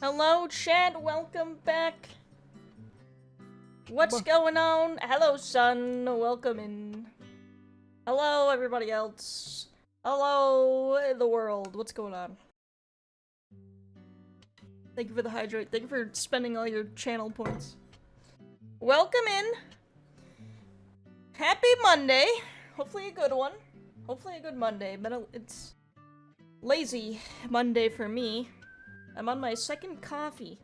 Hello, Chad. Welcome back. What's going on? Hello, son. Welcome in. Hello, everybody else. Hello, the world. What's going on? Thank you for the hydrate. Thank you for spending all your channel points. Welcome in. Happy Monday. Hopefully a good one. Hopefully a good Monday, but it's lazy Monday for me. I'm on my second coffee.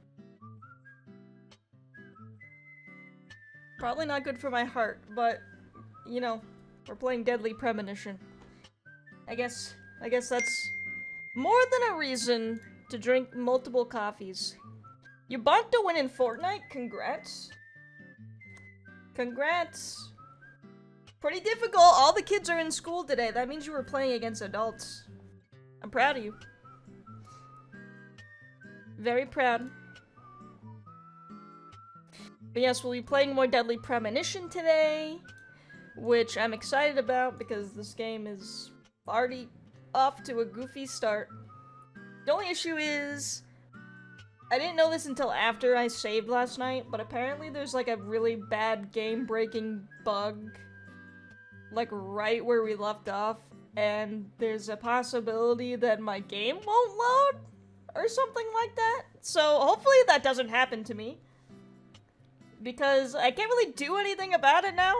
Probably not good for my heart, but, you know, we're playing Deadly Premonition. I guess that's more than a reason to drink multiple coffees. You bonked a win in Fortnite? Congrats. Congrats. Pretty difficult. All the kids are in school today. That means you were playing against adults. I'm proud of you. Very proud. But yes, we'll be playing more Deadly Premonition today, which I'm excited about because this game is already off to a goofy start. The only issue is, I didn't know this until after I saved last night, but apparently there's like a really bad game-breaking bug, like right where we left off, and there's a possibility that my game won't load, or something like that. So hopefully that doesn't happen to me, because I can't really do anything about it now.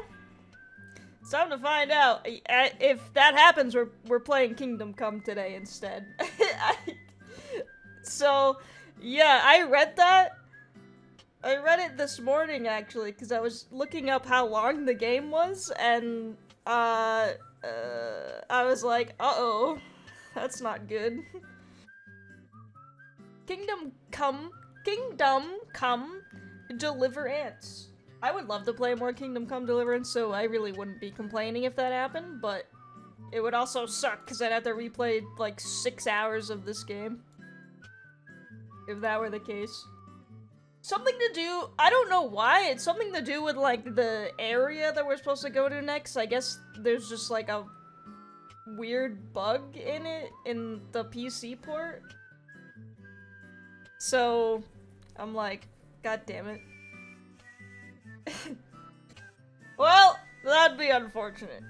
It's time to find out. If that happens, we're playing Kingdom Come today instead. So, yeah, I read that. I read it this morning, actually, because I was looking up how long the game was, and, I was like, uh-oh, that's not good. Kingdom Come, Deliver Ants. I would love to play more Kingdom Come Deliverance, so I really wouldn't be complaining if that happened, but it would also suck, because I'd have to replay, like, 6 hours of this game. If that were the case. Something to do, I don't know why, it's something to do with, like, the area that we're supposed to go to next. I guess there's just, like, a weird bug in it, in the PC port. So, I'm like, god damn it. Well, that'd be unfortunate.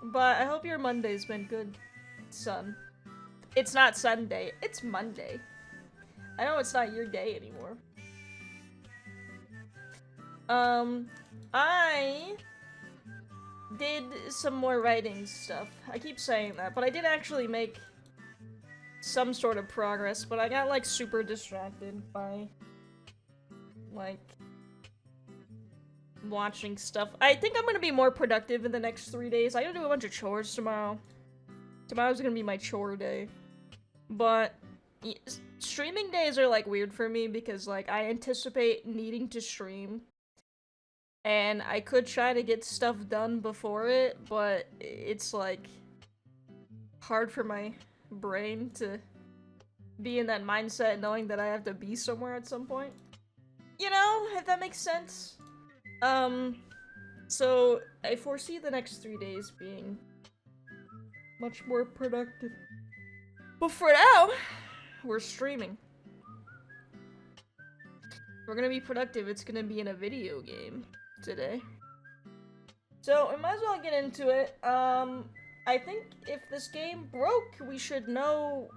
But I hope your Monday's been good, son. It's not Sunday, it's Monday. I know it's not your day anymore. I did some more writing stuff. I keep saying that, but I did actually make some sort of progress, but I got, like, super distracted by, like, watching stuff. I think I'm gonna be more productive in the next 3 days. I gotta do a bunch of chores tomorrow. Tomorrow's gonna be my chore day. But streaming days are, like, weird for me because, like, I anticipate needing to stream. And I could try to get stuff done before it, but it's, like, hard for my brain to be in that mindset knowing that I have to be somewhere at some point. You know, if that makes sense. So I foresee the next 3 days being much more productive. But for now, we're streaming. If we're gonna be productive, it's gonna be in a video game today. So, we might as well get into it. I think if this game broke, we should know,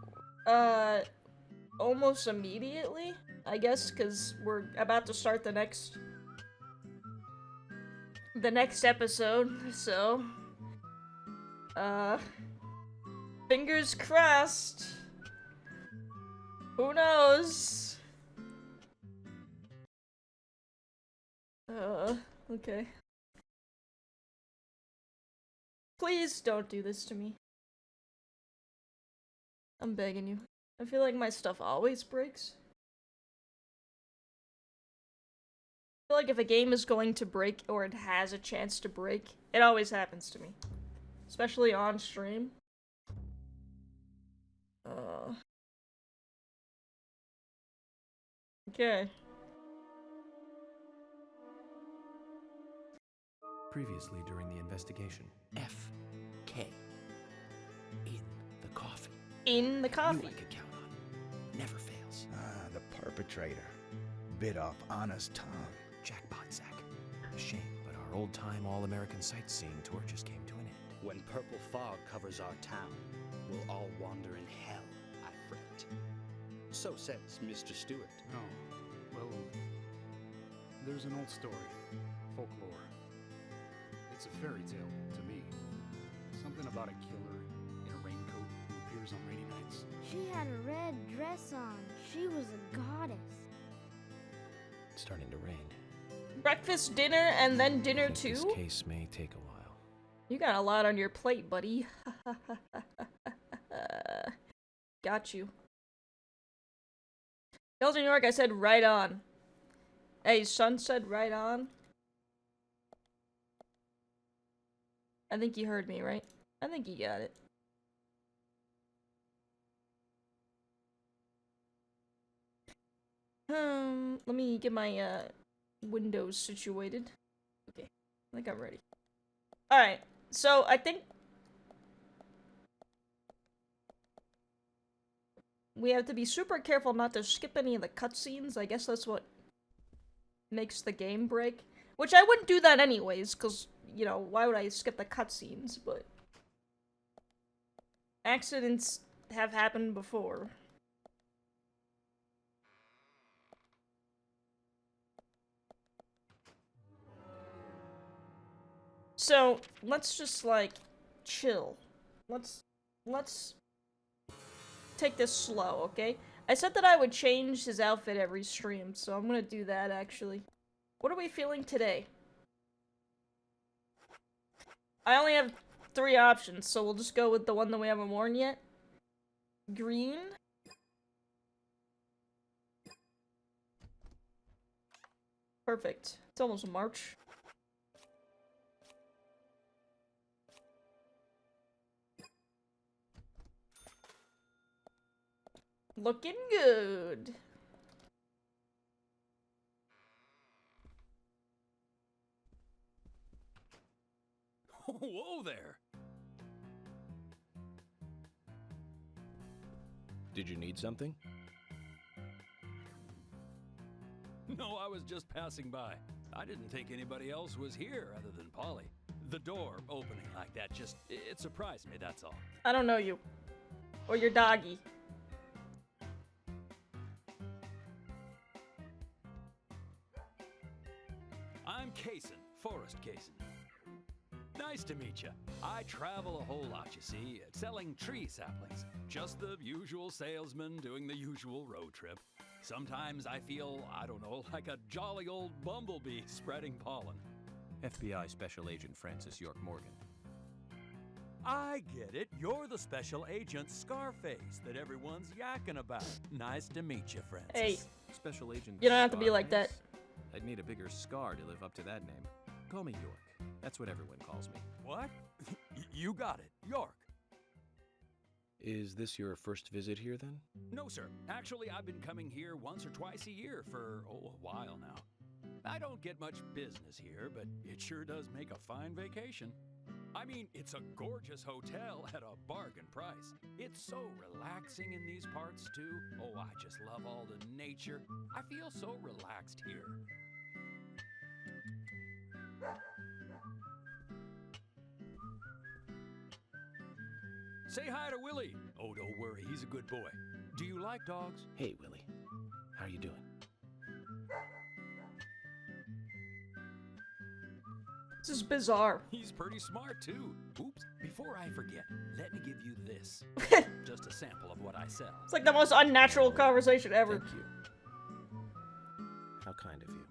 almost immediately, I guess, because we're about to start the next episode, so, fingers crossed. Who knows? Okay. Please don't do this to me. I'm begging you. I feel like my stuff always breaks. I feel like if a game is going to break, or it has a chance to break, it always happens to me. Especially on stream. Okay. Previously during the investigation, F.K. in the coffee. In the coffee. You I could count on. Never fails. The perpetrator. Bit off Anna's tongue. Jackpot, Zach. Shame, but our old-time all-American sightseeing tour just came to an end. When purple fog covers our town, we'll all wander in hell, I fret. So says Mr. Stewart. Oh, well, there's an old story, folklore. It's a fairy tale to me. Something about a killer in a raincoat who appears on rainy nights. She had a red dress on. She was a goddess. It's starting to rain. Breakfast, dinner, and then dinner I think too? This case may take a while. You got a lot on your plate, buddy. Got you. Hills New York, I said right on. Hey, son said right on. I think you heard me, right? I think you got it. Let me get my windows situated. Okay, I think I'm ready. Alright, so I think we have to be super careful not to skip any of the cutscenes. I guess that's what makes the game break. Which I wouldn't do that anyways, because, you know, why would I skip the cutscenes? But accidents have happened before. So, let's just, like, chill. Let's take this slow, okay? I said that I would change his outfit every stream, so I'm gonna do that, actually. What are we feeling today? I only have 3 options, so we'll just go with the one that we haven't worn yet. Green. Perfect. It's almost March. Looking good. Whoa there! Did you need something? No, I was just passing by. I didn't think anybody else was here other than Polly. The door opening like that it surprised me, that's all. I don't know you. Or your doggy. I'm Kaysen, Forrest Kaysen. Nice to meet you. I travel a whole lot, you see, selling tree saplings. Just the usual salesman doing the usual road trip. Sometimes I feel, I don't know, like a jolly old bumblebee spreading pollen. FBI Special Agent Francis York Morgan. I get it. You're the special agent Scarface that everyone's yakking about. Nice to meet you, Francis. Hey, Special Agent you don't have to be like that. Scarface? I'd need a bigger scar to live up to that name. Call me York. That's what everyone calls me. What? You got it. York. Is this your first visit here, then? No, sir. Actually, I've been coming here once or twice a year for, a while now. I don't get much business here, but it sure does make a fine vacation. I mean, it's a gorgeous hotel at a bargain price. It's so relaxing in these parts, too. Oh, I just love all the nature. I feel so relaxed here. Say hi to Willie. Oh, don't worry, he's a good boy. Do you like dogs? Hey, Willie. How are you doing? This is bizarre. He's pretty smart, too. Oops, before I forget, let me give you this. Just a sample of what I sell. It's like the most unnatural conversation ever. Thank you. How kind of you.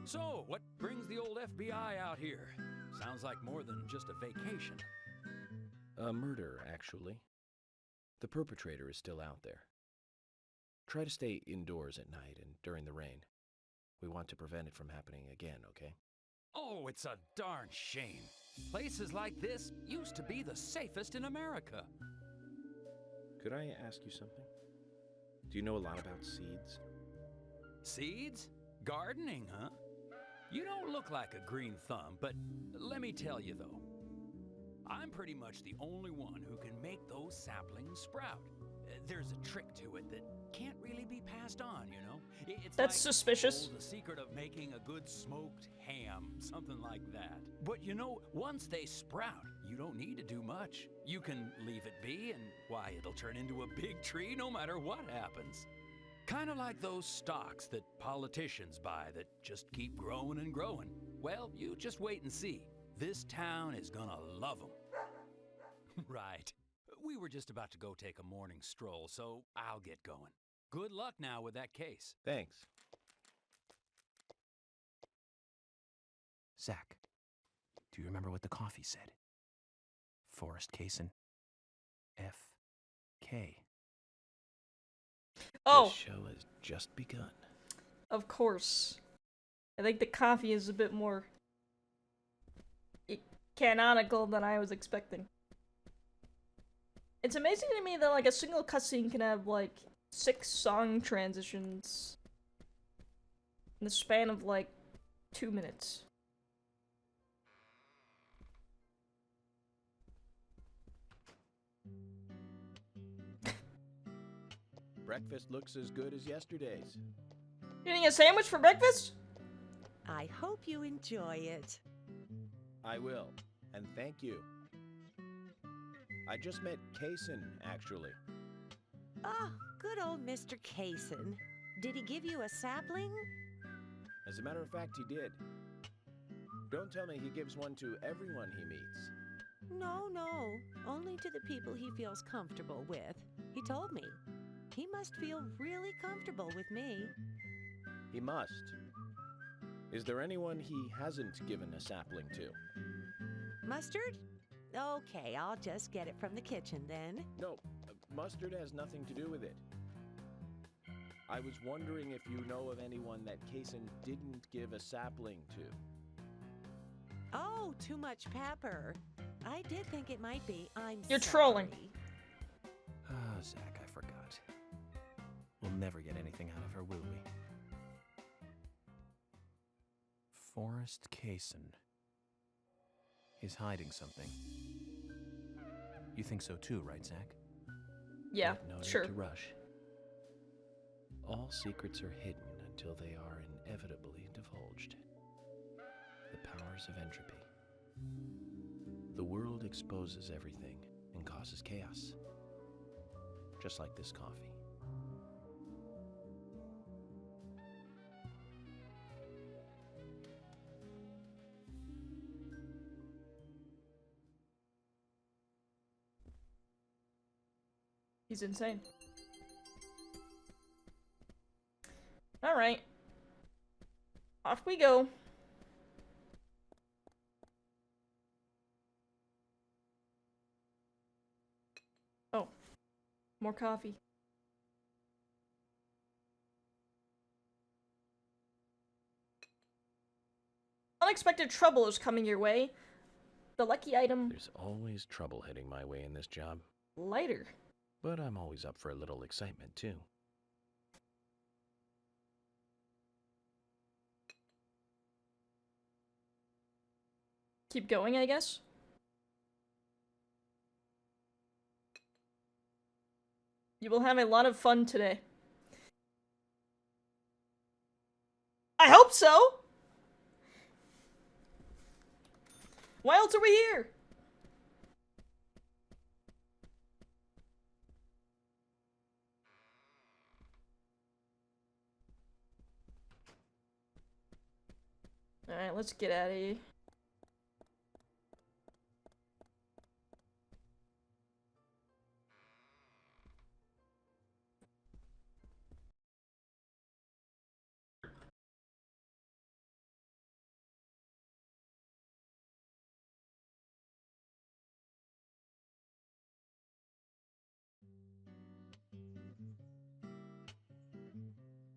So, what brings the old FBI out here? Sounds like more than just a vacation. A murder, actually. The perpetrator is still out there. Try to stay indoors at night and during the rain. We want to prevent it from happening again, okay? Oh, it's a darn shame. Places like this used to be the safest in America. Could I ask you something? Do you know a lot about seeds? Seeds? Gardening, huh? You don't look like a green thumb, but let me tell you though. I'm pretty much the only one who can make those saplings sprout. There's a trick to it that can't really be passed on, you know? It's That's like, suspicious. the secret of making a good smoked ham, something like that. But you know, once they sprout, you don't need to do much. You can leave it be, and why, it'll turn into a big tree no matter what happens. Kind of like those stocks that politicians buy that just keep growing and growing. Well, you just wait and see. This town is gonna love them. Right. We were just about to go take a morning stroll, so I'll get going. Good luck now with that case. Thanks. Zach, do you remember what the coffee said? Forrest Kaysen. F.K. Oh, The show has just begun. of course. I think the coffee is a bit more canonical than I was expecting. It's amazing to me that like a single cutscene can have like 6 song transitions in the span of like 2 minutes. Breakfast looks as good as yesterday's. You eating a sandwich for breakfast? I hope you enjoy it. I will, and thank you. I just met Kaysen, actually. Oh, good old Mr. Kaysen. Did he give you a sapling? As a matter of fact, he did. Don't tell me he gives one to everyone he meets. No, only to the people he feels comfortable with. He told me. He must feel really comfortable with me. He must. Is there anyone he hasn't given a sapling to? Mustard? Okay, I'll just get it from the kitchen then. No, mustard has nothing to do with it. I was wondering if you know of anyone that Kaysen didn't give a sapling to. Oh, too much pepper. I did think it might be. You're sorry. trolling. Ah, Zach, I forgot. We'll never get anything out of her, will we? Forrest Kaysen. He's hiding something. You think so too, right, Zach? Yeah, But no need sure. to rush. All secrets are hidden until they are inevitably divulged. The powers of entropy. The world exposes everything and causes chaos. Just like this coffee. He's insane. Alright. Off we go. Oh. More coffee. Unexpected trouble is coming your way. The lucky item, There's always trouble heading my way in this job. lighter. But I'm always up for a little excitement, too. Keep going, I guess. You will have a lot of fun today. I hope so! Why else are we here? Alright, let's get out of here.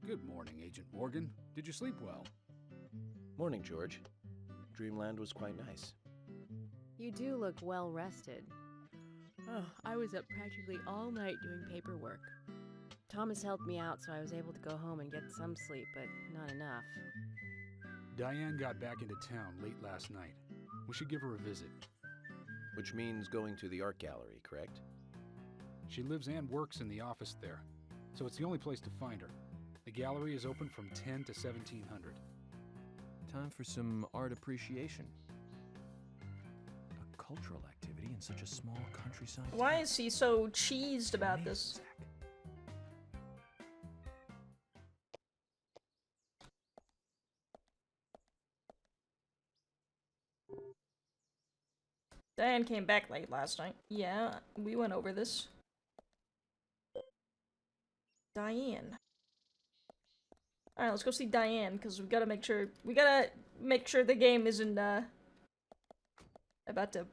Good morning, Agent Morgan. Did you sleep well? Morning, George. Dreamland was quite nice. You do look well rested. Oh, I was up practically all night doing paperwork. Thomas helped me out, so I was able to go home and get some sleep, but not enough. Diane got back into town late last night. We should give her a visit. Which means going to the art gallery, correct? She lives and works in the office there, so it's the only place to find her. The gallery is open from 10 to 1700. Time for some art appreciation. A cultural activity in such a small countryside Why town. is he so cheesed about Amazing, this? Zach. Diane came back late last night. Yeah, we went over this. Diane. Alright, let's go see Diane, because we gotta make sure the game isn't about to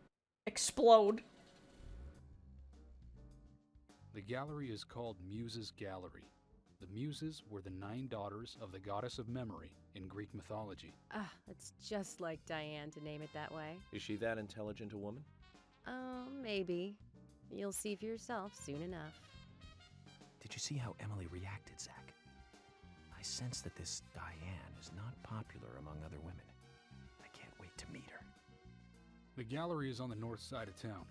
explode. The gallery is called Muses Gallery. The Muses were the 9 daughters of the goddess of memory in Greek mythology. Ah, it's just like Diane to name it that way. Is she that intelligent a woman? Maybe. You'll see for yourself soon enough. Did you see how Emily reacted, Zach? I sense that this Diane is not popular among other women. I can't wait to meet her. The gallery is on the north side of town.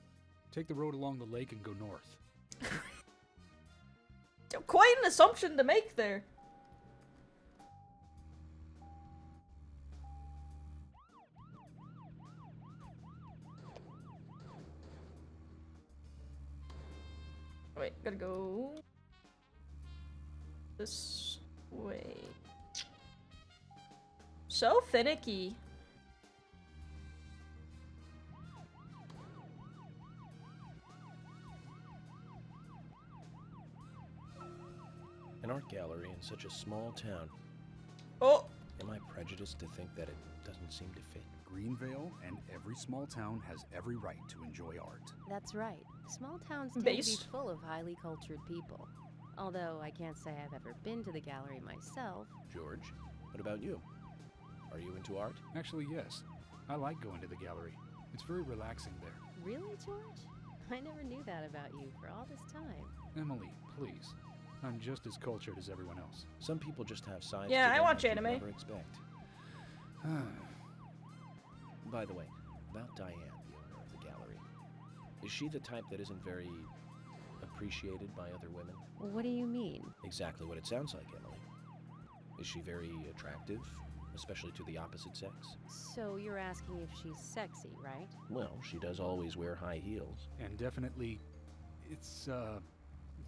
Take the road along the lake and go north. Quite an assumption to make there. Wait, gotta go this way. So finicky. An art gallery in such a small town. Oh! Am I prejudiced to think that it doesn't seem to fit? Greenvale and every small town has every right to enjoy art. That's right. Small towns tend Based. to be full of highly cultured people. Although I can't say I've ever been to the gallery myself. George, what about you? Are you into art? Actually, yes. I like going to the gallery. It's very relaxing there. Really, George? I never knew that about you for all this time. Emily, please. I'm just as cultured as everyone else. Some people just have sides Yeah, to I them watch that you'd anime. never expect. By the way, about Diane, the owner of the gallery. Is she the type that isn't very appreciated by other women? What do you mean? Exactly what it sounds like, Emily. Is she very attractive, especially to the opposite sex? So you're asking if she's sexy, right? Well, she does always wear high heels. And definitely, it's,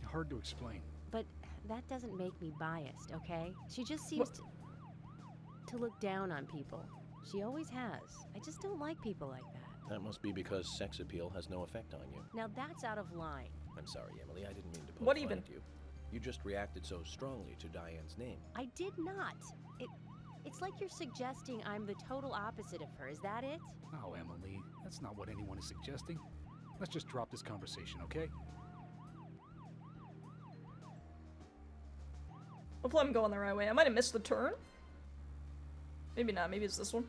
hard to explain. But that doesn't make me biased, okay? She just seems to look down on people. She always has. I just don't like people like that. That must be because sex appeal has no effect on you. Now that's out of line. I'm sorry, Emily, I didn't mean to poke What fun even? at you. You just reacted so strongly to Diane's name. I did not. It's like you're suggesting I'm the total opposite of her. Is that it? Oh, Emily, that's not what anyone is suggesting. Let's just drop this conversation, okay? Hopefully I'm going the right way. I might have missed the turn. Maybe not. Maybe it's this one.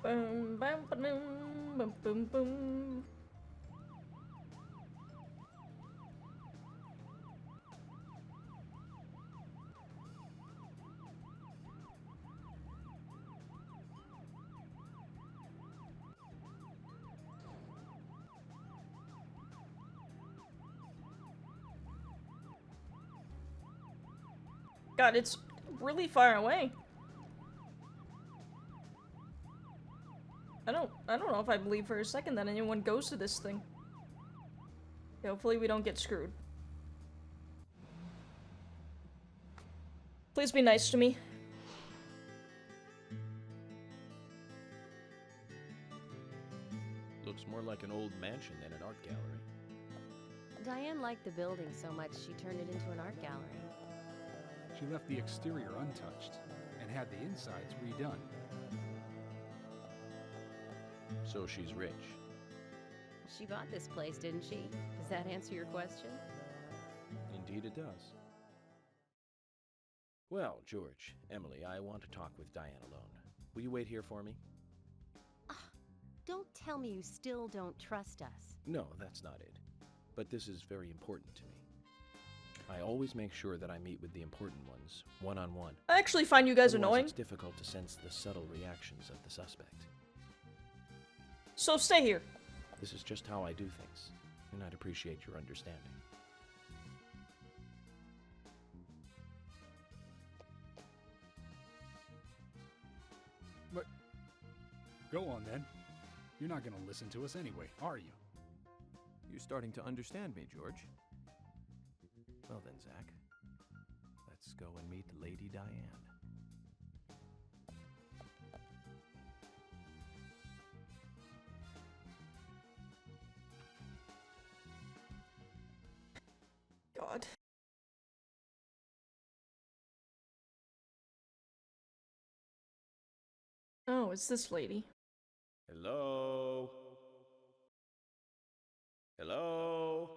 Boom, bam, ba-doom, boom, boom, boom. God, it's really far away. I don't know if I believe for a second that anyone goes to this thing. Okay, hopefully we don't get screwed. Please be nice to me. Looks more like an old mansion than an art gallery. Diane liked the building so much she turned it into an art gallery. She left the exterior untouched and had the insides redone. So she's rich. She bought this place, didn't she? Does that answer your question? Indeed it does. Well, George, Emily, I want to talk with Diane alone. Will you wait here for me? Don't tell me you still don't trust us. No, that's not it. But this is very important to me. I always make sure that I meet with the important ones, one-on-one. I actually find you guys Otherwise, annoying. It's difficult to sense the subtle reactions of the suspect. So stay here. This is just how I do things, and I'd appreciate your understanding. But go on then. You're not gonna listen to us anyway, are you? You're starting to understand me, George. Well then, Zach. Let's go and meet Lady Diane. God. Oh, it's this lady. Hello? Hello?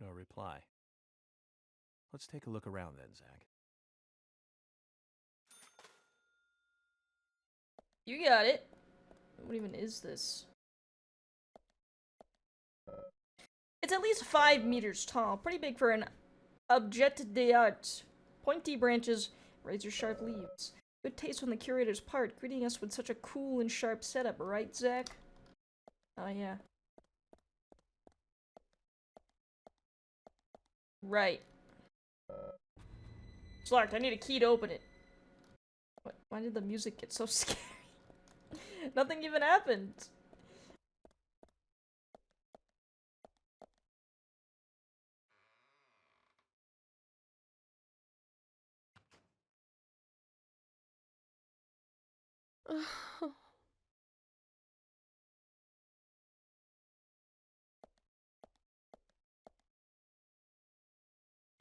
No reply. Let's take a look around then, Zach. You got it. What even is this? It's at least 5 meters tall. Pretty big for an objet d'art. Pointy branches, razor-sharp leaves. Good taste on the curator's part, greeting us with such a cool and sharp setup, right, Zach? Oh, yeah. Right. It's locked. I need a key to open it. What? Why did the music get so scary? Nothing even happened.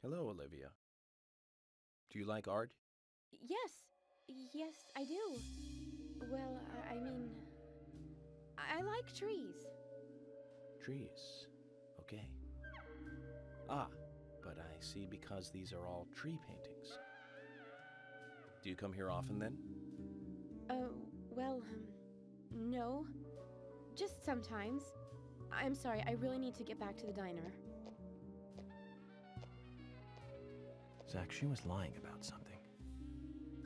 Hello, Olivia. Do you like art? Yes, I do. Well, I mean, I like trees. Trees. Okay. Ah, but I see because these are all tree paintings. Do you come here often then? Well, no. Just sometimes. I'm sorry, I really need to get back to the diner. Zach, she was lying about something.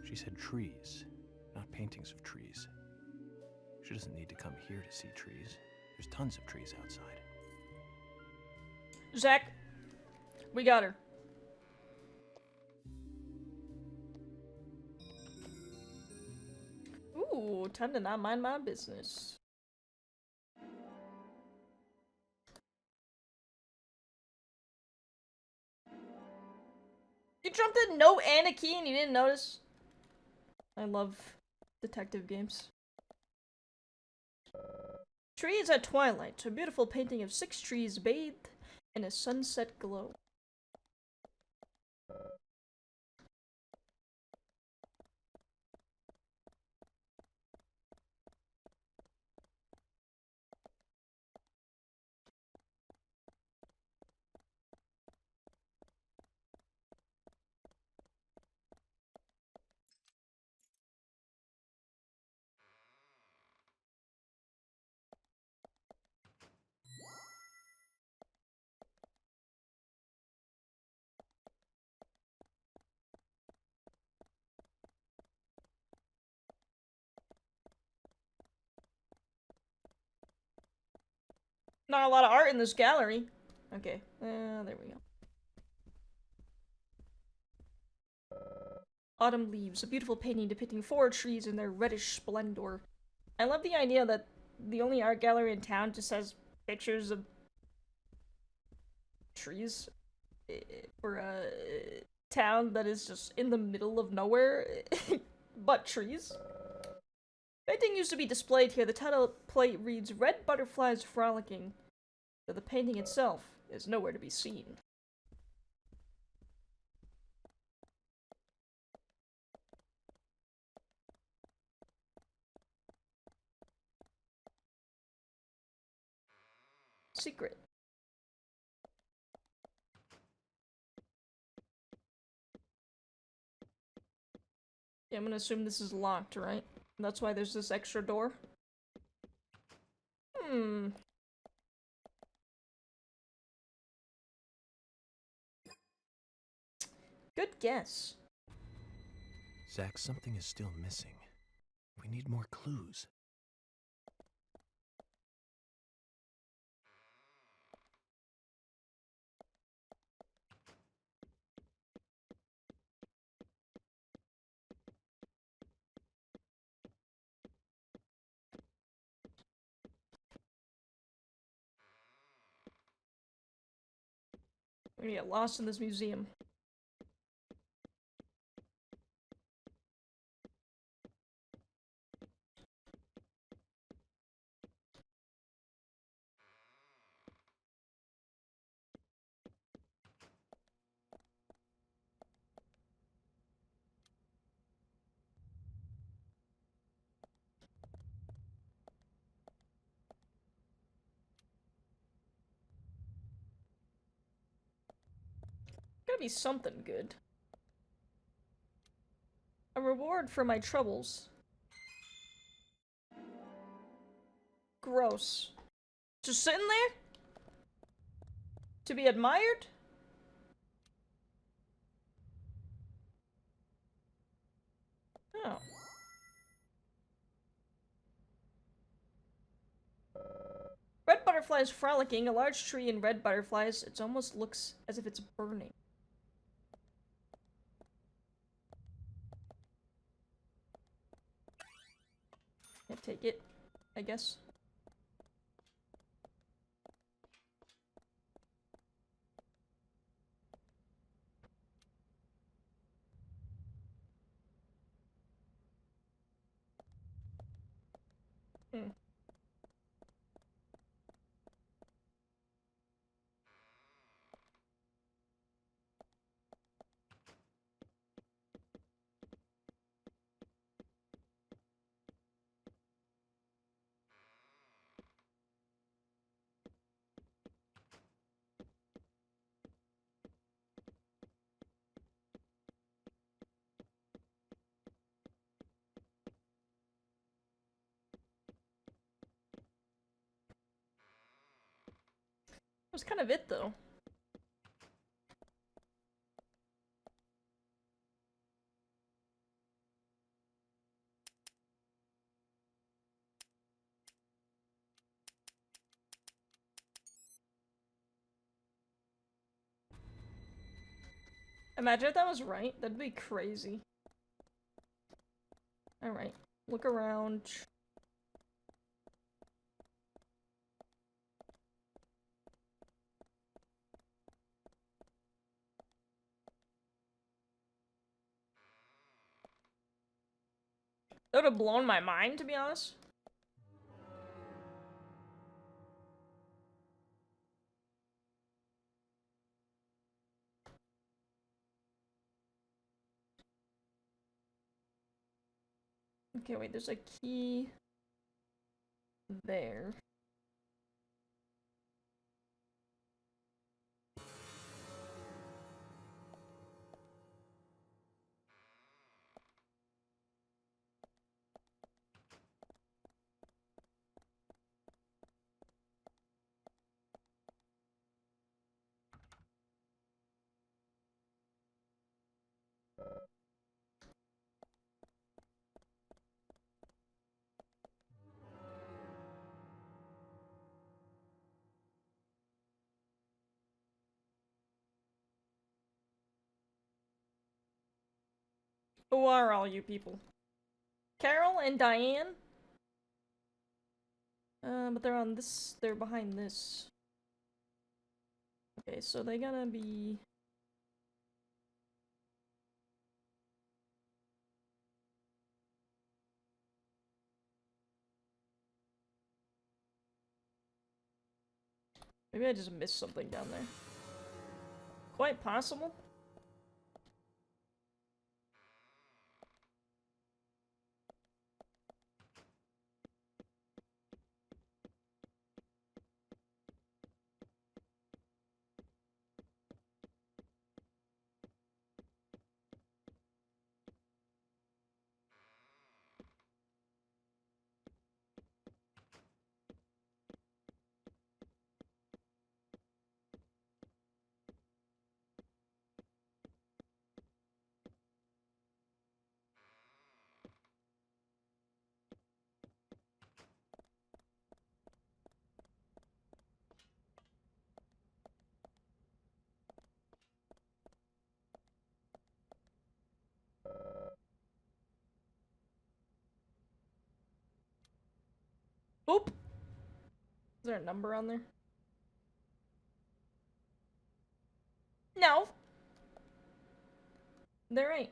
She said trees, not paintings of trees. She doesn't need to come here to see trees. There's tons of trees outside. Zach, we got her. Ooh, time to not mind my business. You jumped in no and a key and you didn't notice? I love detective games. Trees at twilight. A beautiful painting of 6 trees bathed in a sunset glow. Not a lot of art in this gallery. Okay, there we go. Autumn Leaves, a beautiful painting depicting 4 trees in their reddish splendor. I love the idea that the only art gallery in town just has pictures of trees for a town that is just in the middle of nowhere, but trees. Painting used to be displayed here. The title plate reads "Red Butterflies Frolicking," though the painting itself is nowhere to be seen. Secret. Yeah, I'm gonna assume this is locked, right? That's why there's this extra door. Hmm. Good guess. Zach, something is still missing. We need more clues. I'm gonna get lost in this museum. Gotta be something good. A reward for my troubles. Gross. Just sitting there? To be admired? Oh. Red butterflies frolicking, a large tree and red butterflies. It almost looks as if it's burning. Can't take it, I guess. Hmm. That was kind of it, though. Imagine if that was right. That'd be crazy. Alright. Look around. That would have blown my mind, to be honest. Okay, wait, there's a key there. Who are all you people? Carol and Diane? But they're on this, they're behind this. Okay, so they gotta be... Maybe I just missed something down there. Quite possible. Is there a number on there? No. There ain't.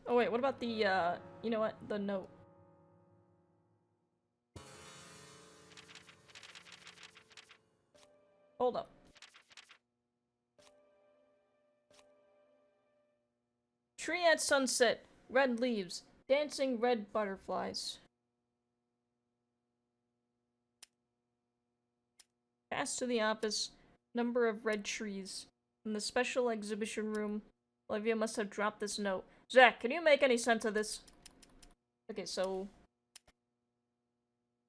Oh wait, what about the, you know what? The note. Hold up. Tree at sunset, red leaves, dancing red butterflies. Pass to the office, number of red trees. In the special exhibition room, Olivia must have dropped this note. Zach, can you make any sense of this? Okay, so...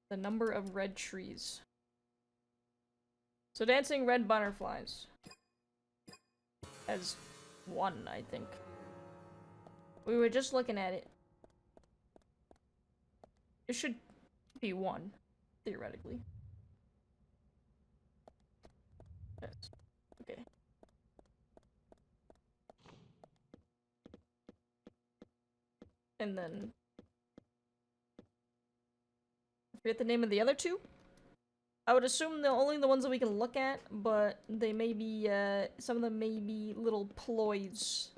the number of red trees. So dancing red butterflies. As 1, I think. We were just looking at it. It should be 1, theoretically. Yes. Okay. And then... I forget the name of the other 2? I would assume they're only the ones that we can look at, but they may be, some of them may be little ploys.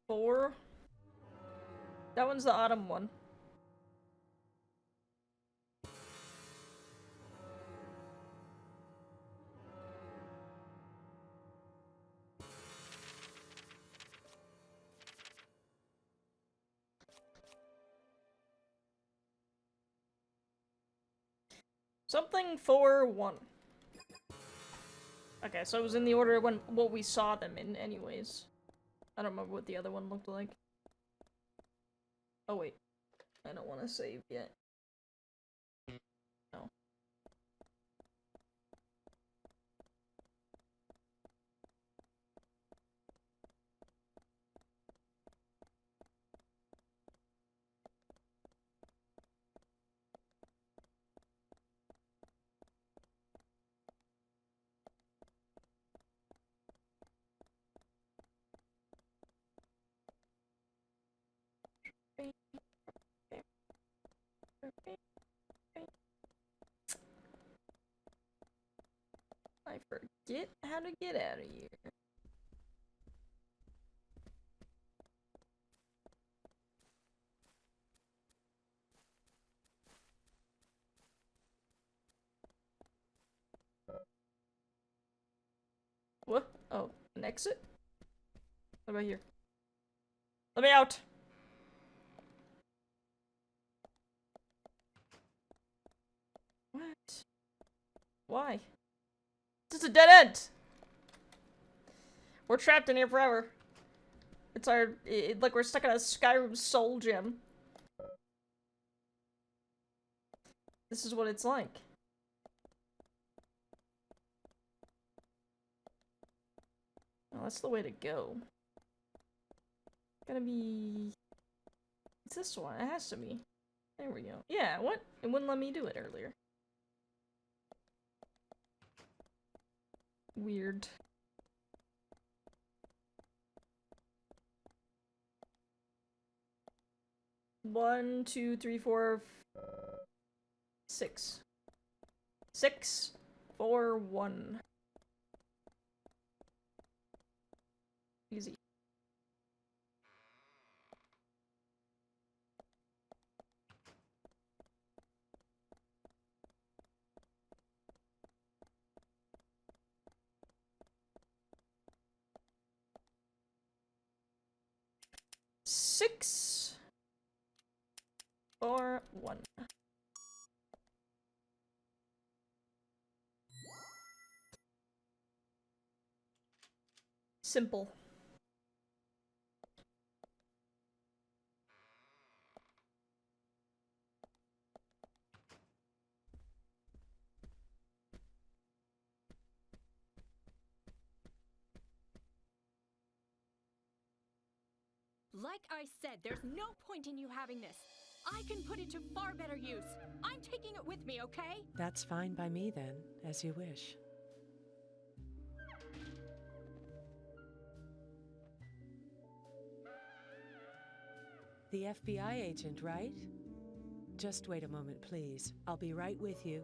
Four. That one's the autumn one. Something 4-1. Okay, so it was in the order when what we saw them in anyways. I don't remember what the other one looked like. Oh wait. I don't want to save yet. No. I forget how to get out of here. What? Oh, an exit? What about here? Let me out! What? Why? This is a dead end! We're trapped in here forever. It's our- like we're stuck in a Skyrim soul gem. This is what it's like. Oh, that's the way to go. Gotta be... It's this one. It has to be. There we go. Yeah, what? It wouldn't let me do it earlier. Weird. One, two, three, four, 6. 6, 4, 1. Easy. Six, 4, 1. Simple. Like I said, there's no point in you having this. I can put it to far better use. I'm taking it with me, okay? That's fine by me then, as you wish. The FBI agent, right? Just wait a moment, please. I'll be right with you.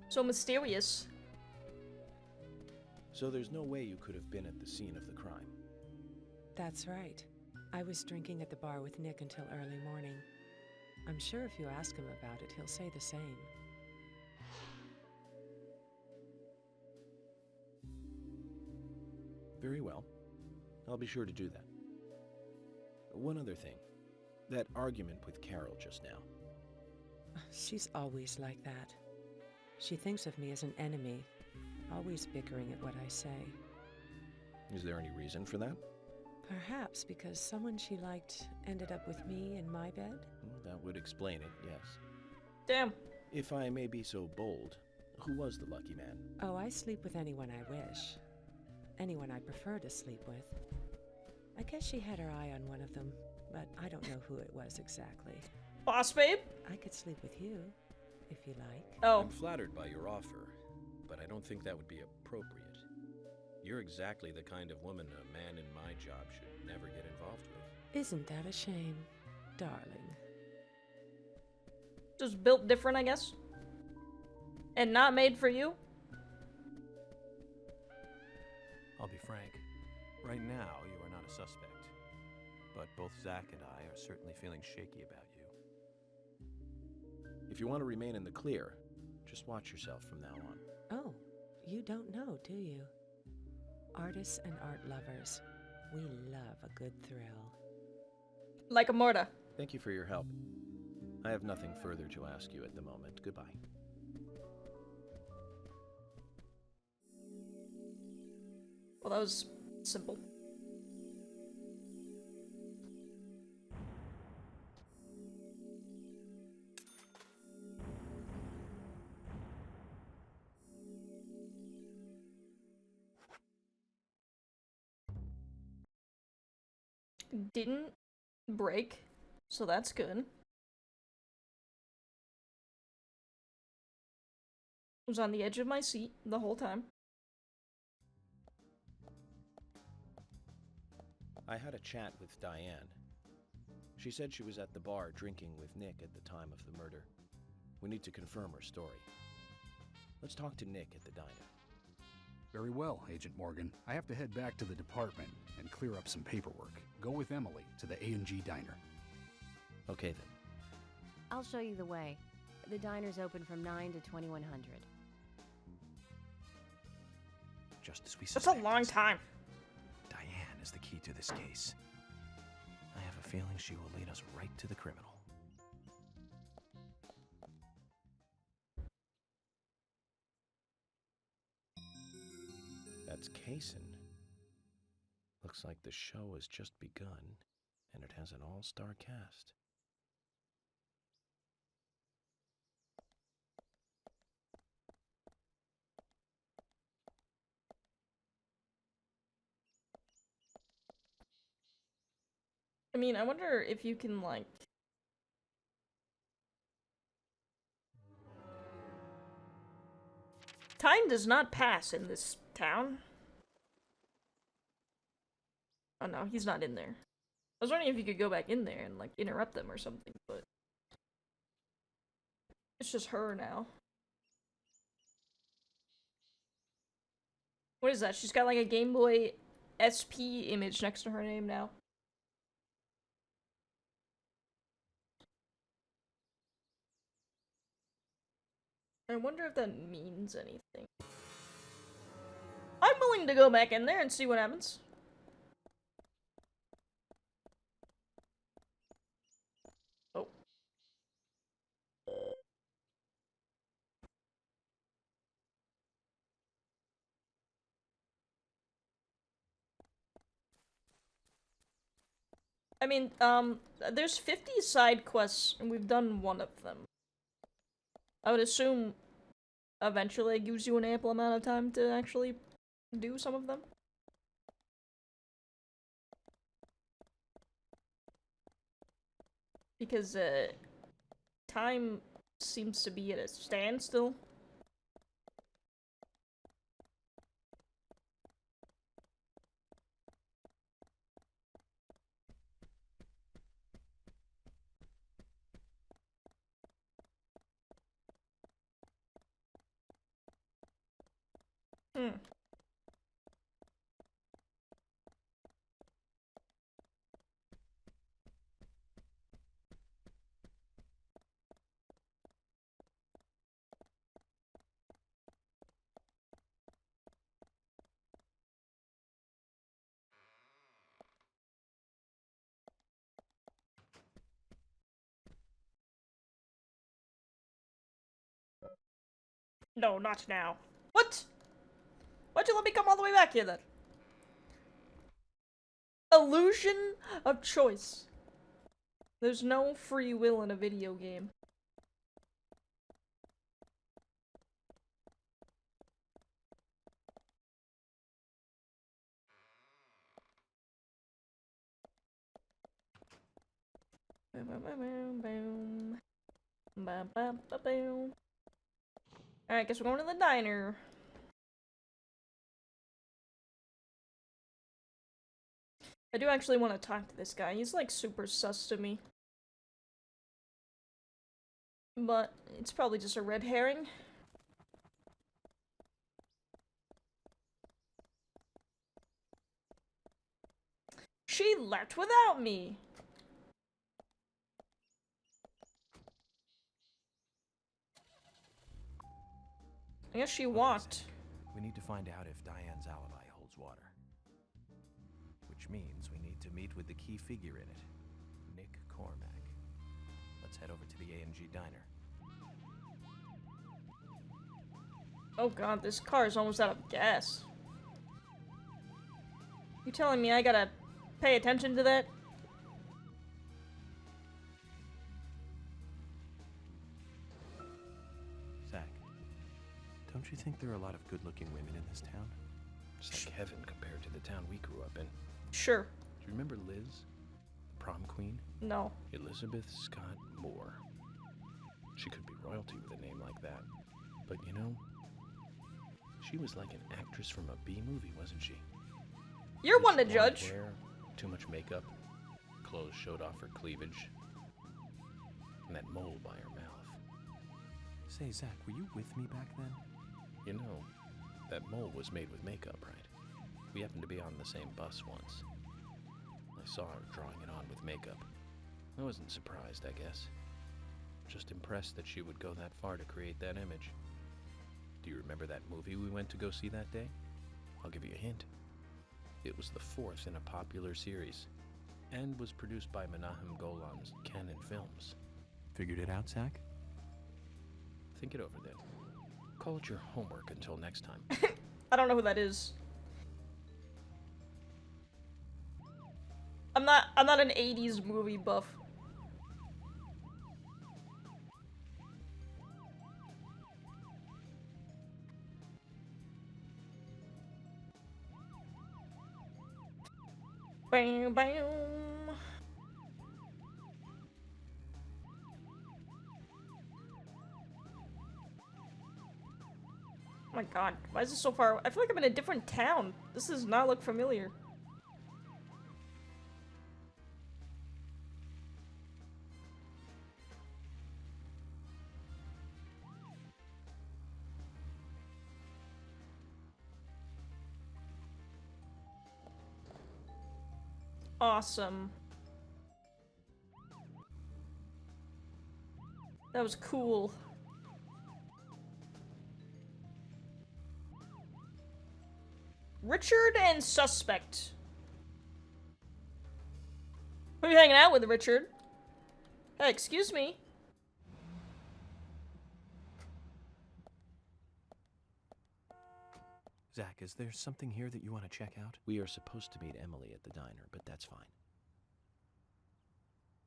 So mysterious. So there's no way you could have been at the scene of the crime. That's right. I was drinking at the bar with Nick until early morning. I'm sure if you ask him about it, he'll say the same. Very well. I'll be sure to do that. One other thing. That argument with Carol just now. She's always like that. She thinks of me as an enemy, always bickering at what I say. Is there any reason for that? Perhaps because someone she liked ended up with me in my bed? That would explain it, yes. Damn. If I may be so bold, who was the lucky man? Oh, I sleep with anyone I wish. Anyone I prefer to sleep with. I guess she had her eye on one of them, but I don't know who it was exactly. Boss babe? I could sleep with you, if you like. Oh. I'm flattered by your offer, but I don't think that would be appropriate. You're exactly the kind of woman a man in my job should never get involved with. Isn't that a shame, darling? Just built different, I guess. And not made for you? I'll be frank. Right now, you are not a suspect. But both Zach and I are certainly feeling shaky about you. If you want to remain in the clear, just watch yourself from now on. Oh, you don't know, do you? Artists and art lovers, we love a good thrill. Like a mortar. Thank you for your help. I have nothing further to ask you at the moment. Goodbye. Well, that was simple. Didn't break, so that's good. Was on the edge of my seat the whole time. I had a chat with Diane. She said she was at the bar drinking with Nick at the time of the murder. We need to confirm her story. Let's talk to Nick at the diner. Very well, Agent Morgan. I have to head back to the department and clear up some paperwork. Go with Emily to the A&G diner. Okay then. I'll show you the way. The diner's open from 9 to 2100. Just as we That's a suspected. long time. Diane is the key to this case. I have a feeling she will lead us right to the criminal. That's Kaysen. Looks like the show has just begun, and it has an all-star cast. I mean, I wonder if you can, like... Time does not pass in this town. Oh no, he's not in there. I was wondering if you could go back in there and, like, interrupt them or something, but... It's just her now. What is that? She's got, like, a Game Boy SP image next to her name now. I wonder if that means anything. I'm willing to go back in there and see what happens. Oh. I mean, there's 50 side quests, and we've done one of them. I would assume eventually it gives you an ample amount of time to actually do some of them. Because, time seems to be at a standstill. Hmm. No, not now. What? Why'd you let me come all the way back here then? Illusion of choice. There's no free will in a video game. Boom, boom, boom, boom. Ba, ba, ba, boom. Alright, guess we're going to the diner. I do actually want to talk to this guy. He's like super sus to me. But it's probably just a red herring. She left without me. I guess she walked. We need to find out if Diane's alibi holds water. Which means we need to meet with the key figure in it, Nick Cormack. Let's head over to the A&G diner. Oh god, this car is almost out of gas. You telling me I gotta pay attention to that? Zach, don't you think there are a lot of good-looking women in this town? It's like heaven compared to the town we grew up in. Sure. Do you remember Liz? The prom queen? No. Elizabeth Scott Moore. She could be royalty with a name like that. But you know, she was like an actress from a B-movie, wasn't she? You're one to Blonde judge. hair, too much makeup, clothes showed off her cleavage, and that mole by her mouth. Say, Zach, were you with me back then? You know, that mole was made with makeup, right? We happened to be on the same bus once. I saw her drawing it on with makeup. I wasn't surprised, I guess. Just impressed that she would go that far to create that image. Do you remember that movie we went to go see that day? I'll give you a hint. It was the fourth in a popular series, and was produced by Menahem Golan's Canon Films. Figured it out, Zach? Think it over then. Call it your homework until next time. I don't know who that is. I'm not an 80s movie buff. Bam, bam. Oh my god, why is this so far? I feel like I'm in a different town. This does not look familiar. Awesome. That was cool. Richard and suspect. Who are you hanging out with, Richard? Hey, excuse me. Zach, is there something here that you want to check out? We are supposed to meet Emily at the diner, but that's fine.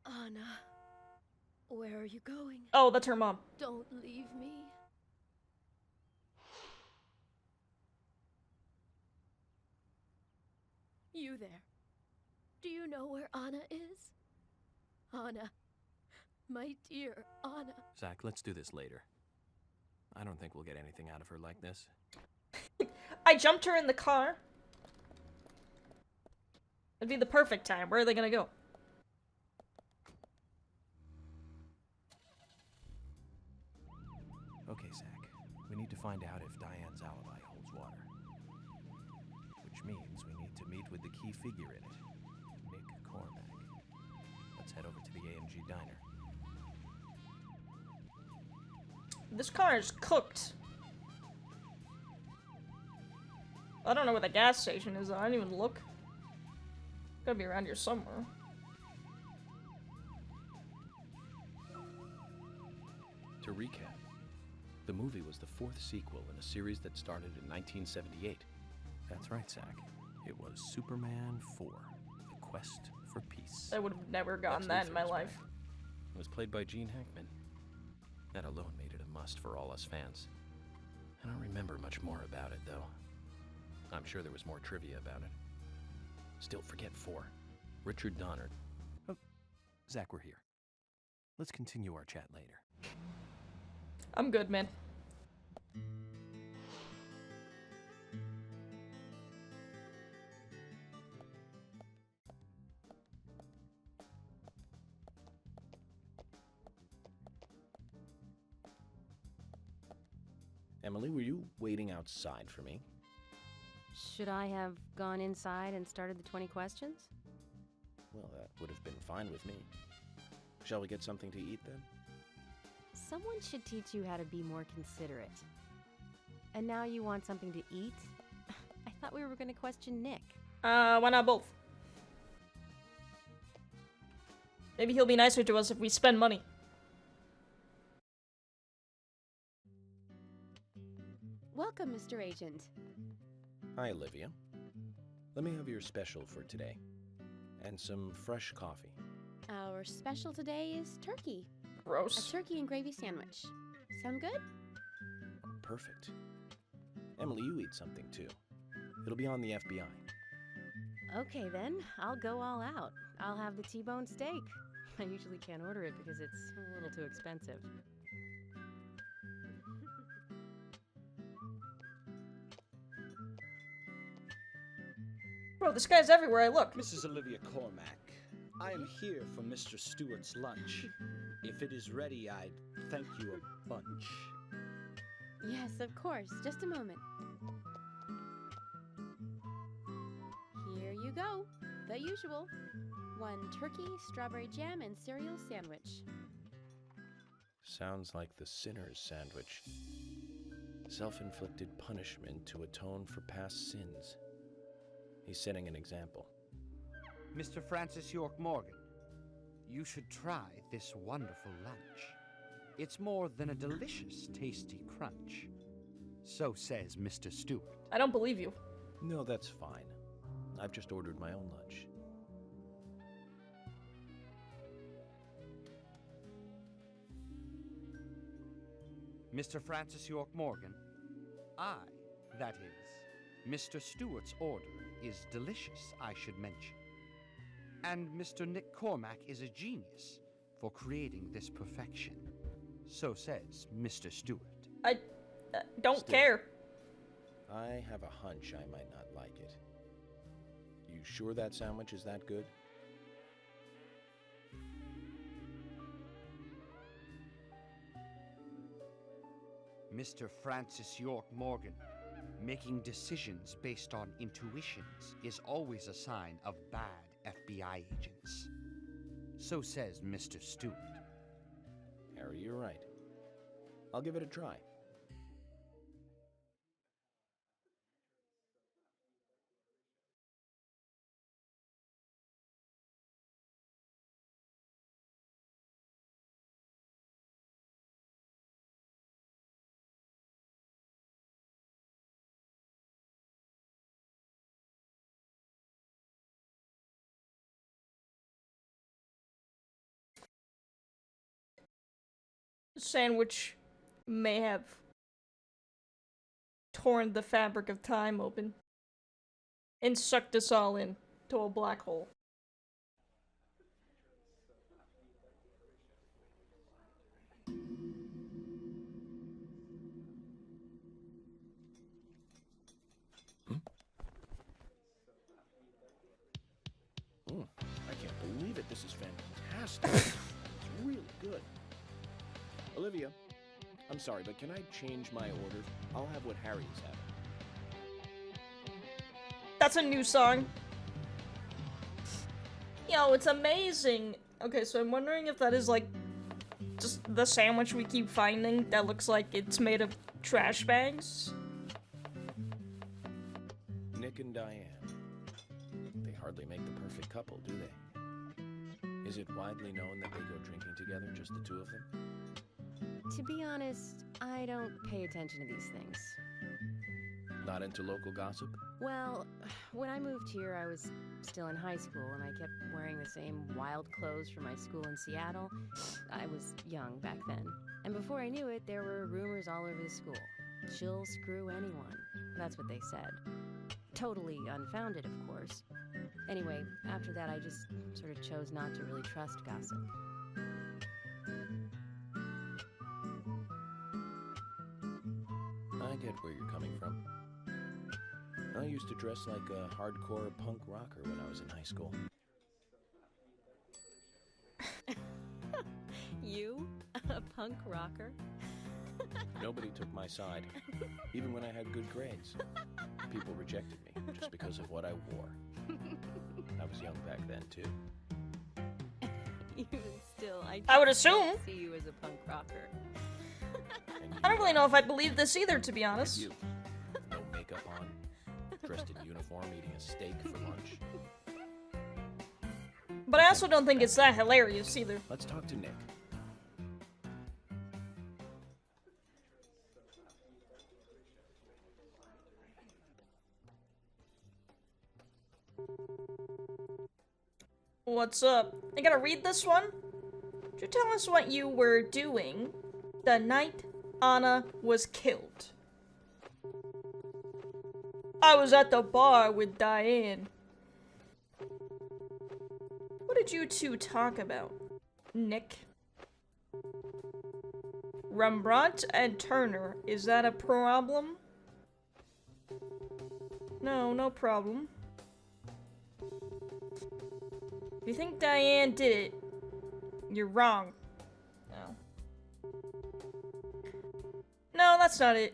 Anna, where are you going? Oh, that's her mom. Don't leave me. You there. Do you know where Anna is? Anna. My dear Anna. Zach, let's do this later. I don't think we'll get anything out of her like this. I jumped her in the car. It'd be the perfect time. Where are they gonna go? Okay, Zach. We need to find out if Diane's alibi holds water. Which means we need to meet with the key figure in it, Nick Cormack. Let's head over to the AMG diner. This car is cooked. I don't know where the gas station is. I didn't even look. Gotta be around here somewhere. To recap, the movie was the fourth sequel in a series that started in 1978. That's right, Zach. It was Superman 4, The Quest for Peace. I would have never gotten that in my life. It was played by Gene Hackman. That alone made it a must for all us fans. I don't remember much more about it, though. I'm sure there was more trivia about it. Still forget 4. Richard Donner. Oh, Zach, we're here. Let's continue our chat later. I'm good, man. Emily, were you waiting outside for me? Should I have gone inside and started the 20 questions? Well, that would have been fine with me. Shall we get something to eat then? Someone should teach you how to be more considerate. And now you want something to eat? I thought we were going to question Nick. Why not both? Maybe he'll be nicer to us if we spend money. Welcome, Mr. Agent. Hi, Olivia. Let me have your special for today. And some fresh coffee. Our special today is turkey. Gross. A turkey and gravy sandwich. Sound good? Perfect. Emily, you eat something too. It'll be on the FBI. Okay then, I'll go all out. I'll have the T-bone steak. I usually can't order it because it's a little too expensive. Bro, this guy's everywhere I look. Mrs. Olivia Cormack, I am here for Mr. Stewart's lunch. If it is ready, I'd thank you a bunch. Yes, of course. Just a moment. Here you go. The usual. 1 turkey, strawberry jam, and cereal sandwich. Sounds like the sinner's sandwich. Self-inflicted punishment to atone for past sins. He's setting an example. Mr. Francis York Morgan, you should try this wonderful lunch. It's more than a delicious, tasty crunch. So says Mr. Stewart. I don't believe you. No, that's fine. I've just ordered my own lunch. Mr. Francis York Morgan, that is, Mr. Stewart's order is delicious, I should mention. And Mr. Nick Cormack is a genius for creating this perfection. So says Mr. Stewart. I don't care. I have a hunch I might not like it. You sure that sandwich is that good? Mr. Francis York Morgan, making decisions based on intuitions is always a sign of bad FBI agents. So says Mr. Stewart. Harry, you're right. I'll give it a try. Sandwich may have torn the fabric of time open and sucked us all in. to a black hole. I can't believe it. This is fantastic. It's really good. Olivia, I'm sorry, but can I change my order? I'll have what Harry is having. That's a new song. Yo, it's amazing. Okay, so I'm wondering if that is like just the sandwich we keep finding that looks like it's made of trash bags. Nick and Diane. They hardly make the perfect couple, do they? Is it widely known that they go drinking together, just the two of them? To be honest, I don't pay attention to these things. Not into local gossip? Well, when I moved here, I was still in high school, and I kept wearing the same wild clothes from my school in Seattle. I was young back then. And before I knew it, there were rumors all over the school. She'll screw anyone. That's what they said. Totally unfounded, of course. Anyway, after that, I just sort of chose not to really trust gossip. I get where you're coming from. I used to dress like a hardcore punk rocker when I was in high school. You? A punk rocker? Nobody took my side, even when I had good grades. People rejected me just because of what I wore. I was young back then, too. Even still, I would assume. don't see you as a punk rocker. I don't really know if I believe this either, to be honest. You, no makeup on, dressed in uniform, eating a steak for lunch. But I also don't think it's that hilarious either. Let's talk to Nick. What's up? I gotta read this one? Could you tell us what you were doing the night Anna was killed? I was at the bar with Diane. What did you two talk about, Nick? Rembrandt and Turner, is that a problem? No, no problem. If you think Diane did it, you're wrong. No. No, that's not it.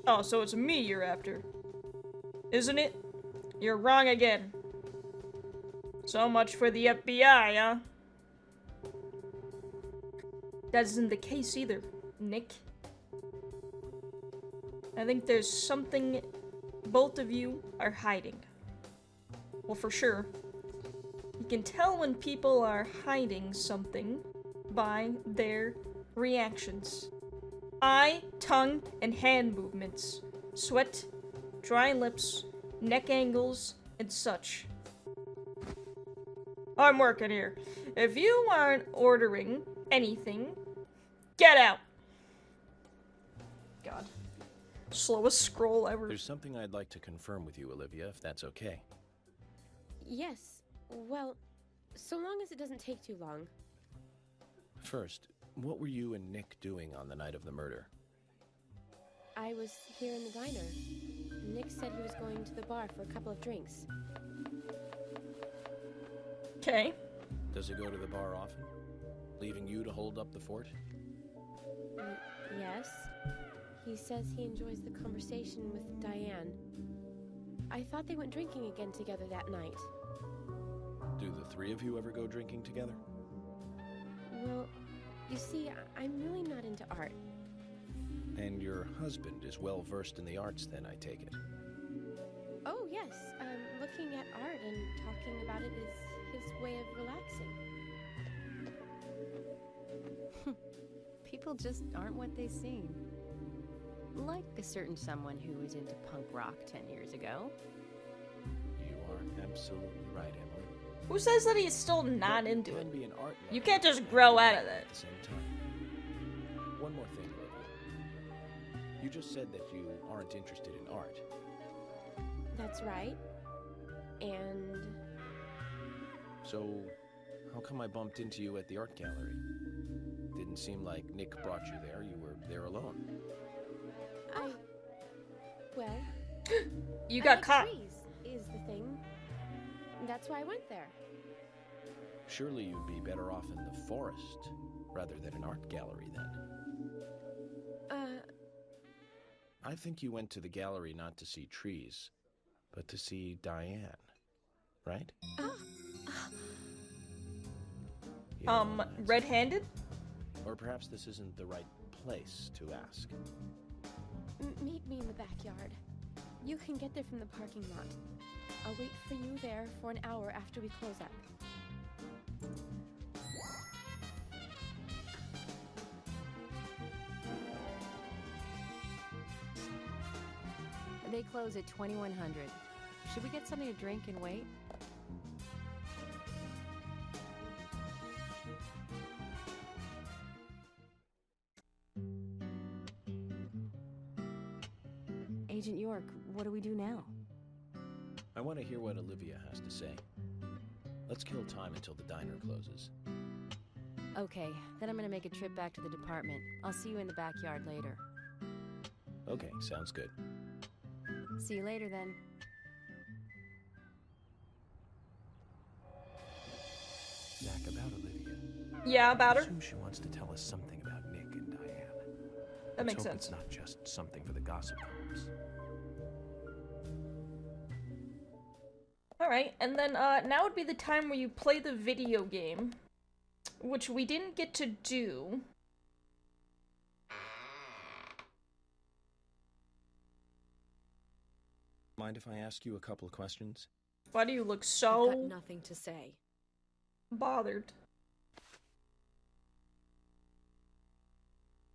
Oh, so it's me you're after. Isn't it? You're wrong again. So much for the FBI, huh? That isn't the case either, Nick. I think there's something both of you are hiding. Well, for sure. You can tell when people are hiding something by their reactions. Eye, tongue, and hand movements. Sweat, dry lips, neck angles, and such. I'm working here. If you aren't ordering anything, get out! God. Slowest scroll ever. There's something I'd like to confirm with you, Olivia, if that's okay. Yes. Well, so long as it doesn't take too long. First, what were you and Nick doing on the night of the murder? I was here in the diner. Nick said he was going to the bar for a couple of drinks. Okay. Does he go to the bar often? Leaving you to hold up the fort? Yes. He says he enjoys the conversation with Diane. I thought they went drinking again together that night. Do the three of you ever go drinking together? Well, you see, I'm really not into art. And your husband is well versed in the arts then, I take it? Oh, yes. Looking at art and talking about it is his way of relaxing. People just aren't what they seem. Like a certain someone who was into punk rock 10 years ago. You are absolutely right, Emily. Who says that he's still not into it? Be an art You can't just grow out of that. At the same time. One more thing, Olivia. You just said that you aren't interested in art. That's right. And So, how come I bumped into you at the art gallery? Didn't seem like Nick brought you there. You were there alone. well, You I got like caught. trees is the thing. That's why I went there. Surely you'd be better off in the forest rather than an art gallery then. I think you went to the gallery not to see trees, but to see Diane, right? You know, Red-handed? Or perhaps this isn't the right place to ask. Meet me in the backyard. You can get there from the parking lot. I'll wait for you there for an hour after we close up. They close at 2100. Should we get something to drink and wait? Agent York, what do we do now? I want to hear what Olivia has to say. Let's kill time until the diner closes. Okay, then I'm gonna make a trip back to the department. I'll see you in the backyard later. Okay, sounds good. See you later then. Zach, about Olivia. Yeah, about her. I assume she wants to tell us something about Nick and Diane. That makes Let's hope sense. it's not just something for the gossip columns. Alright, and then now would be the time where you play the video game, which we didn't get to do. Mind if I ask you a couple of questions? Why do you look I've so got nothing to say. bothered?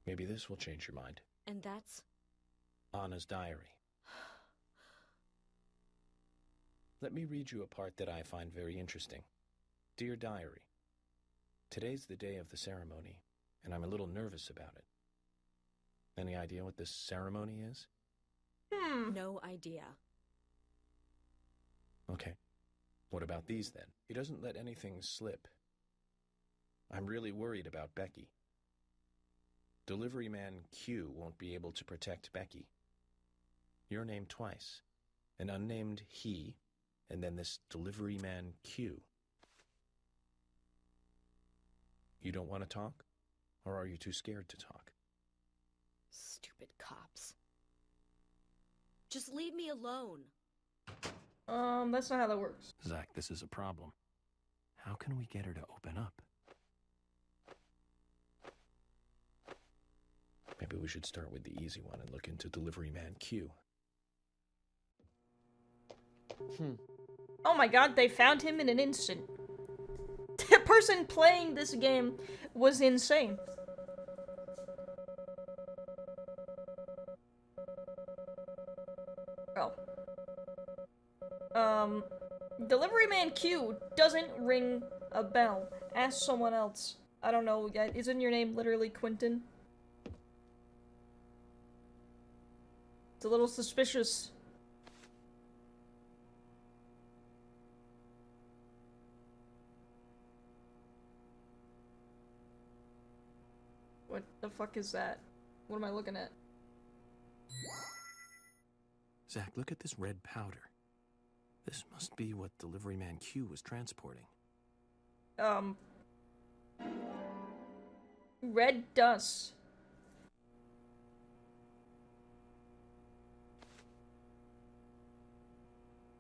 Maybe this will change your mind. And that's? Anna's diary. Let me read you a part that I find very interesting. Dear Diary, today's the day of the ceremony, and I'm a little nervous about it. Any idea what this ceremony is? No idea. Okay. What about these then? He doesn't let anything slip. I'm really worried about Becky. Delivery man Q won't be able to protect Becky. You're named twice. An unnamed he, and then this delivery man Q. You don't want to talk? Or are you too scared to talk? Stupid cops. Just leave me alone. That's not how that works. Zach, this is a problem. How can we get her to open up? Maybe we should start with the easy one and look into delivery man Q. Oh my god, they found him in an instant. The person playing this game was insane. Oh. Delivery man Q doesn't ring a bell. Ask someone else. I don't know, isn't your name literally Quentin? It's a little suspicious. What the fuck is that? What am I looking at? Zach, look at this red powder. This must be what delivery man Q was transporting. Red dust.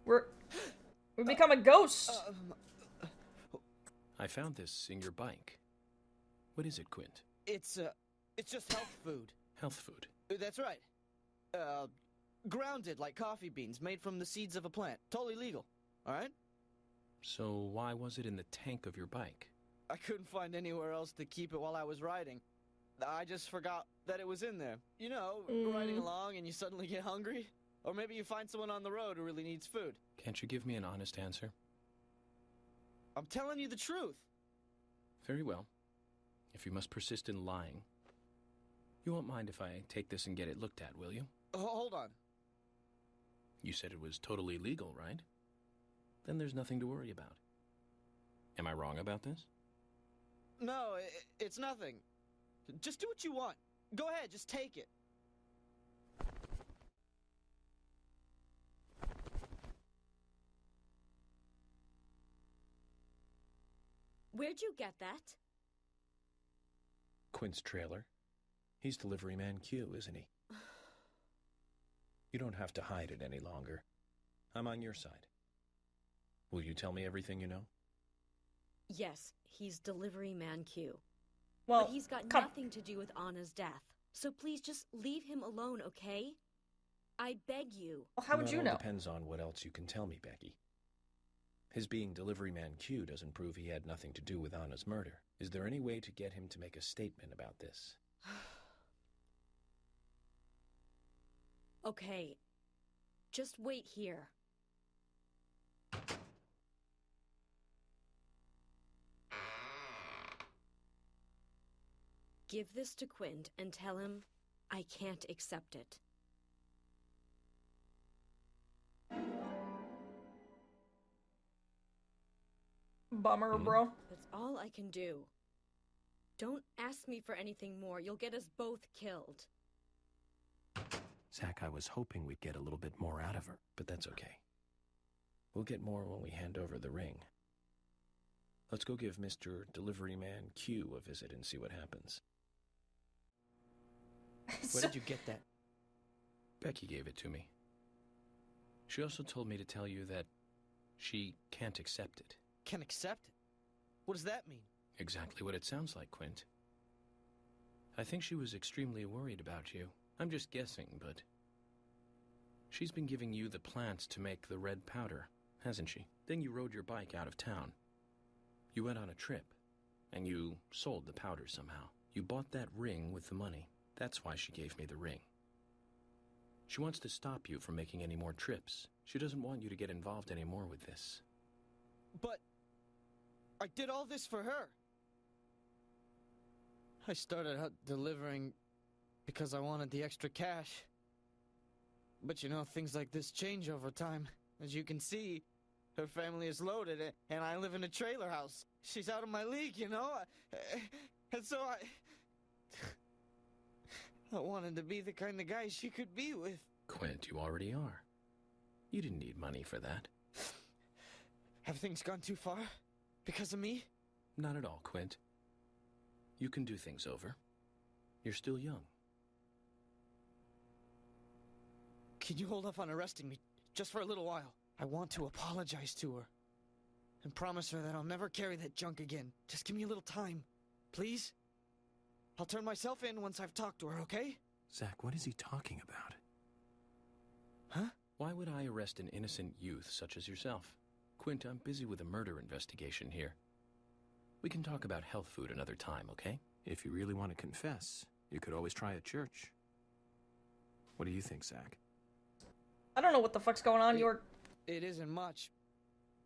We become a ghost. I found this in your bike. What is it, Quint? It's just health food. Health food. That's right. Grounded like coffee beans, made from the seeds of a plant. Totally legal. Alright? So why was it in the tank of your bike? I couldn't find anywhere else to keep it while I was riding. I just forgot that it was in there. You know, riding along and you suddenly get hungry. Or maybe you find someone on the road who really needs food. Can't you give me an honest answer? I'm telling you the truth. Very well. If you must persist in lying. You won't mind if I take this and get it looked at, will you? Hold on. You said it was totally legal, right? Then there's nothing to worry about. Am I wrong about this? No, it's nothing. Just do what you want. Go ahead, just take it. Where'd you get that? Quint's trailer. He's delivery man Q, isn't he? You don't have to hide it any longer. I'm on your side. Will you tell me everything you know? Yes, he's delivery man Q. Well, but he's got nothing to do with Anna's death. So please just leave him alone, okay? I beg you. Well, how would you know? Depends on what else you can tell me, Becky. His being delivery man Q doesn't prove he had nothing to do with Anna's murder. Is there any way to get him to make a statement about this? Okay. Just wait here. Give this to Quint and tell him I can't accept it. Bummer, bro. That's all I can do. Don't ask me for anything more. You'll get us both killed. Zach, I was hoping we'd get a little bit more out of her, but that's okay. We'll get more when we hand over the ring. Let's go give Mr. Delivery Man Q a visit and see what happens. Where did you get that? Becky gave it to me. She also told me to tell you that she can't accept it. Can't accept it? What does that mean? Exactly what it sounds like, Quint. I think she was extremely worried about you. I'm just guessing, but she's been giving you the plants to make the red powder, hasn't she? Then you rode your bike out of town. You went on a trip, and you sold the powder somehow. You bought that ring with the money. That's why she gave me the ring. She wants to stop you from making any more trips. She doesn't want you to get involved anymore with this. But I did all this for her. I started out delivering because I wanted the extra cash. But you know, things like this change over time. As you can see, her family is loaded, and I live in a trailer house. She's out of my league, you know? And so I wanted to be the kind of guy she could be with. Quint, you already are. You didn't need money for that. Have things gone too far? Because of me? Not at all, Quint. You can do things over. You're still young. Can you hold off on arresting me just for a little while? I want to apologize to her. And promise her that I'll never carry that junk again. Just give me a little time. Please? I'll turn myself in once I've talked to her, okay? Zach, what is he talking about? Huh? Why would I arrest an innocent youth such as yourself? Quint, I'm busy with a murder investigation here. We can talk about health food another time, okay? If you really want to confess, you could always try a church. What do you think, Zach? I don't know what the fuck's going on. It isn't much,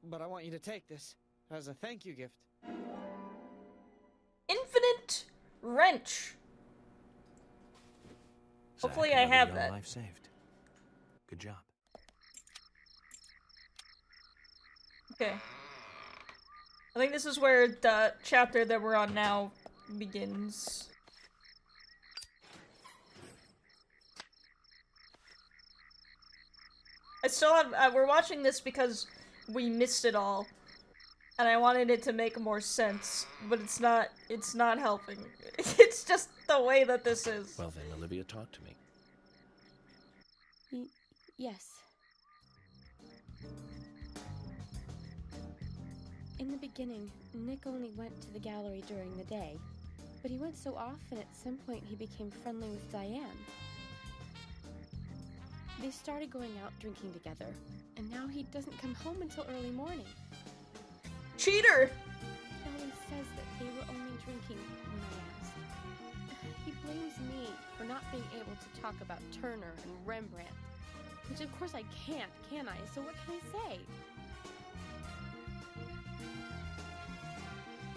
but I want you to take this as a thank you gift. Infinite wrench. Zach, Hopefully I have young that. Life saved. Good job. Okay. I think this is where the chapter that we're on now begins. I still have, we're watching this because we missed it all. And I wanted it to make more sense, but it's not helping. It's just the way that this is. Well then, Olivia, talk to me. Yes. In the beginning, Nick only went to the gallery during the day, but he went so often at some point he became friendly with Diane. They started going out drinking together, and now he doesn't come home until early morning. Cheater! He always says that they were only drinking when I asked. He blames me for not being able to talk about Turner and Rembrandt, which of course I can't, can I? So what can I say?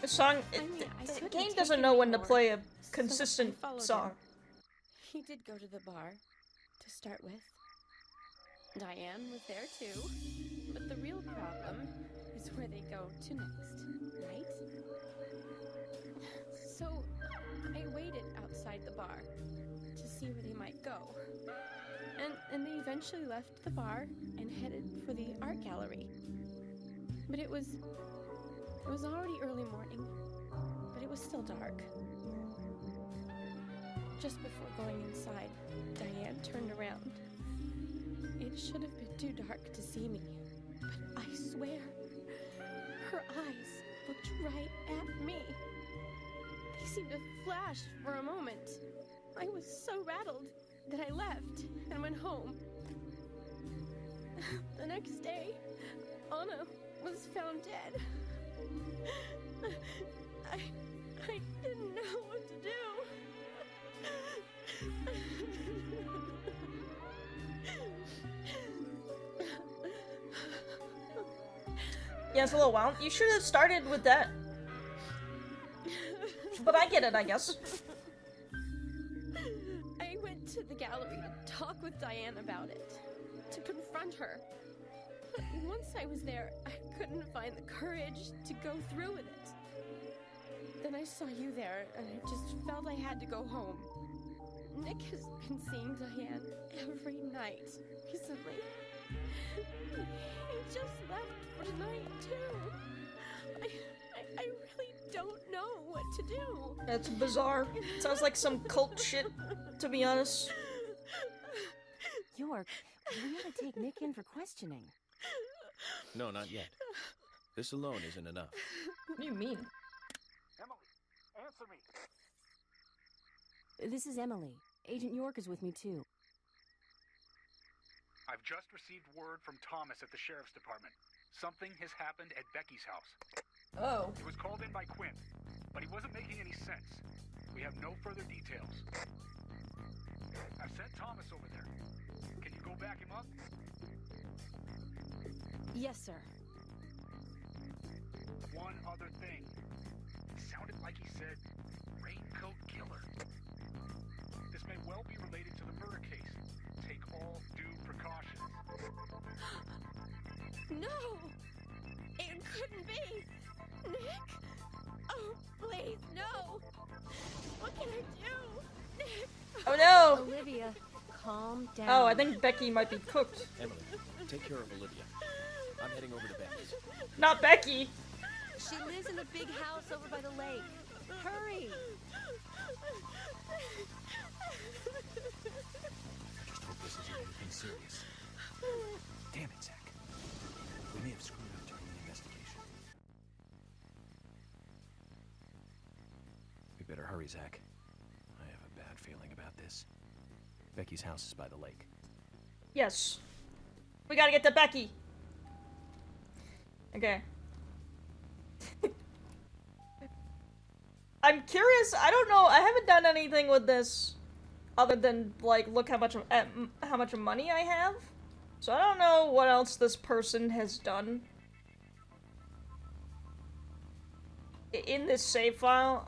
The song, the game doesn't know when to play a So consistent I followed song. him. He did go to the bar, to start with. Diane was there too. But the real problem is where they go to next, right? So I waited outside the bar to see where they might go. And they eventually left the bar and headed for the art gallery. But it was already early morning, but it was still dark. Just before going inside, Diane turned around. It should have been too dark to see me, but I swear, her eyes looked right at me. They seemed to flash for a moment. I was so rattled that I left and went home. The next day, Anna was found dead. I didn't know what to do. Yeah, it's a little wild. You should have started with that. But I get it, I guess. I went to the gallery to talk with Diane about it, to confront her. But once I was there, I couldn't find the courage to go through with it. Then I saw you there, and I just felt I had to go home. Nick has been seeing Diane every night recently. He just left for tonight, too. I really don't know what to do. That's bizarre. Sounds like some cult shit, to be honest. York, we ought to take Nick in for questioning. No, not yet. This alone isn't enough. What do you mean? Emily, answer me. This is Emily. Agent York is with me, too. I've just received word from Thomas at the Sheriff's Department. Something has happened at Becky's house. Oh. He was called in by Quinn, but he wasn't making any sense. We have no further details. I've sent Thomas over there. Can you go back him up? Yes, sir. One other thing. It sounded like he said, Raincoat Killer. This may well be related to the murder case. Take all due precautions. No! It couldn't be! Nick? Oh, please, no! What can I do? Nick! Oh no! Olivia, calm down. Oh, I think Becky might be cooked. Emily, take care of Olivia. I'm heading over to Becky's. Not Becky! She lives in the big house over by the lake. Hurry! Just hope this isn't anything serious. Damn it, Zach. We may have screwed up during the investigation. We better hurry, Zach. I have a bad feeling about this. Becky's house is by the lake. Yes. We gotta get to Becky. Okay. I'm curious. I don't know. I haven't done anything with this other than like look how much money I have. So I don't know what else this person has done in this save file.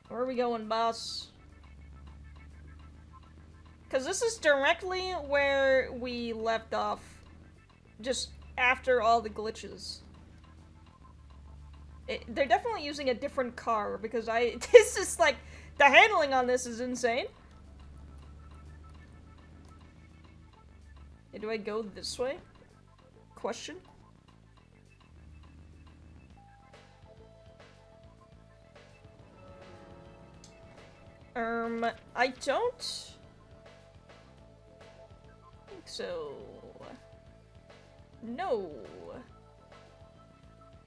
Where are we going, boss? Because this is directly where we left off, just after all the glitches. They're definitely using a different car, because this is like, the handling on this is insane. Do I go this way? Question? I don't think so. No.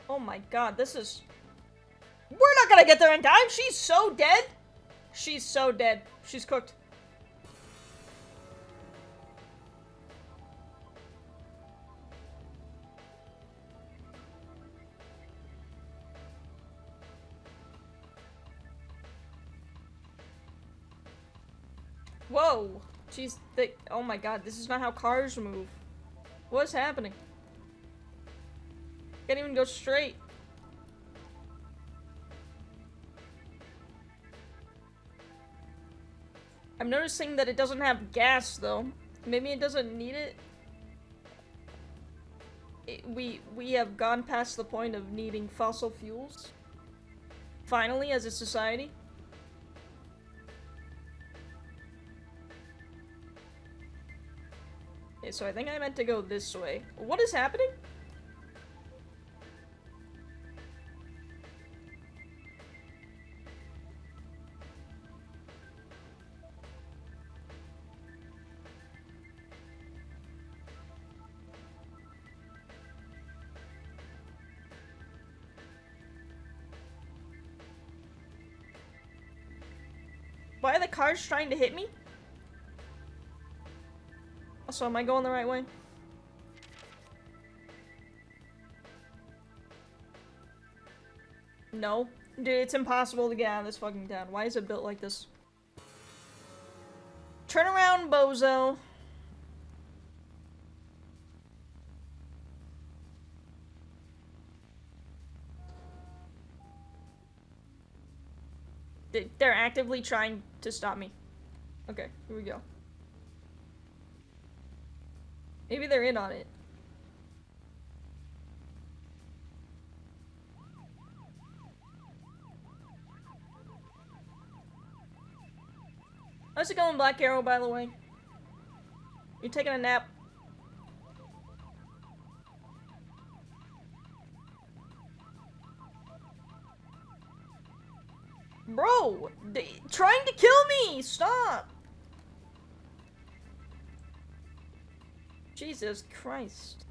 Oh my god, this is... We're not gonna get there in time! She's so dead! She's so dead. She's cooked. Whoa! She's thick. Oh my god, this is not how cars move. What's happening? Can't even go straight. I'm noticing that it doesn't have gas, though. Maybe it doesn't need it. We have gone past the point of needing fossil fuels. Finally, as a society. Okay, so I think I meant to go this way. What is happening? Why are the cars trying to hit me? Also, am I going the right way? No. Dude, it's impossible to get out of this fucking town. Why is it built like this? Turn around, bozo. They're actively trying to stop me. Okay, here we go. Maybe they're in on it. How's it going, Black Arrow, by the way? You're taking a nap. Bro! Trying to kill me! Stop! Jesus Christ.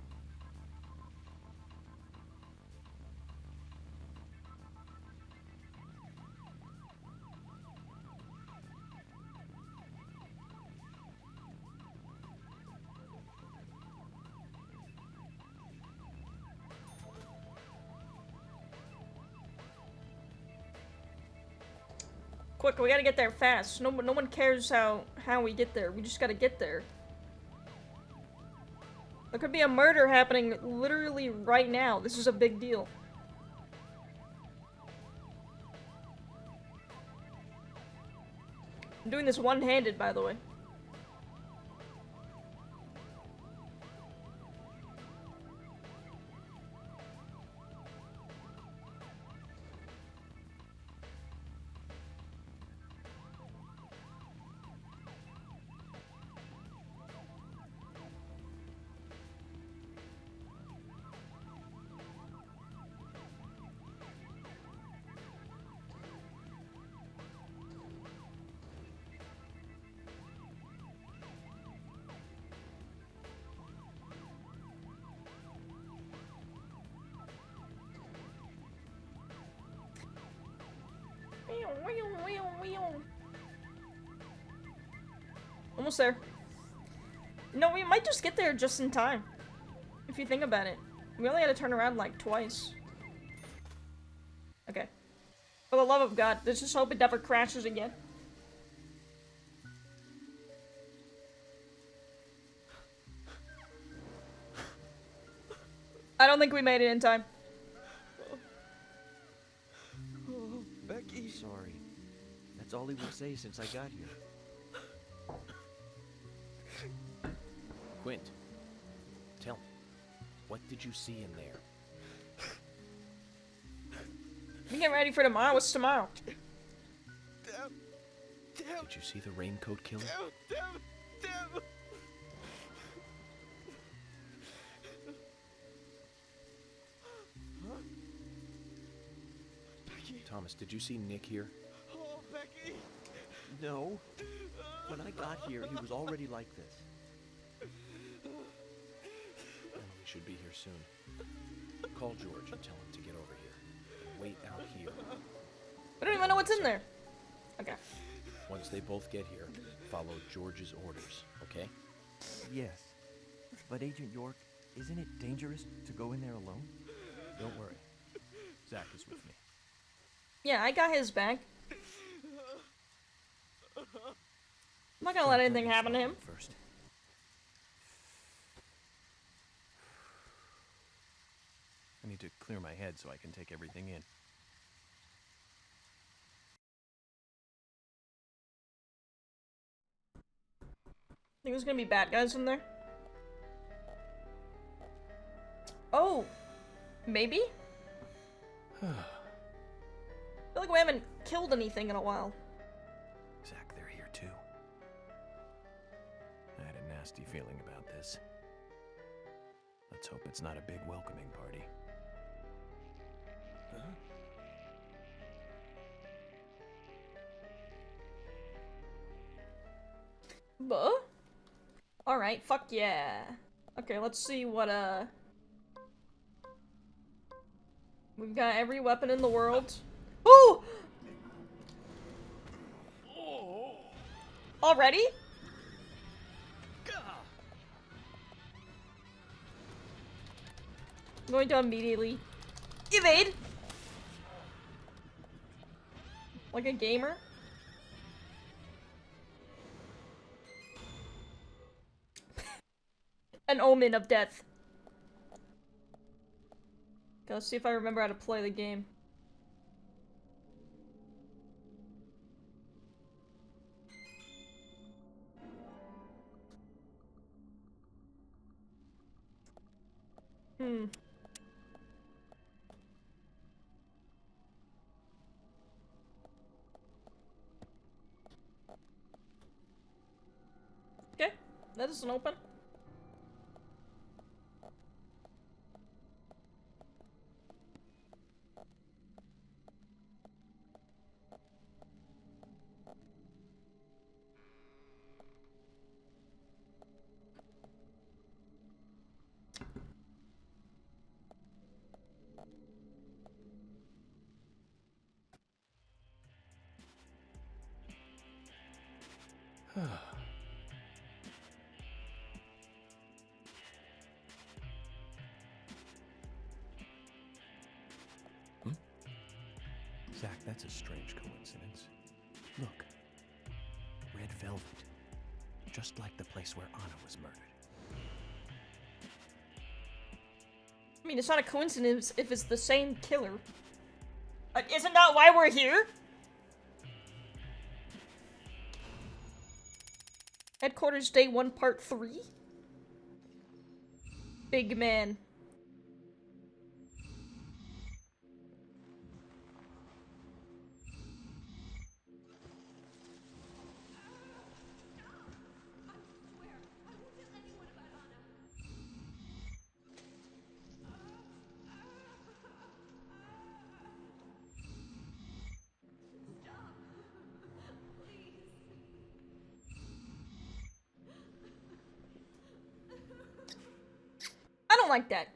Quick, we gotta get there fast. No one cares how we get there. We just gotta get there. There could be a murder happening literally right now. This is a big deal. I'm doing this one-handed, by the way. Almost there. No, we might just get there just in time. If you think about it. We only had to turn around like twice. Okay. For the love of God, let's just hope it never crashes again. I don't think we made it in time. Oh, Becky. Sorry. That's all he will say since I got here. Quint, tell me, what did you see in there? We get ready for tomorrow. What's tomorrow? Did you see the raincoat killer? Thomas, did you see Nick here? Oh, Becky! No. When I got here, he was already like this. Emily should be here soon. Call George and tell him to get over here. Wait out here. We don't even know what's in there. Okay. Once they both get here, follow George's orders, okay? Yes. But Agent York, isn't it dangerous to go in there alone? Don't worry. Zach is with me. Yeah, I got his back. I'm not gonna let anything happen to him. First. I need to clear my head so I can take everything in. Think there's gonna be bad guys in there? Oh, maybe? I feel like we haven't killed anything in a while. Zach, they're here too. I had a nasty feeling about this. Let's hope it's not a big welcoming party. Huh? Buh? Alright, fuck yeah. Okay, let's see what, we've got every weapon in the world. Ooh! Already? I'm going to immediately evade! Like a gamer. An omen of death. Okay, let's see if I remember how to play the game. Okay, that doesn't open. Zach, that's a strange coincidence. Look. Red velvet. Just like the place where Anna was murdered. I mean, it's not a coincidence if it's the same killer. Isn't that why we're here? Headquarters Day 1 Part 3? Big man. I don't like that.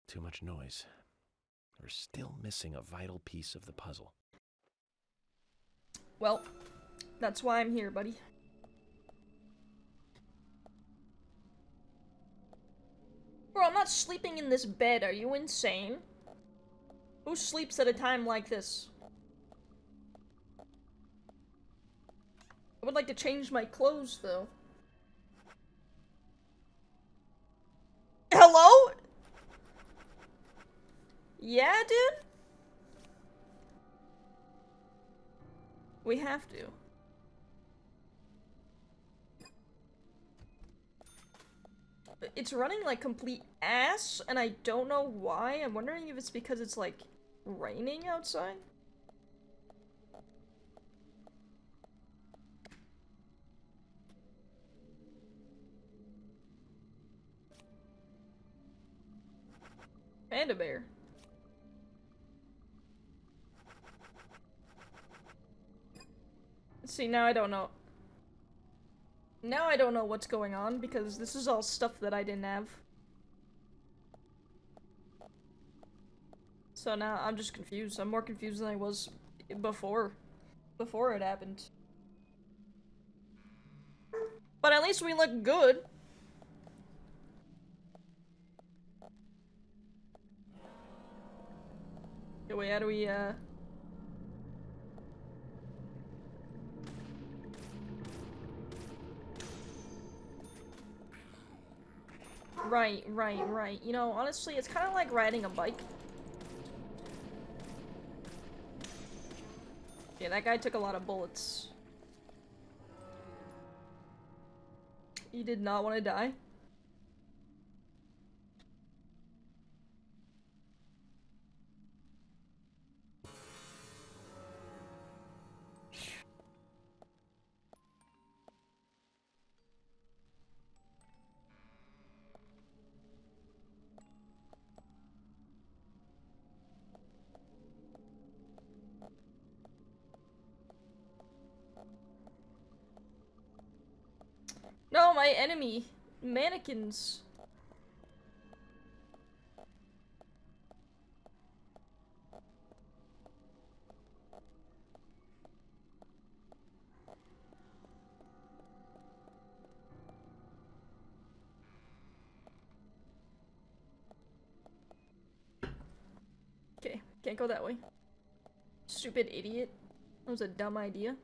Too much noise. We're still missing a vital piece of the puzzle. Well, that's why I'm here, buddy. Bro, I'm not sleeping in this bed. Are you insane? Who sleeps at a time like this? I would like to change my clothes, though. Hello? Yeah, dude? We have to. It's running like complete ass, and I don't know why. I'm wondering if it's because it's like raining outside. Panda bear. See, now I don't know. Now I don't know what's going on, because this is all stuff that I didn't have. So now I'm just confused. I'm more confused than I was before it happened. But at least we look good. Okay, wait, how do we, Right, right, right. You know, honestly, it's kind of like riding a bike. Okay, that guy took a lot of bullets. He did not want to die. No, my enemy. Mannequins. Okay, can't go that way. Stupid idiot. That was a dumb idea.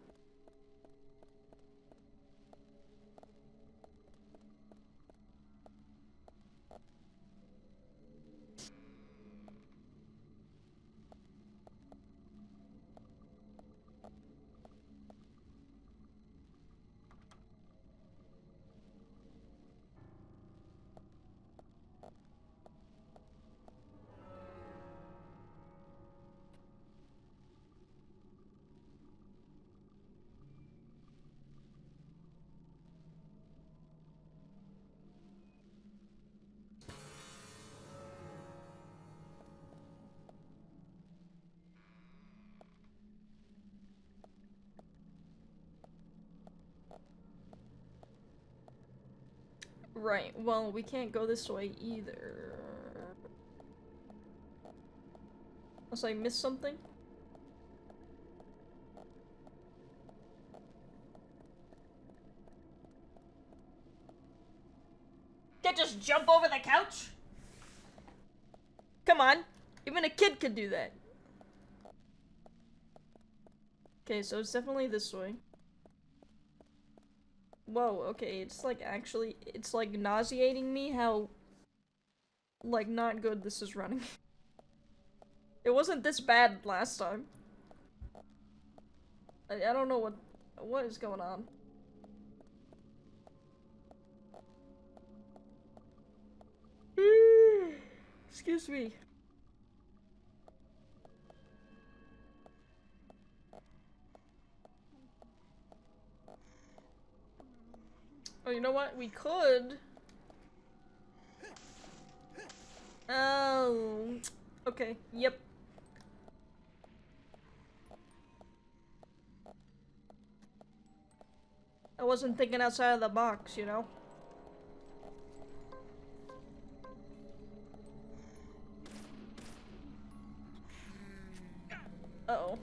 Right, well, we can't go this way either. Unless I missed something? Can't just jump over the couch? Come on, even a kid could do that. Okay, so it's definitely this way. Whoa, okay, it's like actually, it's like nauseating me how, like, not good this is running. It wasn't this bad last time. I don't know what is going on. Excuse me. Oh, you know what? We could. Oh. Okay. Yep. I wasn't thinking outside of the box, you know? Uh-oh.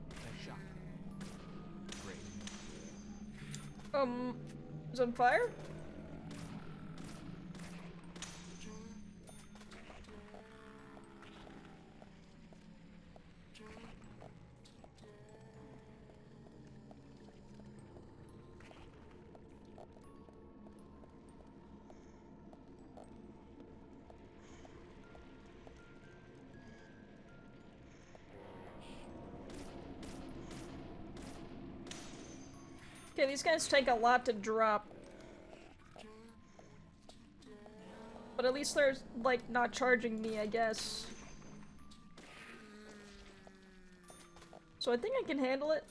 Nice shot. Great. Is it on fire? Okay, these guys take a lot to drop. But at least they're, like, not charging me, I guess. So I think I can handle it.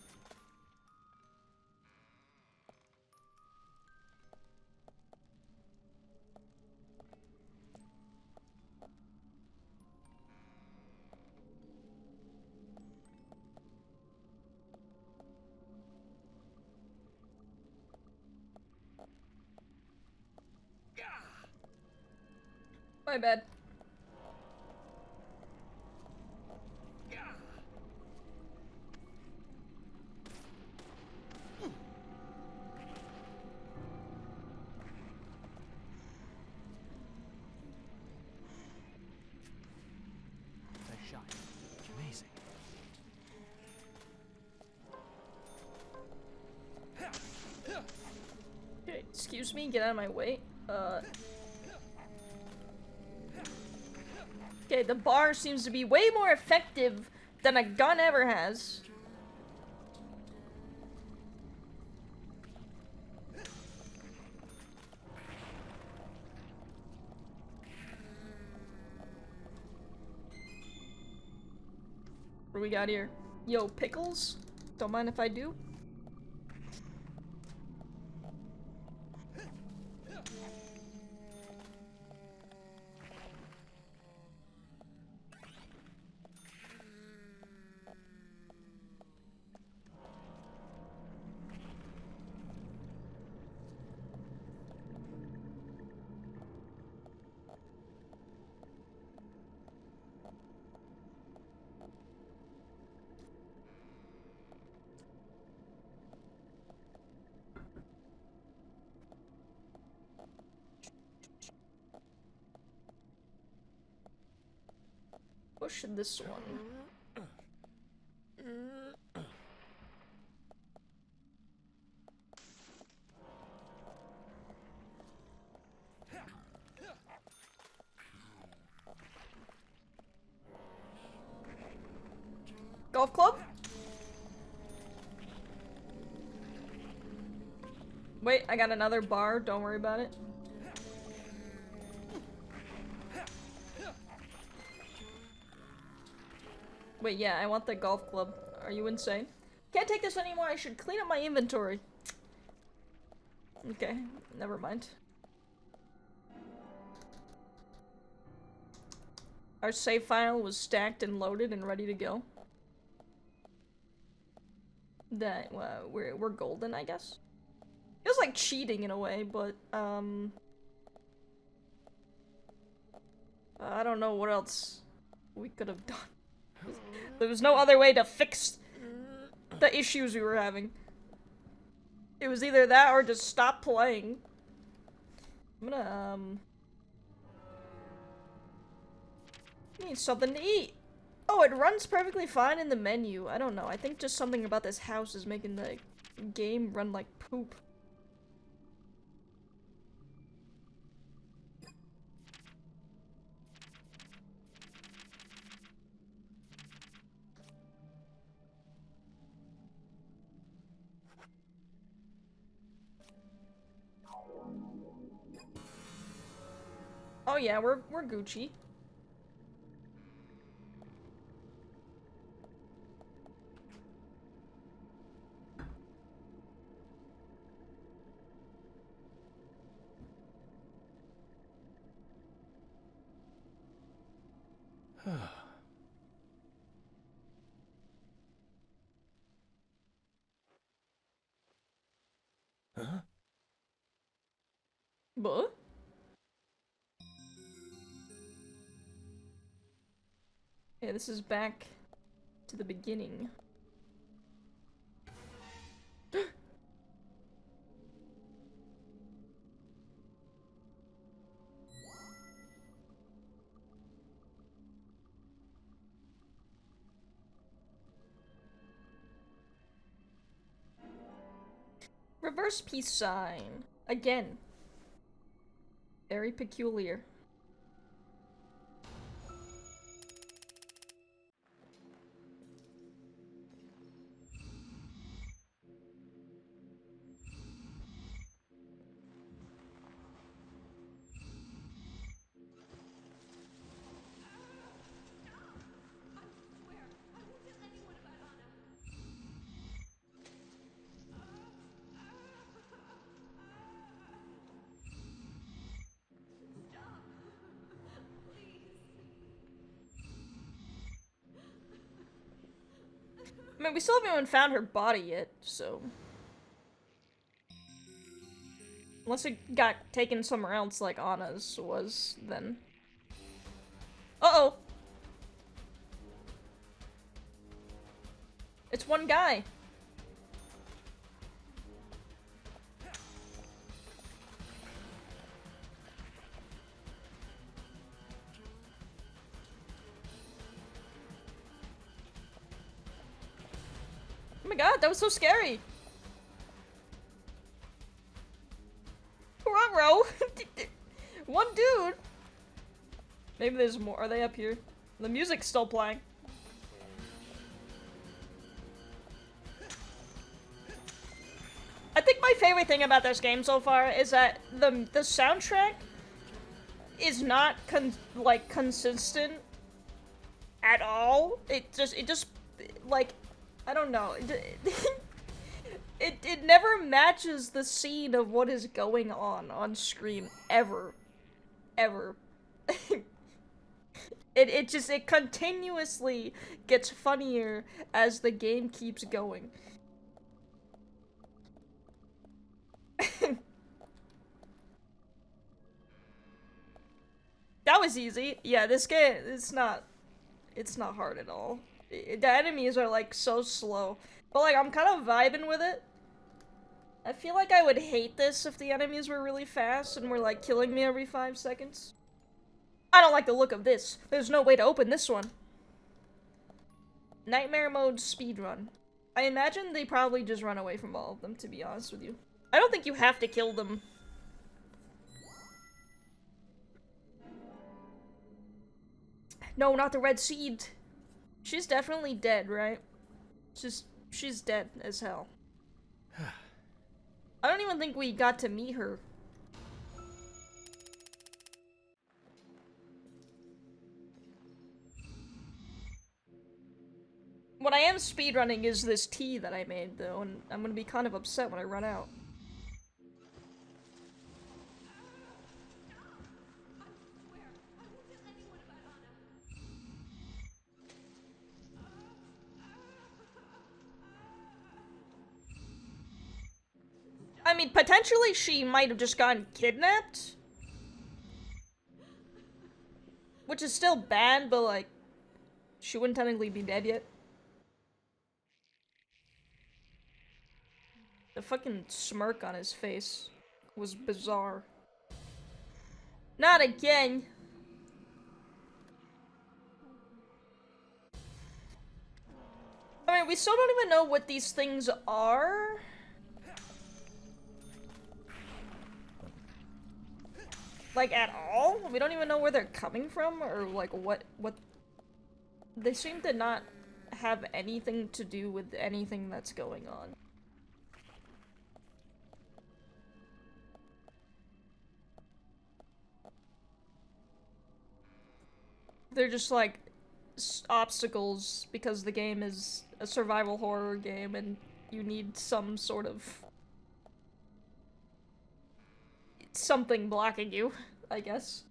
My bad. Excuse me, get out of my way. Okay, the bar seems to be way more effective than a gun ever has. What do we got here? Yo, pickles? Don't mind if I do. Push this one. Golf club? Wait, I got another bar, don't worry about it. Wait, yeah, I want the golf club. Are you insane? Can't take this anymore, I should clean up my inventory. Okay, never mind. Our save file was stacked and loaded and ready to go. That, we're golden, I guess? Feels like cheating in a way, but, I don't know what else we could have done. There was no other way to fix the issues we were having. It was either that or just stop playing. I'm gonna, need something to eat. Oh, it runs perfectly fine in the menu. I don't know. I think just something about this house is making the game run like poop. Oh yeah, we're Gucci. Huh? What? Yeah, this is back to the beginning. Reverse peace sign. Again. Very peculiar. I mean, we still haven't even found her body yet, so... Unless it got taken somewhere else like Anna's was, then... Uh-oh! It's one guy! Oh my god, that was so scary! front row. One dude. Maybe there's more. Are they up here? The music's still playing. I think my favorite thing about this game so far is that the soundtrack is not consistent at all. It just like, I don't know. It never matches the scene of what is going on screen ever. It continuously gets funnier as the game keeps going. That was easy. Yeah, this game, it's not hard at all. The enemies are like so slow. But like, I'm kind of vibing with it. I feel like I would hate this if the enemies were really fast and were like killing me every 5 seconds. I don't like the look of this. There's no way to open this one. Nightmare mode speedrun. I imagine they probably just run away from all of them, to be honest with you. I don't think you have to kill them. No, not the red seed. She's definitely dead, right? She's dead as hell. I don't even think we got to meet her. What I am speedrunning is this tea that I made, though, and I'm gonna be kind of upset when I run out. I mean, potentially she might have just gotten kidnapped. Which is still bad, but like, she wouldn't technically be dead yet. The fucking smirk on his face was bizarre. Not again. I mean, we still don't even know what these things are. Like, at all? We don't even know where they're coming from, or like what they seem to not have anything to do with anything that's going on. They're just like obstacles because the game is a survival horror game and you need some sort of something blocking you, I guess.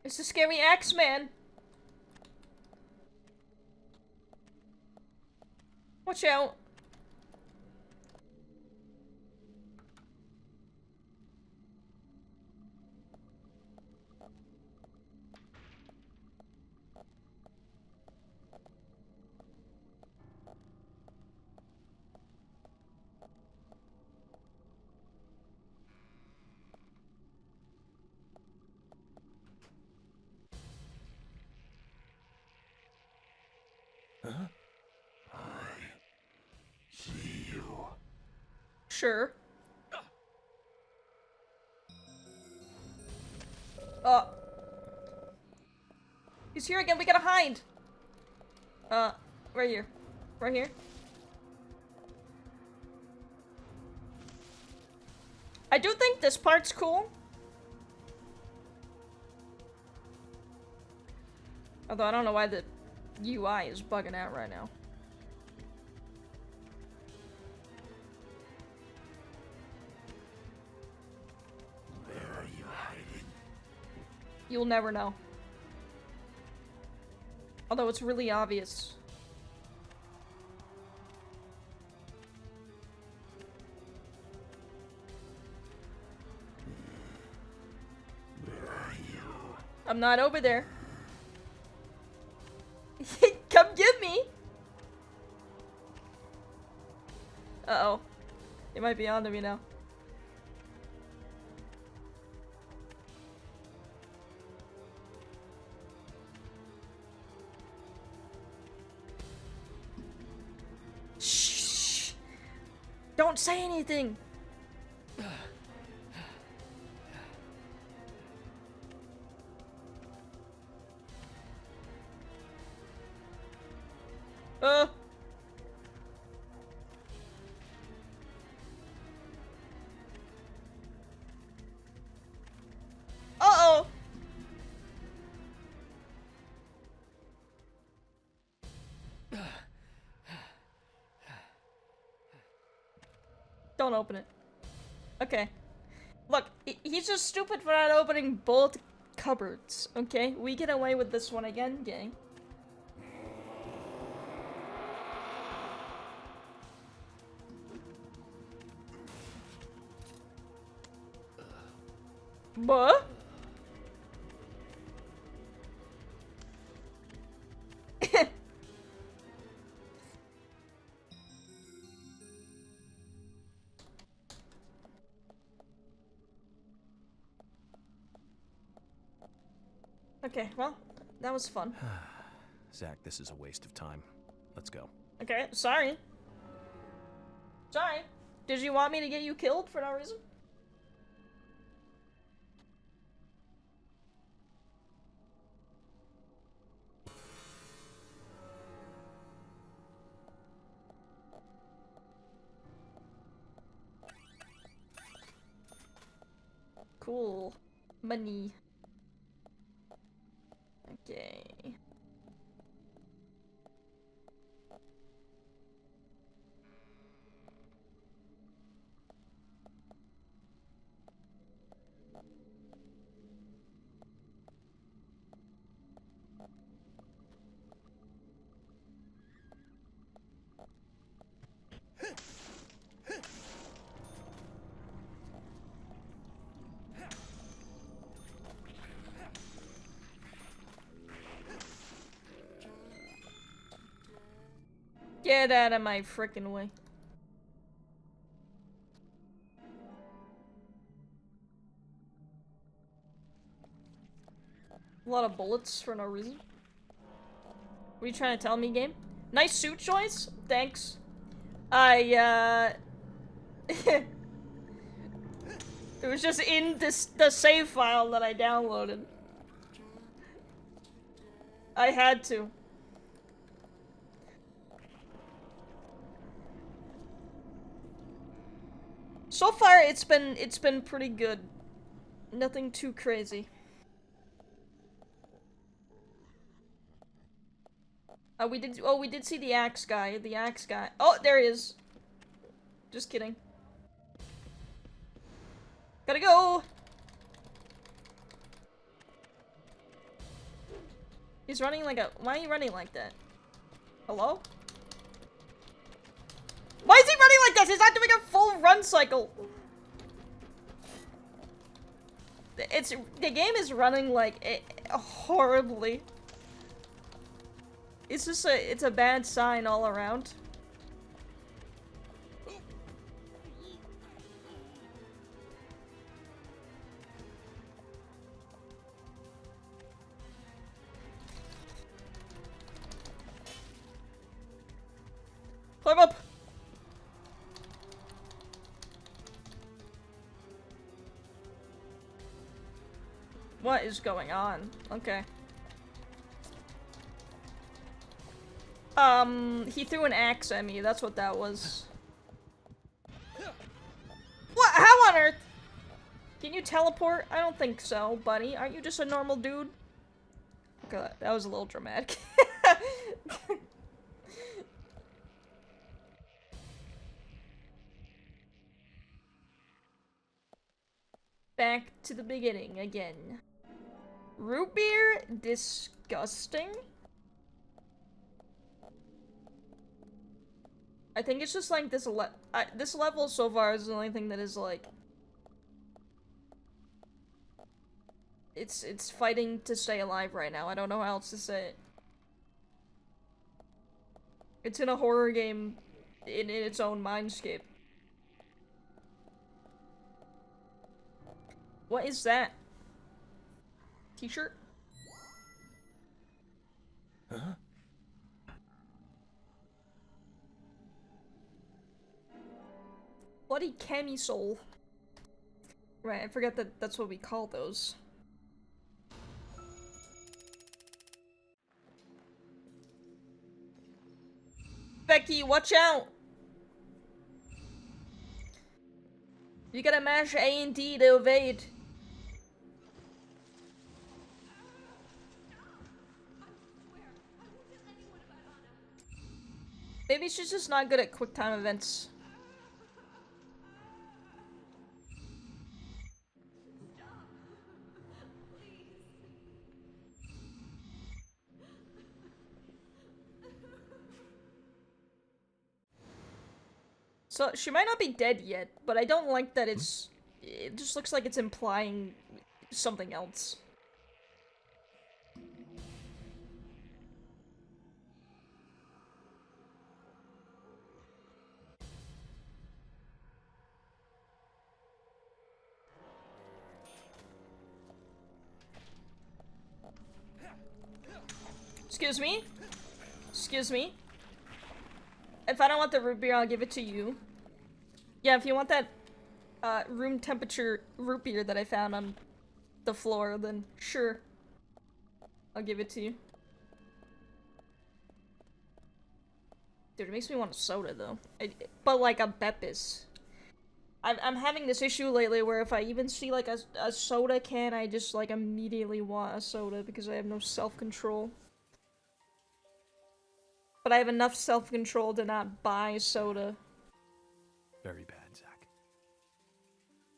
It's a scary axe man. Watch out. Huh? See you. Sure. He's here again, we gotta hide! Right here. Right here. I do think this part's cool. Although I don't know why the UI is bugging out right now. Where are you hiding? You'll never know. Although it's really obvious. Where are you? I'm not over there. Come get me! Uh-oh. He might be onto me now. Shh. Don't say anything! Uh-oh! Don't open it. Okay. Look, he's just stupid for not opening both cupboards, okay? We get away with this one again, gang. What? Okay, well, that was fun. Zach, this is a waste of time. Let's go. Okay, sorry. Sorry. Did you want me to get you killed for no reason? Cool. Money. Okay. Get out of my frickin' way. A lot of bullets for no reason. What are you trying to tell me, game? Nice suit choice? Thanks. It was just in the save file that I downloaded. I had to. So far, it's been pretty good. Nothing too crazy. We did see the axe guy. The axe guy. Oh, there he is. Just kidding. Gotta go. He's running like a. Why are you running like that? Hello? Why is he running like this? He's not doing a full run cycle. The game is running like horribly. It's just it's a bad sign all around. Climb up. What is going on? Okay. He threw an axe at me. That's what that was. What? How on earth? Can you teleport? I don't think so, buddy. Aren't you just a normal dude? Okay, that was a little dramatic. Back to the beginning again. Root beer? Disgusting. I think it's just like this level so far is the only thing that is like... It's fighting to stay alive right now. I don't know how else to say it. It's in a horror game in its own mindscape. What is that? T-shirt? Huh? bloody camisole. Right, I forgot that that's what we call those. Becky, watch out! You gotta mash A and D to evade. Maybe she's just not good at quick time events. So, she might not be dead yet, but I don't like that it's... It just looks like it's implying something else. Excuse me? Excuse me? If I don't want the root beer, I'll give it to you. Yeah, if you want that room temperature root beer that I found on the floor, then sure. I'll give it to you. Dude, it makes me want a soda, though. But like a Beppis. I'm having this issue lately where if I even see like a soda can, I just like immediately want a soda because I have no self-control. But I have enough self-control to not buy soda. Very bad, Zach.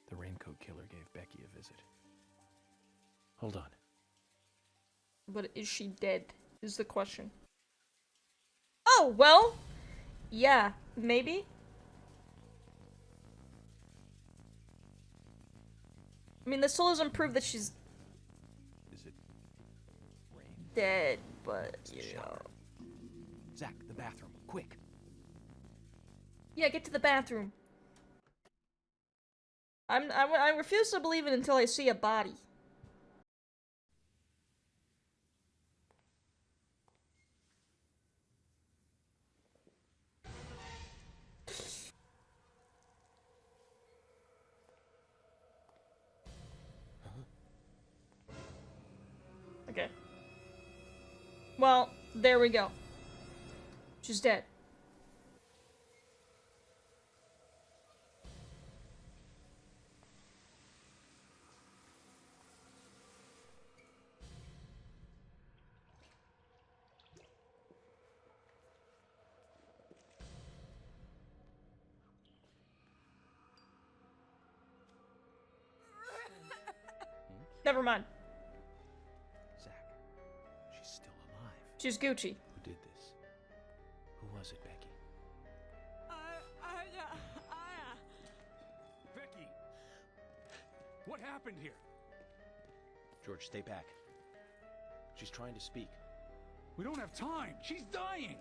The raincoat killer gave Becky a visit. Hold on. But is she dead? Is the question. Oh, well. Yeah, maybe. I mean, this still doesn't prove that she's dead, but, you know. Zach, the bathroom, quick. Yeah, get to the bathroom. I refuse to believe it until I see a body. Okay. Well, there we go. She's dead. Never mind. Zach, she's still alive. She's Gucci. Who did this? Who was it, Becky? Becky! What happened here? George, stay back. She's trying to speak. We don't have time. She's dying.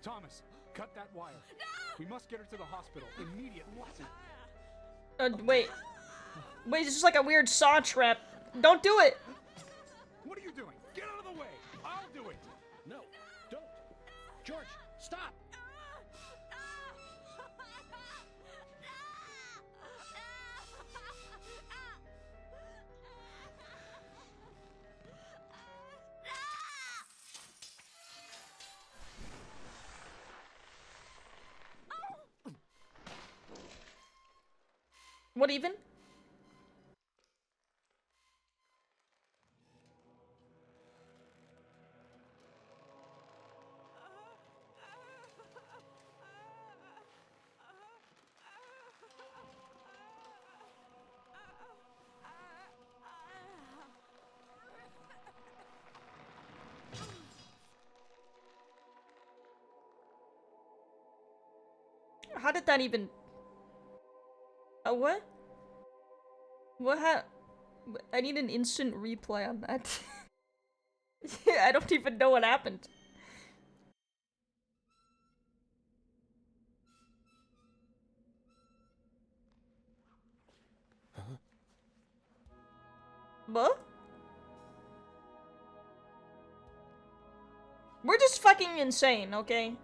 Thomas, cut that wire. No! We must get her to the hospital immediately. Wait. Wait, it's just like a weird saw trap. Don't do it! What are you doing? Get out of the way! I'll do it! No, don't! George, stop! What even? How did that even... what? What I need an instant replay on that. I don't even know what happened. Huh? What? We're just fucking insane, okay?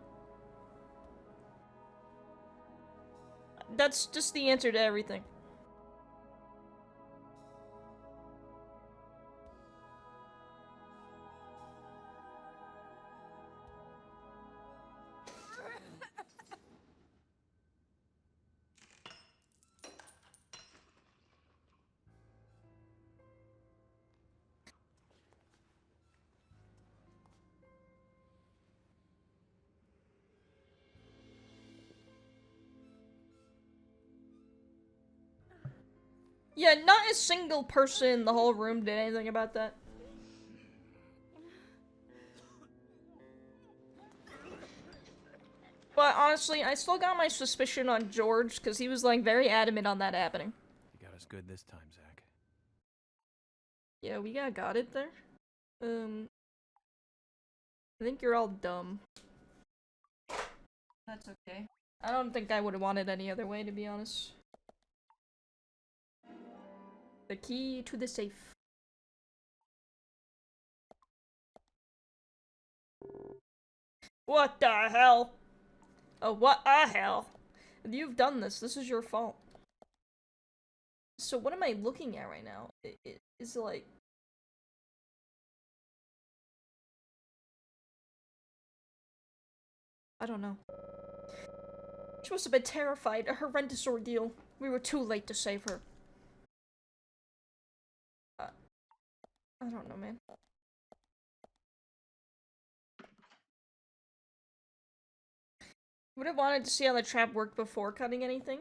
That's just the answer to everything. Yeah, not a single person in the whole room did anything about that. But honestly, I still got my suspicion on George, because he was like very adamant on that happening. You got us good this time, Zach. Yeah, we got it there. I think you're all dumb. That's okay. I don't think I would have wanted any other way, to be honest. The key to the safe. What the hell? Oh, what the hell? You've done this. This is your fault. So what am I looking at right now? It's like... I don't know. She must have been terrified. A horrendous ordeal. We were too late to save her. I don't know, man. Would have wanted to see how the trap worked before cutting anything.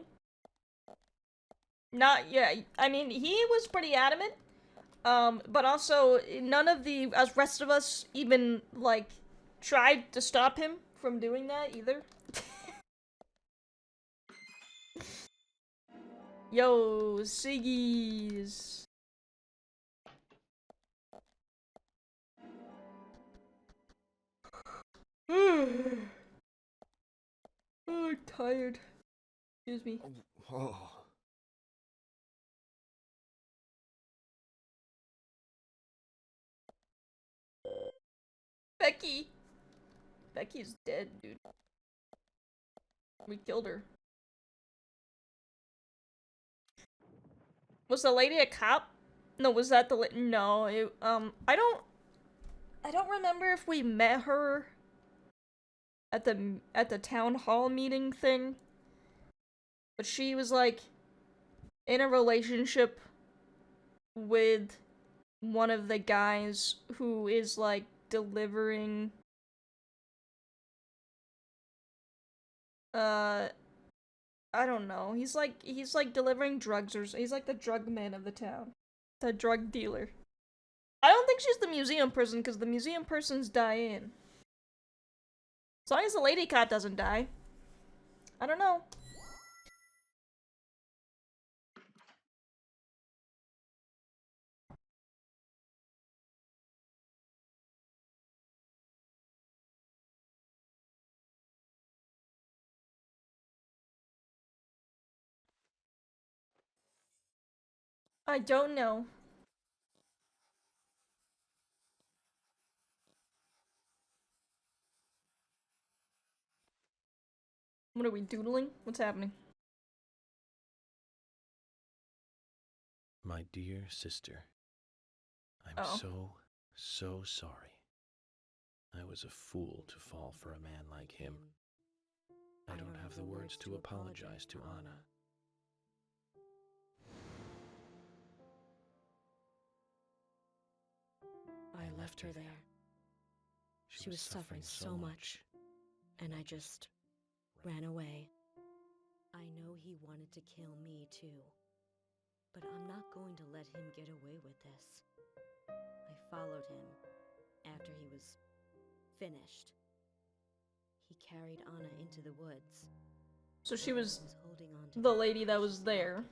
Not, yeah, I mean, he was pretty adamant. But also, none of the rest of us even, like, tried to stop him from doing that either. Yo, Siggies. Oh, I'm tired. Excuse me. Oh. Becky! Becky's dead, dude. We killed her. Was the lady a cop? No, was that the no, it, I don't remember if we met her at the town hall meeting thing. But she was like in a relationship with one of the guys who is like delivering I don't know. He's like delivering drugs, or he's like the drug man of the town. The drug dealer. I don't think she's the museum person, because the museum persons die in. As long as the lady cop doesn't die. I don't know. I don't know. What are we doodling? What's happening? My dear sister, I'm so sorry. I was a fool to fall for a man like him. I don't have the words to apologize to Anna. I left her there. She was suffering so much, and I just ran away. I know he wanted to kill me too, but I'm not going to let him get away with this. I followed him after he was finished. He carried Anna into the woods. So she was holding on to the lady that was there.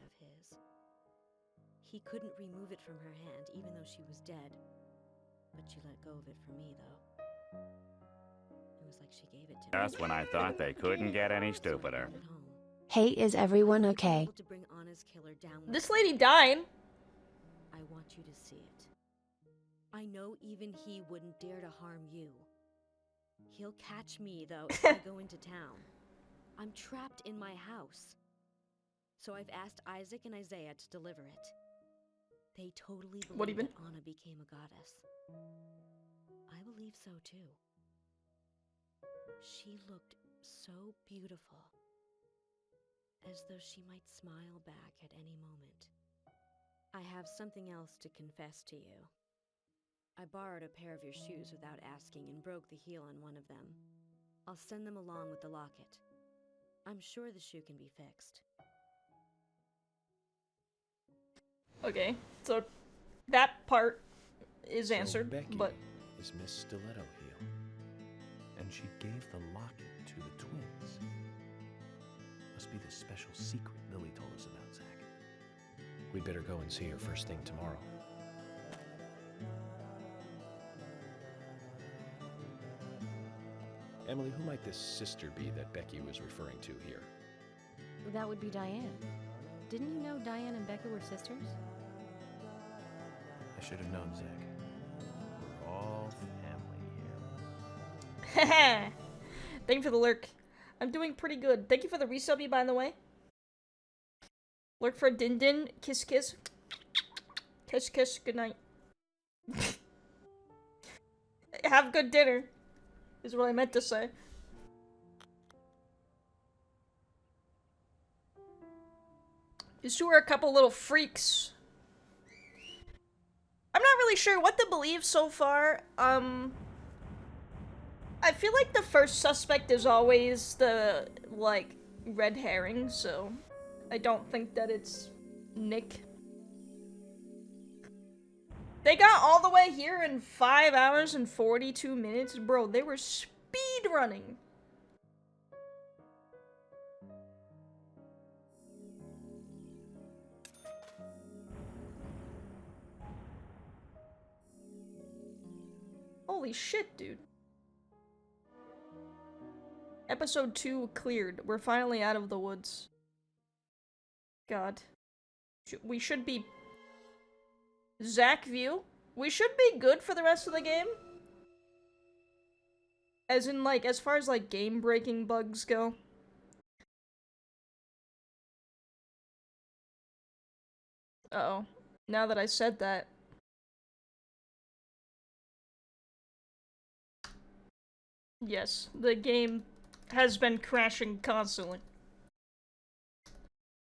He couldn't remove it from her hand, even though she was dead. But she let go of it for me, though. It was like she gave it to me. Just when I thought they couldn't get any stupider. Hey, is everyone okay? To bring Anna's killer down This lady died. I want you to see it. I know even he wouldn't dare to harm you. He'll catch me, though, if I go into town. I'm trapped in my house. So I've asked Isaac and Isaiah to deliver it. They totally What believe even? that Anna became a goddess. I believe so too. She looked so beautiful, as though she might smile back at any moment. I have something else to confess to you. I borrowed a pair of your shoes without asking and broke the heel on one of them. I'll send them along with the locket. I'm sure the shoe can be fixed. Okay, so that part is So answered, Becky but is Miss Stiletto Heel. And she gave the locket to the twins. Must be the special secret Lily told us about, Zach. We better go and see her first thing tomorrow. Emily, who might this sister be that Becky was referring to here? That would be Diane. Didn't you know Diane and Becca were sisters? I should have known, Zach. We're all family here. haha. Thank you for the lurk. I'm doing pretty good. Thank you for the resub, by the way. Lurk for Din Din. Kiss kiss. Kiss kiss. Good night. Have good dinner. Is what I meant to say. These two are a couple little freaks. I'm not really sure what to believe so far. I feel like the first suspect is always the, like, red herring, so I don't think that it's Nick. They got all the way here in 5 hours and 42 minutes. Bro, they were speed running. Holy shit, dude. Episode 2 cleared. We're finally out of the woods. God. We should be... Zach view? We should be good for the rest of the game. As in, like, as far as, like, game-breaking bugs go. Uh-oh. Now that I said that... Yes, the game has been crashing constantly.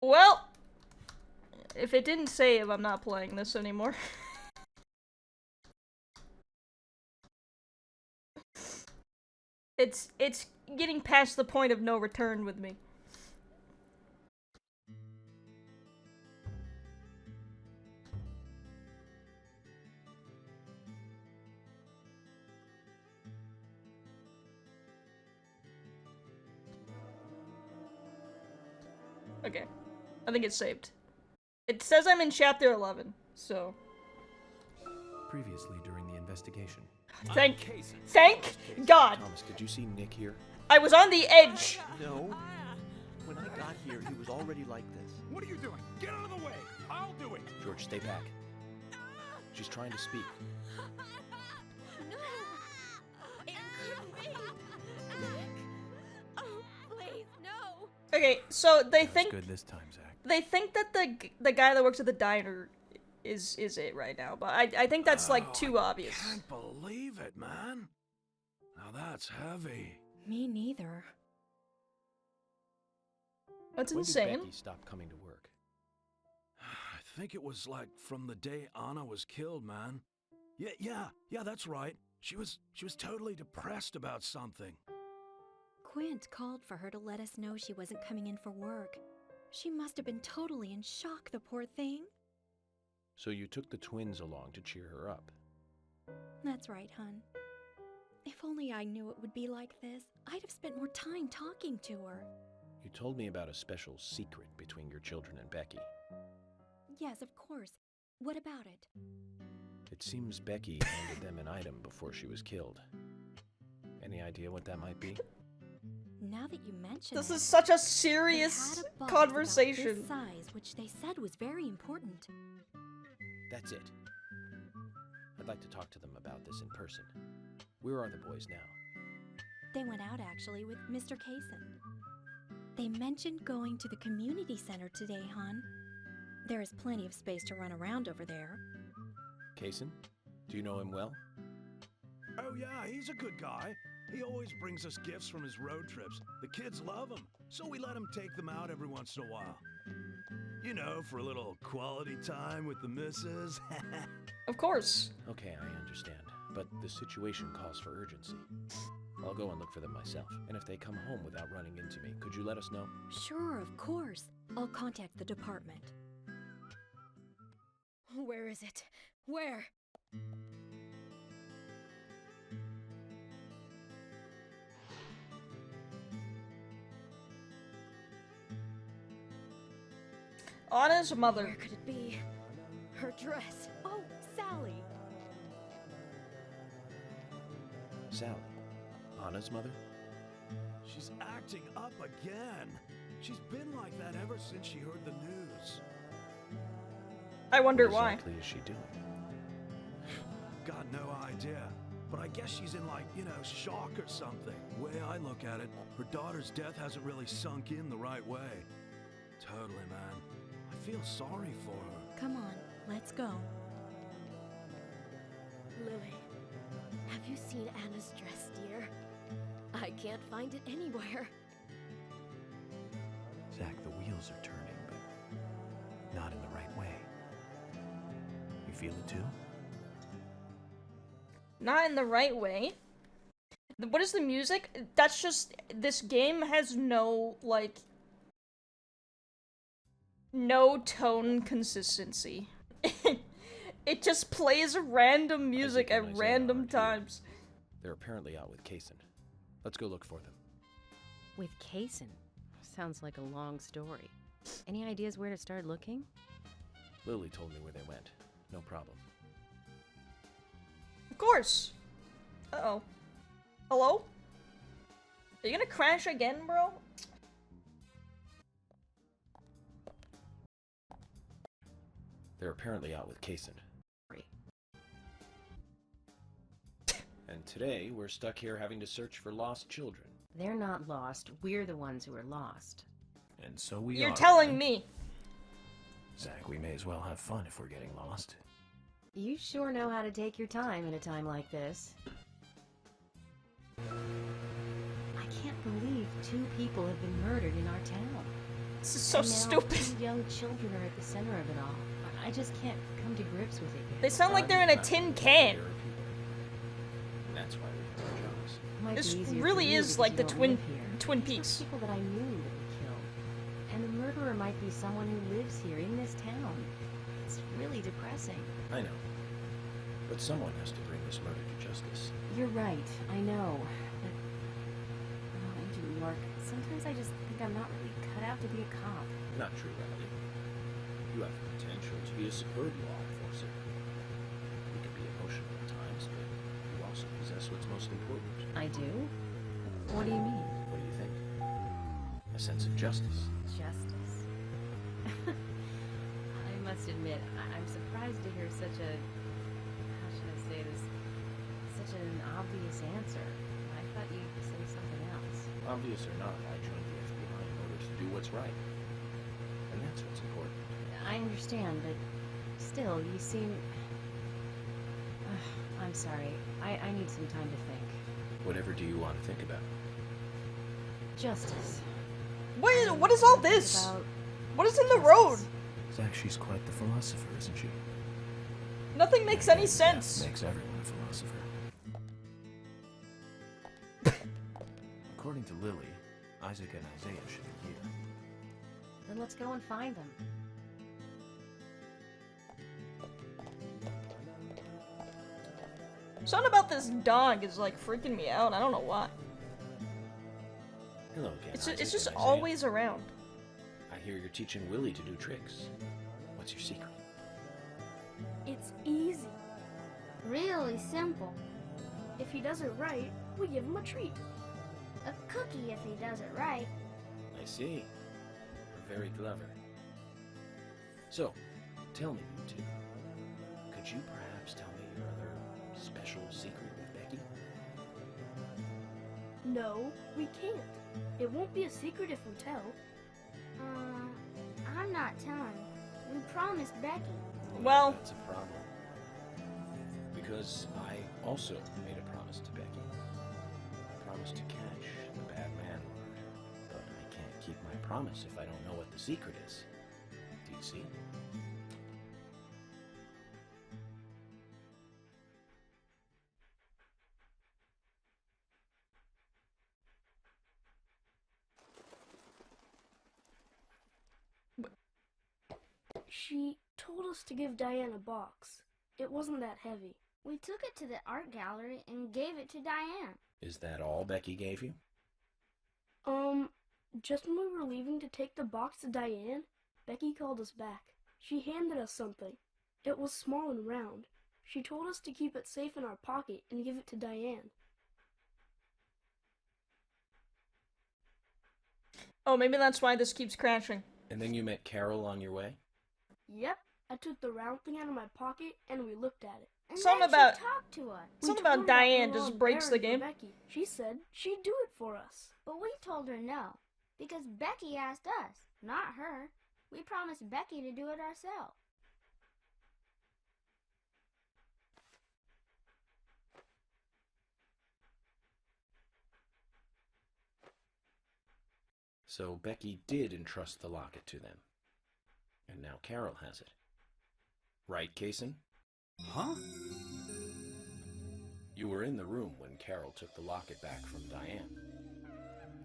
Well, if it didn't save, I'm not playing this anymore. It's getting past the point of no return with me. Okay. I think it's saved. It says I'm in chapter 11, so... Previously during the investigation. Thank God! Thomas, did you see Nick here? I was on the edge! No. When I got here, he was already like this. What are you doing? Get out of the way! I'll do it! George, stay back. She's trying to speak. No! It couldn't be! Nick! Oh, please, no! Okay, so they think... Good this time, Zach. They think that the guy that works at the diner is it right now, but I think that's, like, too obvious. I can't believe it, man. Now that's heavy. Me neither. That's When insane. did Becky stop coming to work? I think it was like from the day Anna was killed, man. Yeah, that's right. She was totally depressed about something. Quint called for her to let us know she wasn't coming in for work. She must have been totally in shock, the poor thing. So you took the twins along to cheer her up. That's right, hun. If only I knew it would be like this, I'd have spent more time talking to her. You told me about a special secret between your children and Becky. Yes, of course. What about it? It seems Becky handed them an item before she was killed. Any idea what that might be? Now that you mention This it, is such a they serious had a box conversation. about this size, which they said was very important. That's it. I'd like to talk to them about this in person. Where are the boys now? They went out actually with Mr. Kaysen. They mentioned going to the community center today, hon. There is plenty of space to run around over there. Kaysen? Do you know him well? Oh yeah, he's a good guy. He always brings us gifts from his road trips. The kids love him, so we let him take them out every once in a while. You know, for a little quality time with the missus. Of course. Okay, I understand. But the situation calls for urgency. I'll go and look for them myself. And if they come home without running into me, could you let us know? Sure, of course. I'll contact the department. Where is it? Where? Anna's mother. Where could it be? Her dress. Oh, Sally. Sally. Anna's mother? She's acting up again. She's been like that ever since she heard the news. I wonder What why. exactly is she doing? Got no idea. But I guess she's in like, you know, shock or something. Way I look at it, her daughter's death hasn't really sunk in the right way. Totally, man. I feel sorry for her. Come on, let's go. Lily, have you seen Anna's dress, dear? I can't find it anywhere. Zach, the wheels are turning, but not in the right way. You feel it too? Not in the right way. What is the music? That's just, this game has no, like, no tone consistency. It just plays random music at random times. They're apparently out with Kaysen. Let's go look for them. With Kaysen? Sounds like a long story. Any ideas where to start looking? Lily told me where they went. No problem. Of course. Uh-oh. Hello? Are you gonna crash again, bro? They're apparently out with Kaysen. And today, we're stuck here having to search for lost children. They're not lost. We're the ones who are lost. And so we You're are. telling me. Zach, we may as well have fun if we're getting lost. You sure know how to take your time in a time like this. I can't believe 2 people have been murdered in our town. This is so And now stupid. 2 young children are at the center of it all. I just can't come to grips with it yet. They sound like they're in a tin can. And that's why we have our jobs. Might This be easier for really you is because like you the don't Twin live here. These Peaks. were people that I knew that were killed. And the murderer might be someone who lives here in this town. It's really depressing. I know. But someone has to bring this murder to justice. You're right, I know. But in New York, sometimes I just think I'm not really cut out to be a cop. Not true, Emily. You have the potential to be a superb law enforcer. You can be emotional at times, but you also possess what's most important. I do? What do you mean? What do you think? A sense of justice. Justice. I must admit, I'm surprised to hear such a, how should I say this, such an obvious answer. I thought you'd say something else. Obvious or not, I joined the FBI in order to do what's right. And that's what's important. I understand, but still, you seem... I'm sorry. I need some time to think. Whatever do you want to think about? Justice. What is all this? About What is in the road? Zach, she's quite the philosopher, isn't she? Nothing makes any sense. Makes everyone a philosopher. According to Lily, Isaac and Isaiah should be here. Then let's go and find them. Something about this dog is like freaking me out. I don't know why. Hello again, It's Isaac just and Isaiah. always around. I hear you're teaching Willie to do tricks. What's your secret? It's easy. Really simple. If he does it right, we give him a treat. A cookie if he does it right. I see. You're very clever. So, tell me, you two. Could you perhaps tell me your other special secret with Becky? No, we can't. It won't be a secret if we tell. I'm not telling. We promised Becky. Well, that's a problem. Because I also made a promise to Becky. I promised to catch the bad man, but I can't keep my promise if I don't know what the secret is. Do you see? She told us to give Diane a box. It wasn't that heavy. We took it to the art gallery and gave it to Diane. Is that all Becky gave you? Just when we were leaving to take the box to Diane, Becky called us back. She handed us something. It was small and round. She told us to keep it safe in our pocket and give it to Diane. Oh, maybe that's why this keeps crashing. And then you met Carol on your way? Yep, I took the round thing out of my pocket and we looked at it. And Something then about she talked to us. something We about told her that we Diane were just on breaks the errand for game. Becky. She said she'd do it for us. But we told her no, because Becky asked us, not her. We promised Becky to do it ourselves. So Becky did entrust the locket to them. And now Carol has it. Right, Kaysen? Huh? You were in the room when Carol took the locket back from Diane.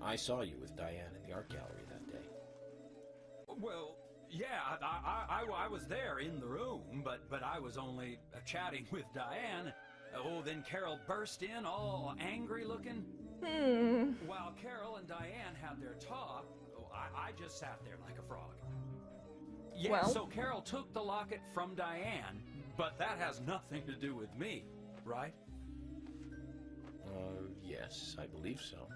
I saw you with Diane in the art gallery that day. Well, yeah, I was there in the room, but I was only chatting with Diane. Oh, then Carol burst in, all angry looking. While Carol and Diane had their talk, I just sat there like a frog. Yeah, Well. so Carol took the locket from Diane, but that has nothing to do with me, right? Yes, I believe so.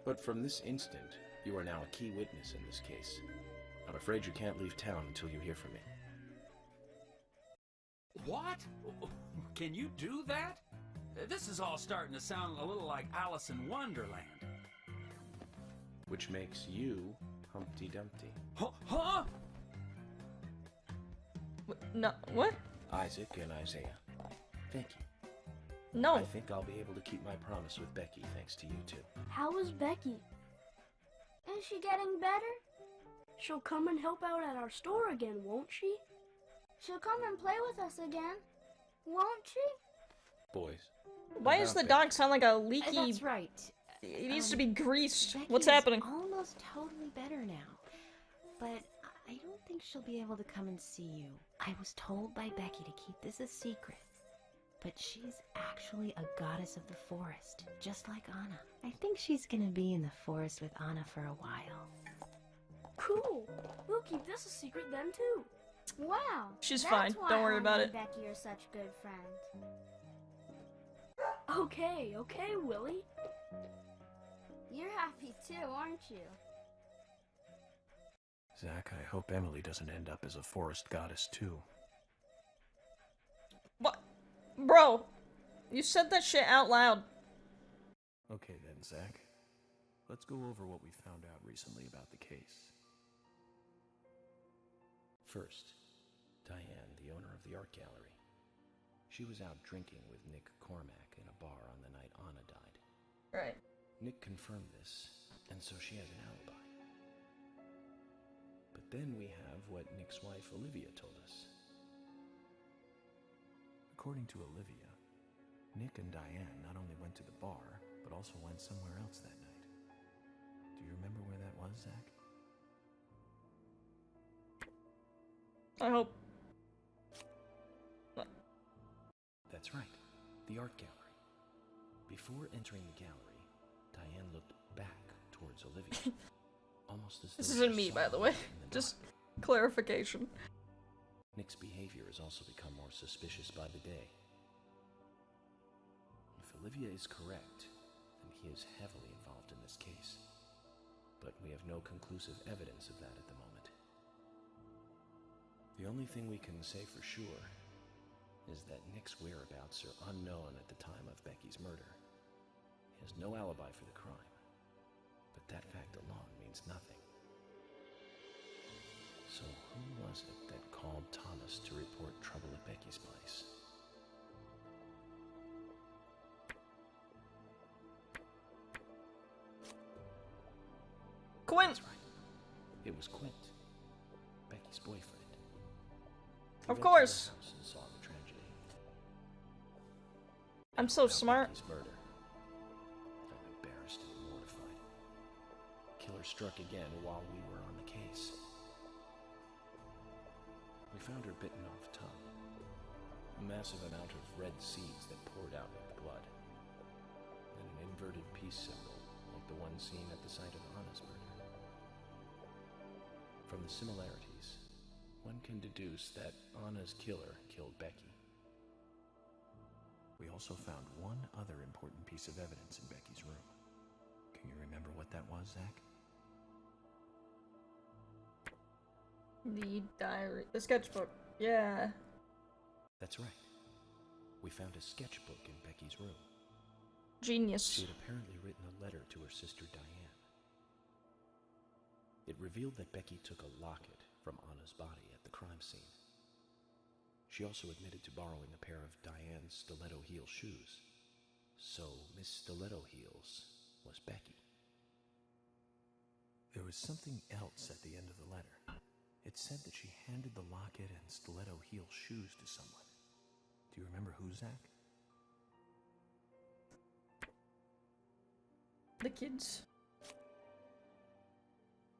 But from this instant, you are now a key witness in this case. I'm afraid you can't leave town until you hear from me. What? Can you do that? This is all starting to sound a little like Alice in Wonderland. Which makes you Humpty Dumpty. Huh? No, what? Isaac and Isaiah. Thank you. No. I think I'll be able to keep my promise with Becky thanks to you two. How is Becky? Is she getting better? She'll come and help out at our store again, won't she? She'll come and play with us again, won't she? Boys. Why does the dog sound like a leaky... That's right. It needs to be greased. Becky What's is happening? Almost totally better now. But I don't think she'll be able to come and see you. I was told by Becky to keep this a secret. But she's actually a goddess of the forest, just like Anna. I think she's gonna be in the forest with Anna for a while. Cool. We'll keep this a secret then too. Wow. She's that's fine. why Don't worry Anna about and it. Becky are such good friends. Okay, Willie. You're happy too, aren't you? Zach, I hope Emily doesn't end up as a forest goddess too. What? Bro, you said that shit out loud. Okay then, Zach. Let's go over what we found out recently about the case. First, Diane, the owner of the art gallery. She was out drinking with Nick Cormack in a bar on the night Anna died. Right. Nick confirmed this, and so she has an alibi. But then we have what Nick's wife Olivia told us. According to Olivia, Nick and Diane not only went to the bar, but also went somewhere else that night. Do you remember where that was, Zach? I hope. That's right, the art gallery. Before entering the gallery, Diane looked back towards Olivia. Almost as though This isn't she me, saw by the her way. in the Just dark. clarification. Nick's behavior has also become more suspicious by the day. If Olivia is correct, then he is heavily involved in this case. But we have no conclusive evidence of that at the moment. The only thing we can say for sure is that Nick's whereabouts are unknown at the time of Becky's murder. He has no alibi for the crime. but that fact alone means nothing. So who was it that called Thomas to report trouble at Becky's place? Quint! That's right. It was Quint, Becky's boyfriend. He Of went to course. her house and saw the tragedy. I'm so smart. Becky's murder. I'm embarrassed and mortified. Killer struck again while we were on the case. We found her bitten off tongue. A massive amount of red seeds that poured out of the blood. And an inverted peace symbol, like the one seen at the site of Anna's murder. From the similarities, one can deduce that Anna's killer killed Becky. We also found one other important piece of evidence in Becky's room. Can you remember what that was, Zach? The diary. The sketchbook. Yeah. That's right. We found a sketchbook in Becky's room. Genius. She had apparently written a letter to her sister Diane. It revealed that Becky took a locket from Anna's body at the crime scene. She also admitted to borrowing a pair of Diane's stiletto heel shoes. So Miss Stiletto Heels was Becky. There was something else at the end of the letter. It said that she handed the locket and stiletto heel shoes to someone. Do you remember who, Zach? The kids.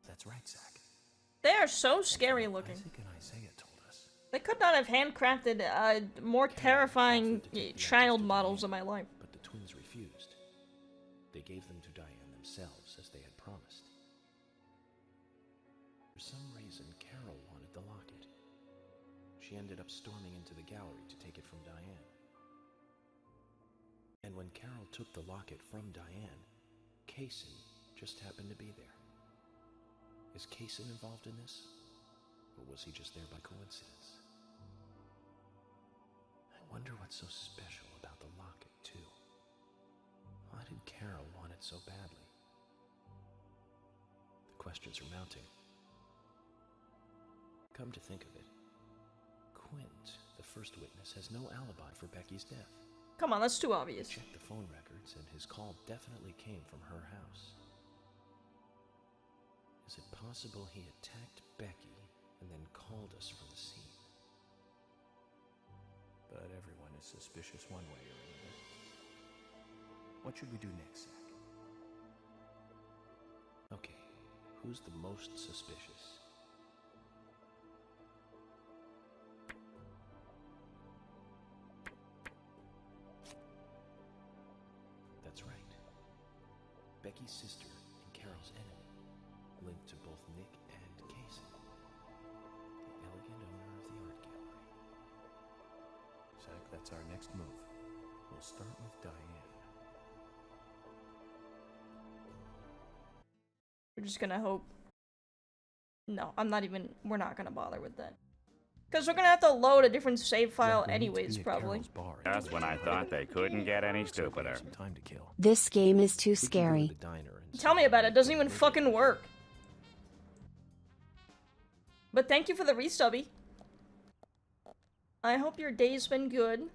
That's right, Zach. They are so scary looking. Isaac and Isaiah told us. They could not have handcrafted more terrifying child models in my life. But the twins refused. They gave them to Diane themselves, as they had promised. For some reason, Carol wanted the locket. She ended up storming into the gallery to take it from Diane. And when Carol took the locket from Diane, Kaysen just happened to be there. Is Kaysen involved in this? Or was he just there by coincidence? I wonder what's so special about the locket, too. Why did Carol want it so badly? The questions are mounting. Come to think of it, Quint, the first witness, has no alibi for Becky's death. Come on, that's too obvious. Check the phone records, and his call definitely came from her house. Is it possible he attacked Becky and then called us from the scene? But everyone is suspicious one way or another. What should we do next, Zach? Okay, who's the most suspicious? That's right. Becky's sister and Carol's enemy, linked to both Nick and Kaysen, the elegant owner of the art gallery. Zach, that's our next move. We'll start with Diane. We're just gonna hope. No, we're not gonna bother with that. Because we're gonna have to load a different save file anyways, probably. Just when I thought they couldn't get any stupider. Time to kill. This game is too scary. Tell me about it. It doesn't even fucking work. But thank you for the restubby. I hope your day's been good.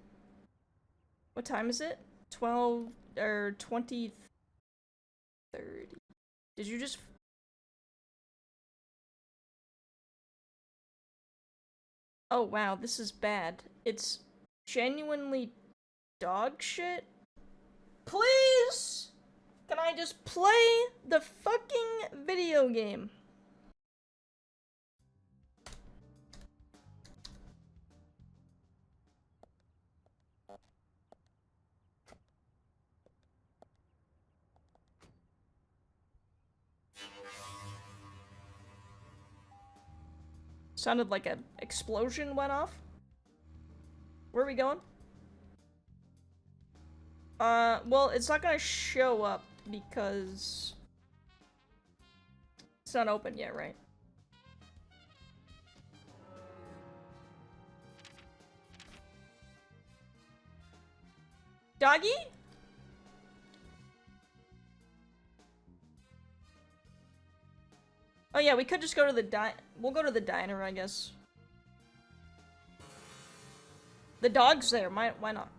What time is it? 12 or 20:30. Did you just... Oh wow, this is bad. It's genuinely dog shit. Please! Can I just play the fucking video game? Sounded like an explosion went off. Where are we going? Well, it's not gonna show up because it's not open yet, right? Doggy? Oh yeah, we could just go to the we'll go to the diner, I guess. The dog's there, why not?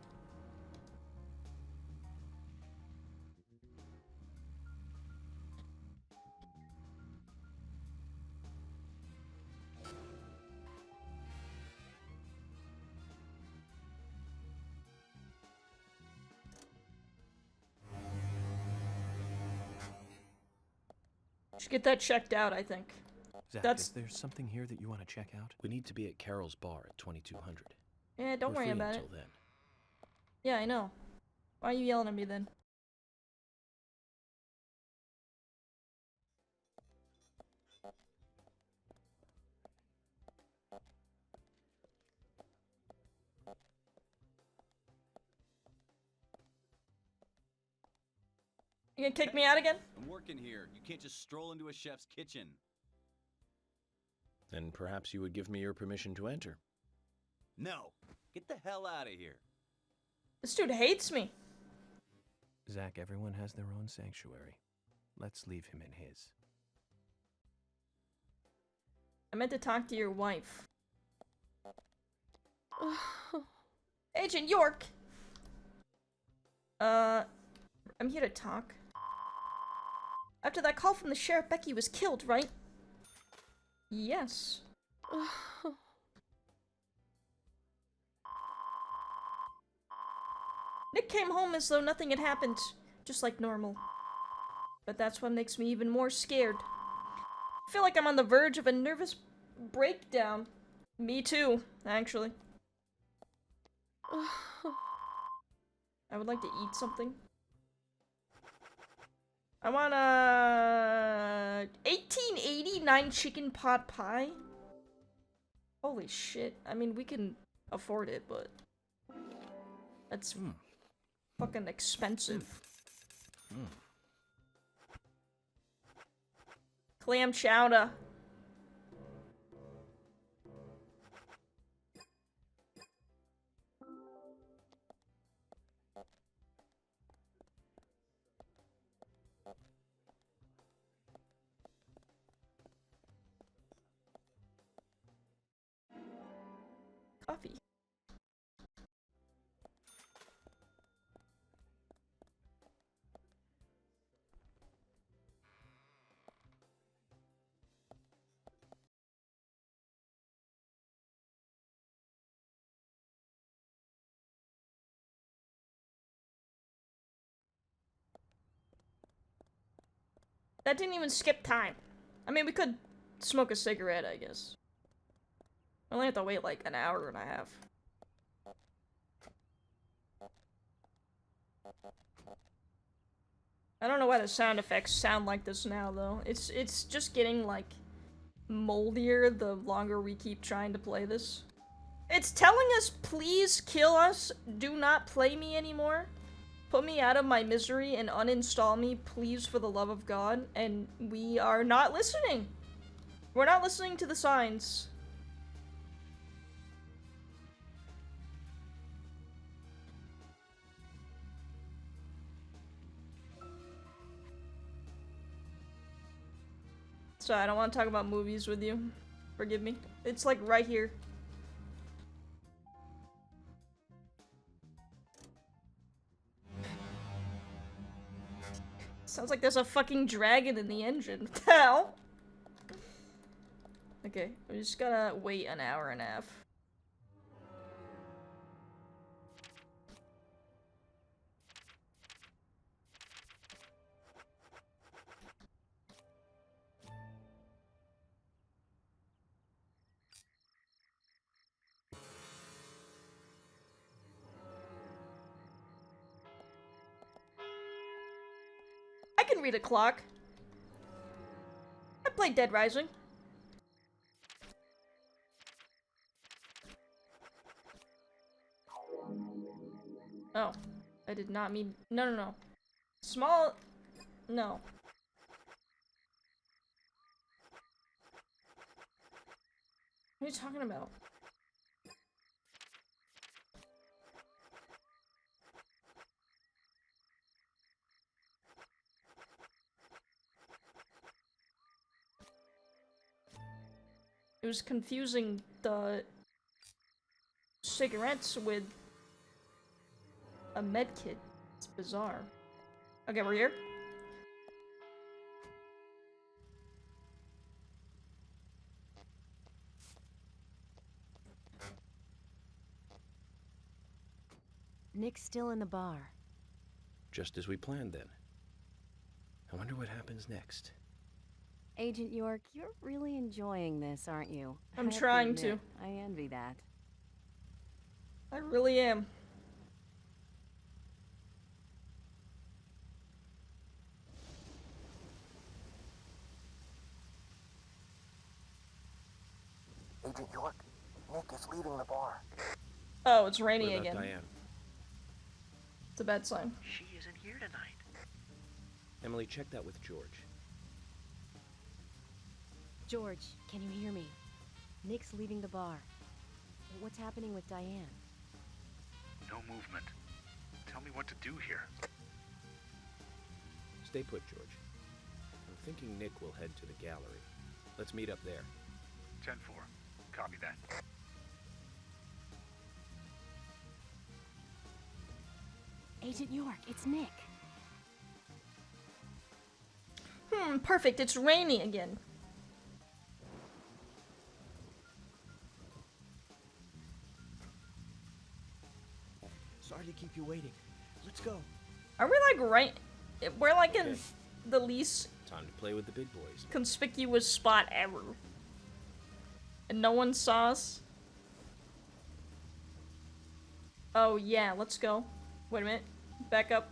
Should get that checked out, I think. Zach, That's... is there something here that you want to check out? We need to be at Carol's bar at 2200. Yeah, don't worry about it. Until then. Yeah, I know. Why are you yelling at me then? You gonna kick me out again? I'm working here. You can't just stroll into a chef's kitchen. Then perhaps you would give me your permission to enter. No. Get the hell out of here. This dude hates me. Zach, everyone has their own sanctuary. Let's leave him in his. I meant to talk to your wife. Agent York! I'm here to talk. After that call from the sheriff, Becky was killed, right? Yes. Nick came home as though nothing had happened, just like normal. But that's what makes me even more scared. I feel like I'm on the verge of a nervous breakdown. Me too, actually. I would like to eat something. I want a 1889 chicken pot pie. Holy shit. I mean, we can afford it, but that's fucking expensive. Clam chowder. Coffee. That didn't even skip time. I mean, we could smoke a cigarette, I guess. I only have to wait like an hour and a half. I don't know why the sound effects sound like this now, though. It's just getting, like, moldier the longer we keep trying to play this. It's telling us, please kill us, do not play me anymore. Put me out of my misery and uninstall me, please, for the love of God. And we are not listening. We're not listening to the signs. Sorry, I don't want to talk about movies with you. Forgive me. It's like right here. Sounds like there's a fucking dragon in the engine. What the hell? Okay, we just gotta wait an hour and a half. I can read a clock. I played Dead Rising. Oh, I did not mean. No, no, no. Small. No. What are you talking about? It was confusing the cigarettes with a med kit. It's bizarre. Okay, we're here. Nick's still in the bar. Just as we planned then. I wonder what happens next. Agent York, you're really enjoying this, aren't you? I'm I have trying to. admit, I envy that. I really am. Agent York, Nick is leaving the bar. Oh, it's raining What about again. Diane? It's a bad sign. She isn't here tonight. Emily, check that with George. George, can you hear me? Nick's leaving the bar. What's happening with Diane? No movement. Tell me what to do here. Stay put, George. I'm thinking Nick will head to the gallery. Let's meet up there. 10-4. Copy that. Agent York, it's Nick. Perfect. It's raining again. Sorry to keep you waiting. Let's go. Are we like right? We're like in the least Time to play with the big boys. conspicuous spot ever. And no one saw us. Oh yeah, let's go. Wait a minute. Back up.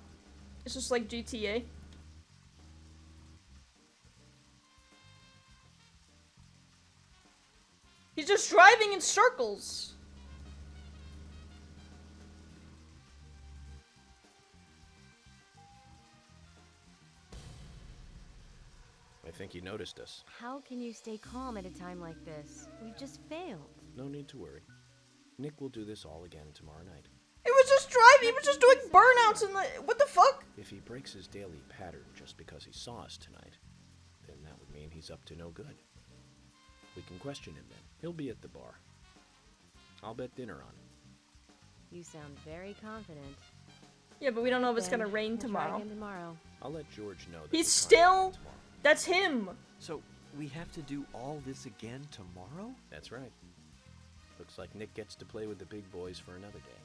It's just like GTA. He's just driving in circles. I think he noticed us. How can you stay calm at a time like this? We've just failed. No need to worry. Nick will do this all again tomorrow night. It was just driving. He was just doing burnouts and the what the fuck? If he breaks his daily pattern just because he saw us tonight, then that would mean he's up to no good. We can question him then. He'll be at the bar. I'll bet dinner on him. You sound very confident. Yeah, but we don't know if it's Then gonna rain we'll try tomorrow. again tomorrow. I'll let George know that He's we're still. That's him. So, we have to do all this again tomorrow? That's right. Looks like Nick gets to play with the big boys for another day.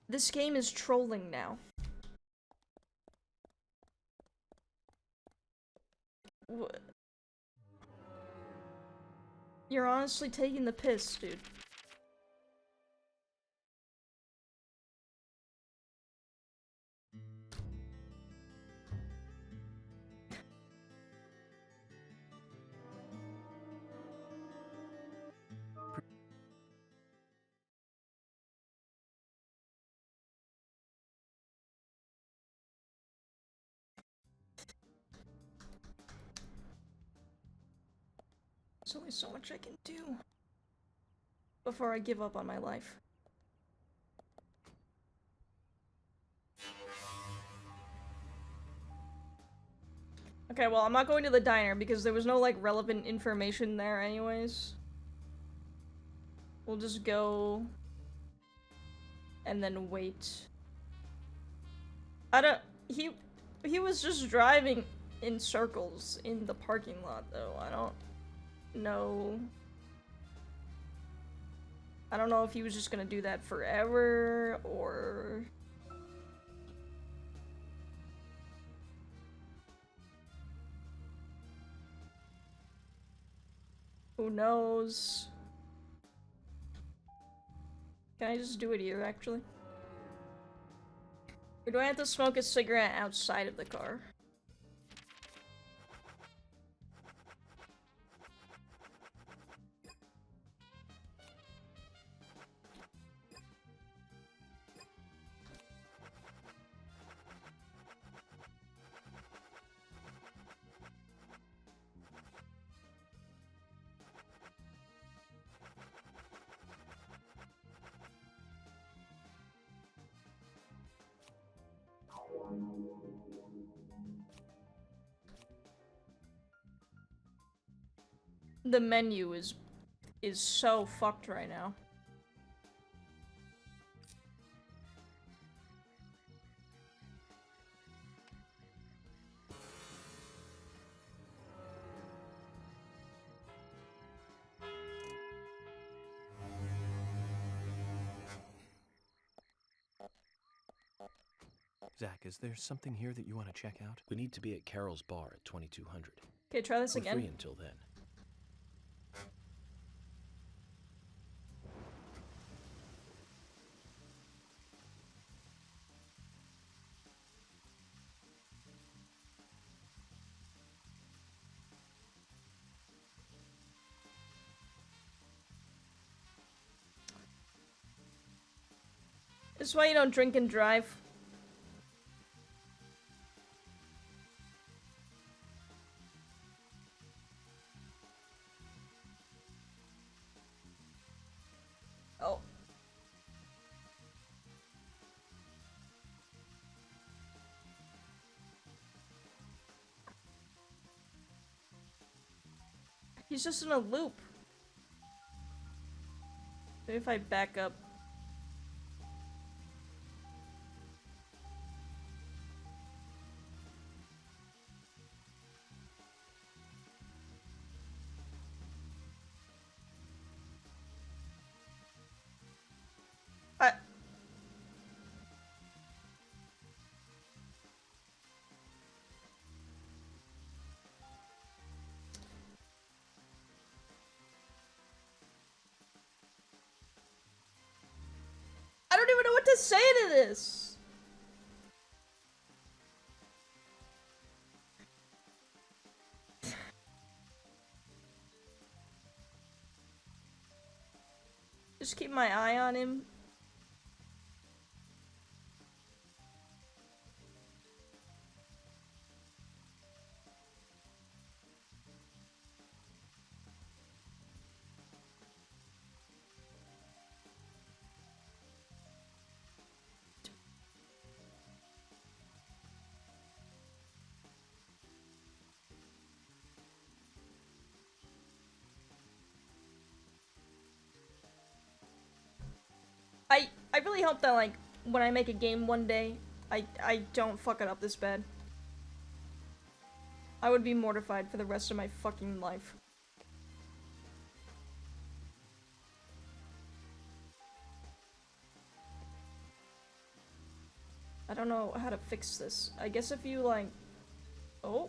This game is trolling now. You're honestly taking the piss, dude. There's only so much I can do before I give up on my life. Okay, well, I'm not going to the diner because there was no, like, relevant information there anyways. We'll just go and then wait. He was just driving in circles in the parking lot, though. I don't know if he was just gonna do that forever, or... Who knows? Can I just do it here, actually? Or do I have to smoke a cigarette outside of the car? The menu is so fucked right now. Zach, is there something here that you want to check out? We need to be at Carol's bar at 2200. Okay, try this We're again. free until then. This is why you don't drink and drive. Oh. He's just in a loop. Maybe if I back up. I don't even know what to say to this. Just keep my eye on him. I really hope that, like, when I make a game one day, I don't fuck it up this bad. I would be mortified for the rest of my fucking life. I don't know how to fix this. I guess if you, like... Oh.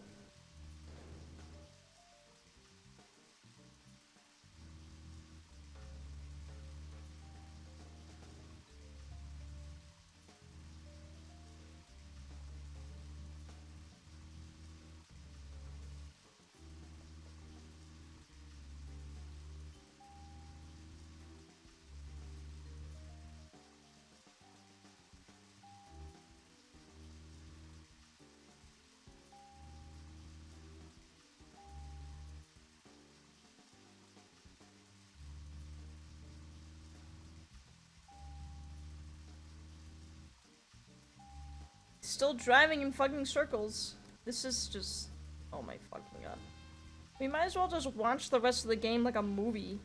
Still driving in fucking circles. This is just... Oh my fucking god. We might as well just watch the rest of the game like a movie.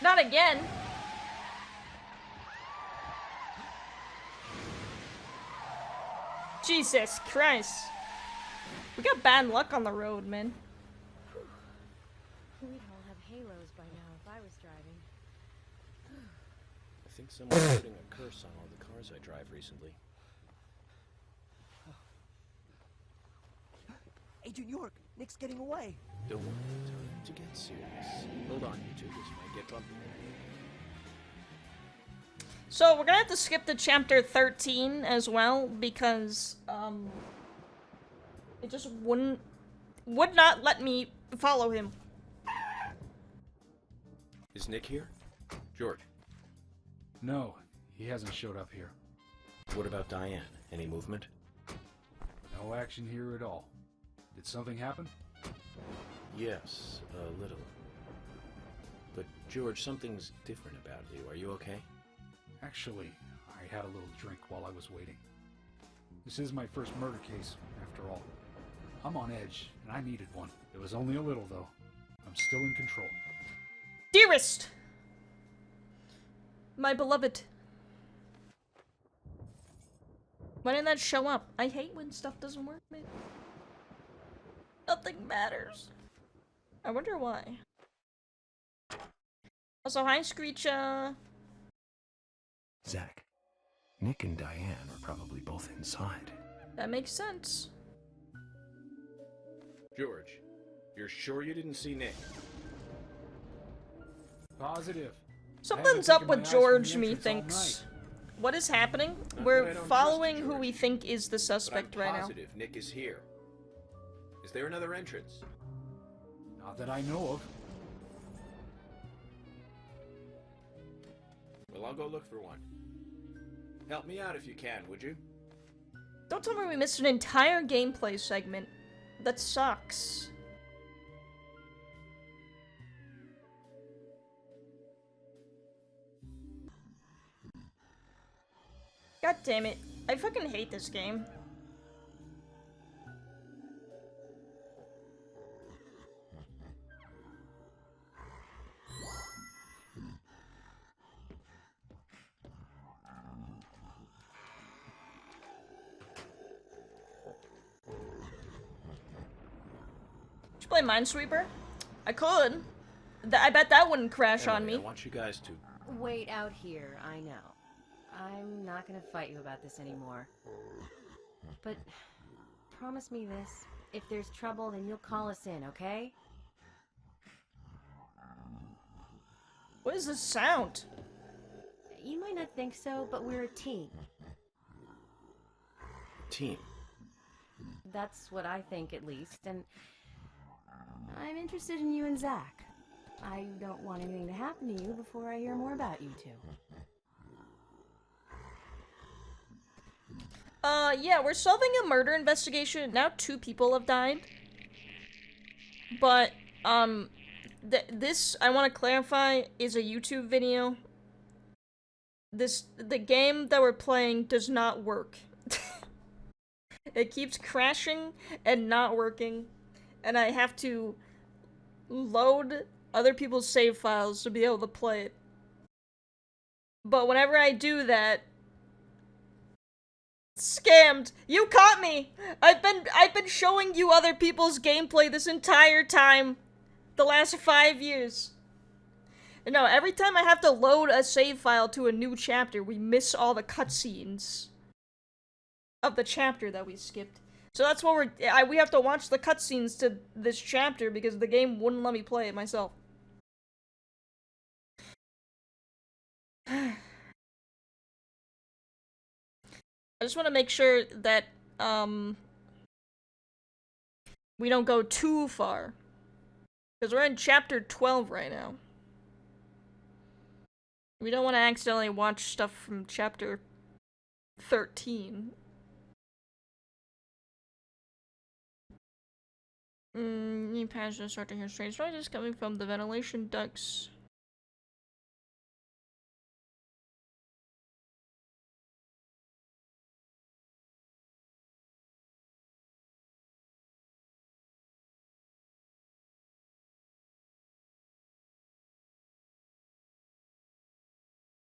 Not again! Jesus Christ. We got bad luck on the road, man. We'd all have halos by now if I was driving. I think someone's putting a curse on all the cars I drive recently. Agent York, Nick's getting away. Don't worry, time to get serious. Hold on, you two, this might get bumpy. So, we're gonna have to skip to chapter 13 as well, because, it just would not let me follow him. Is Nick here? George? No, he hasn't showed up here. What about Diane? Any movement? No action here at all. Did something happen? Yes, a little. But, George, something's different about you. Are you okay? Actually, I had a little drink while I was waiting. This is my first murder case, after all. I'm on edge, and I needed one. It was only a little, though. I'm still in control. Dearest! My beloved. Why didn't that show up? I hate when stuff doesn't work, man. Nothing matters. I wonder why. Also, hi, Screecha. Zach, Nick and Diane are probably both inside. That makes sense. George, you're sure you didn't see Nick? Positive. Something's up with George, methinks. What is happening? We're following who we think is the suspect right now. Positive Nick is here. Is there another entrance? Not that I know of. Well, I'll go look for one. Help me out if you can, would you? Don't tell me we missed an entire gameplay segment. That sucks. God damn it. I fucking hate this game. Should you play Minesweeper? I could. I bet that wouldn't crash on me. I want you guys to... Wait out here, I know. I'm not gonna fight you about this anymore. But promise me this. If there's trouble, then you'll call us in, okay? What is this sound? You might not think so, but we're a team. Team? That's what I think, at least, and I'm interested in you and Zach. I don't want anything to happen to you before I hear more about you two. Yeah, we're solving a murder investigation. Now 2 people have died. But, this, I want to clarify, is a YouTube video. The game that we're playing does not work. It keeps crashing and not working. And I have to load other people's save files to be able to play it. But whenever I do that, scammed! You caught me! I've been showing you other people's gameplay this entire time. The last 5 years. No, every time I have to load a save file to a new chapter, we miss all the cutscenes of the chapter that we skipped. So that's what we have to watch the cutscenes to this chapter because the game wouldn't let me play it myself. I just want to make sure that, we don't go too far. Because we're in chapter 12 right now. We don't want to accidentally watch stuff from chapter 13. You passengers start to hear strange noises coming from the ventilation ducts.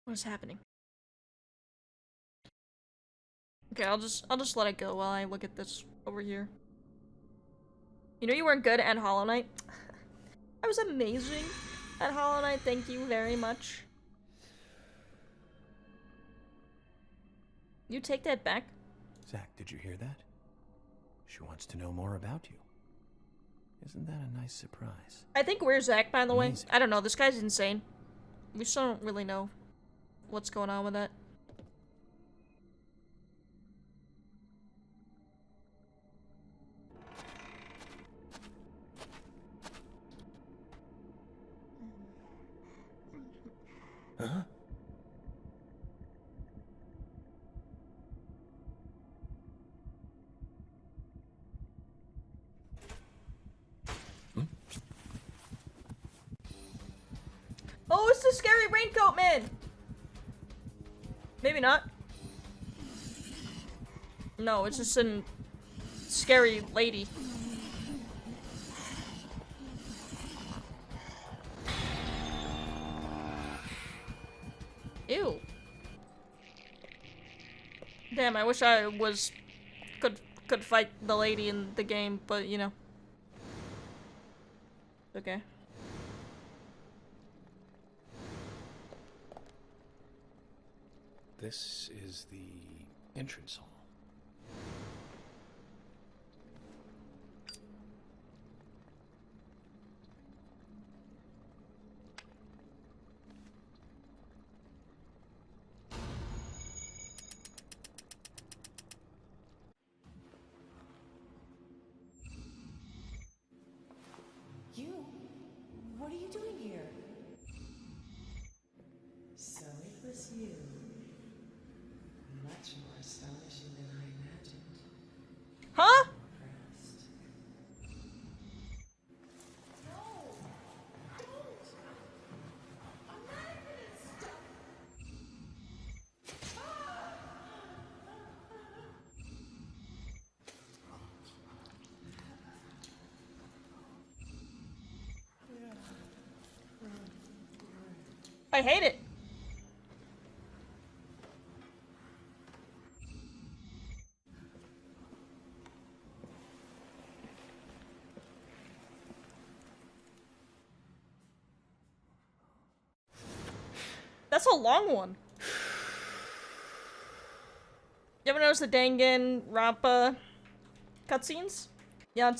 What is happening? Okay, I'll just let it go while I look at this over here. You know you weren't good at Hollow Knight? I was amazing at Hollow Knight, thank you very much. You take that back? Zach, did you hear that? She wants to know more about you. Isn't that a nice surprise? I think we're Zach, by the way. I don't know, this guy's insane. We still don't really know what's going on with that. Huh? Oh, it's the scary raincoat man! Maybe not. No, it's just a scary lady. Ew. Damn, I wish I could fight the lady in the game, but you know. Okay. This is the entrance hall. You? What are you doing here? So it was you. Much more astonishing than I imagined. Huh? I hate it. That's a long one. You ever notice the Dangan Rampa cutscenes? Yeah,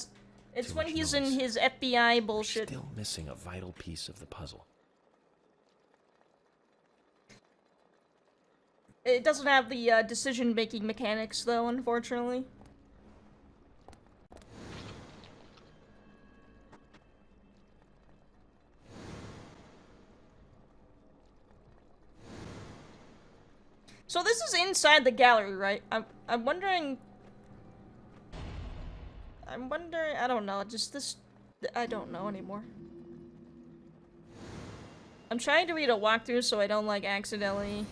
it's when he's in his FBI bullshit. Still missing a vital piece of the puzzle. It doesn't have the decision-making mechanics, though, unfortunately. So this is inside the gallery, right? I'm wondering... I don't know, just this... I don't know anymore. I'm trying to read a walkthrough so I don't, like, accidentally...